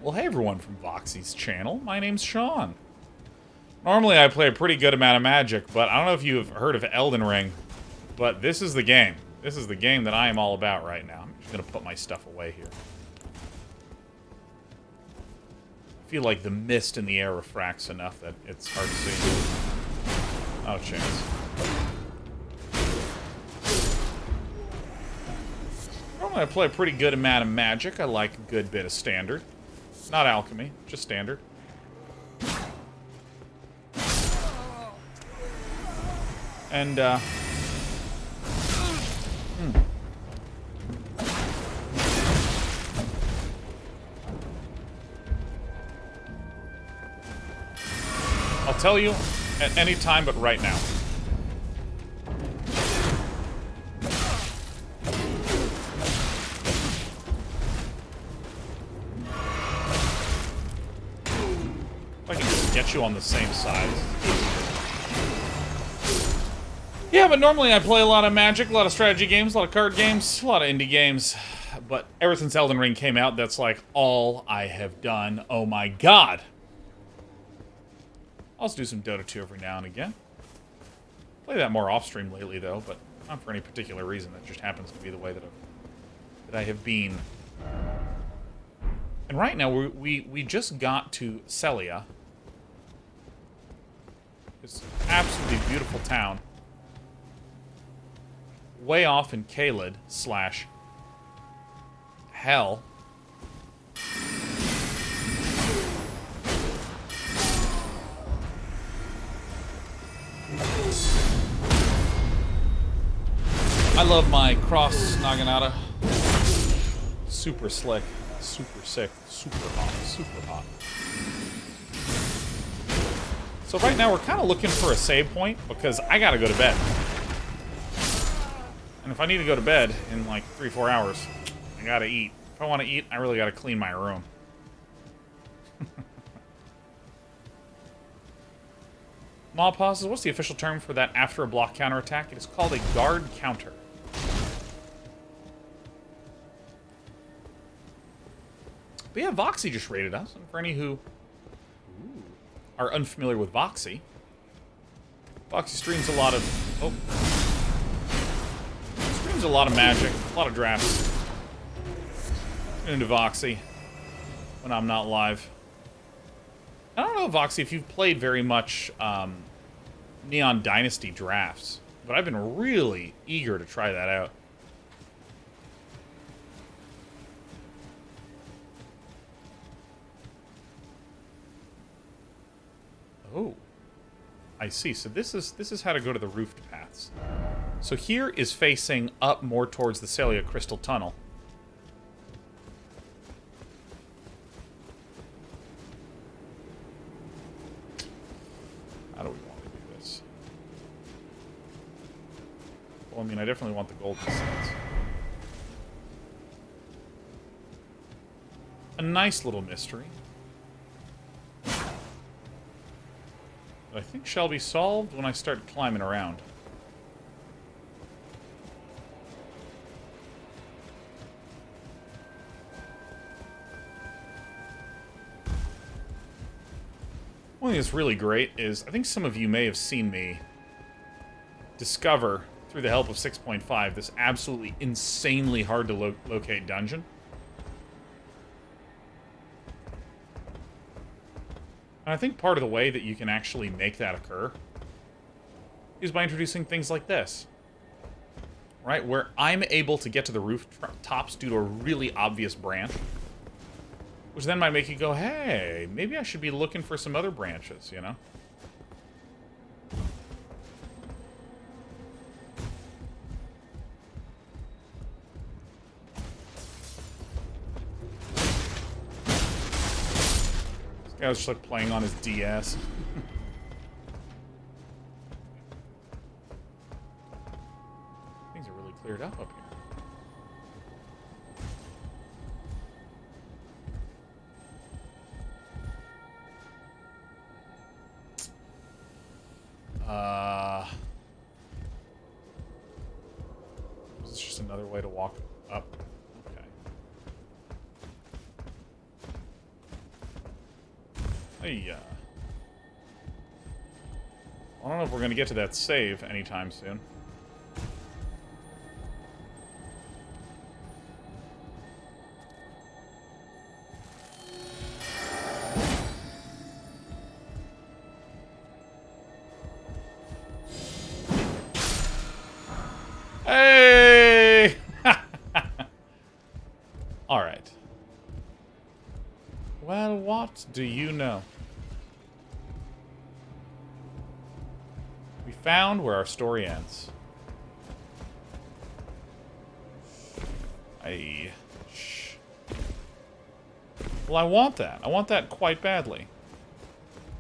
Well, hey everyone from Voxy's channel. My name's Sean. Normally I play a pretty good amount of Magic, but I don't know if you've heard of Elden Ring, but this is the game. This is the game that I am all about right now. I'm just gonna put my stuff away here. I feel like the mist in the air refracts enough that it's hard to see. Oh, chance. Normally I play a pretty good amount of Magic. I like a good bit of Standard. Not Alchemy, just Standard. And, I'll tell you at any time but right now. If I can just get you on the same side. Yeah, but normally I play a lot of Magic, a lot of strategy games, a lot of card games, a lot of indie games. But ever since Elden Ring came out, that's like all I have done. Oh my god! I'll also do some Dota 2 every now and again. Play that more off-stream lately, though, but not for any particular reason. That just happens to be the way that I have been. And right now, we just got to Celia. This absolutely beautiful town. Way off in Caelid / hell. I love my cross Naginata. Super slick, super sick, super hot, super hot. So right now we're kind of looking for a save point because I gotta go to bed. And if I need to go to bed in like 3-4 hours, I gotta eat. If I want to eat, I really gotta clean my room. Maw pauses. What's the official term for that after a block counterattack? It is called a guard counter. But yeah, Voxy just raided us. And for any who are unfamiliar with Voxy, Voxy streams a lot of... streams a lot of Magic, a lot of drafts. Into Voxy when I'm not live. I don't know, Voxy, if you've played very much Neon Dynasty drafts, but I've been really eager to try that out. Oh, I see. So this is how to go to the roofed paths. So here is facing up more towards the Celia Crystal Tunnel. How do we want to do this? Well, I mean, I definitely want the golden sets. A nice little mystery. That I think shall be solved when I start climbing around. One thing that's really great is, I think some of you may have seen me discover, through the help of 6.5, this absolutely insanely hard to locate dungeon. And I think part of the way that you can actually make that occur is by introducing things like this. Right? Where I'm able to get to the rooftops due to a really obvious branch. Which then might make you go, hey, maybe I should be looking for some other branches, you know? This guy was just like playing on his DS. Things are really cleared up here. Is this just another way to walk up? Okay. Hey, I don't know if we're gonna get to that save anytime soon. Hey! Alright. Well, what do you know? We found where our story ends. Shh. Well, I want that. I want that quite badly.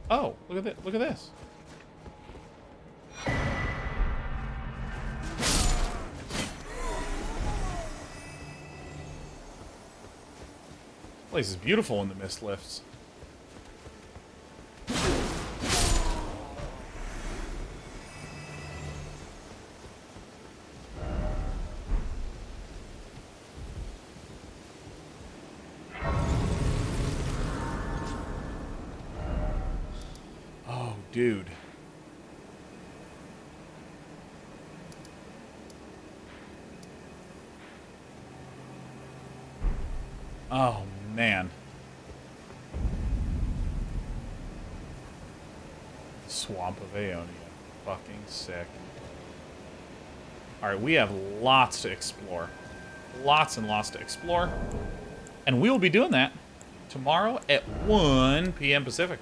Oh, look at that. Look at this. This place is beautiful when the mist lifts. Oh, dude. Oh, man. Swamp of Aeonia. Fucking sick. Alright, we have lots to explore. Lots and lots to explore. And we will be doing that tomorrow at 1 p.m. Pacific.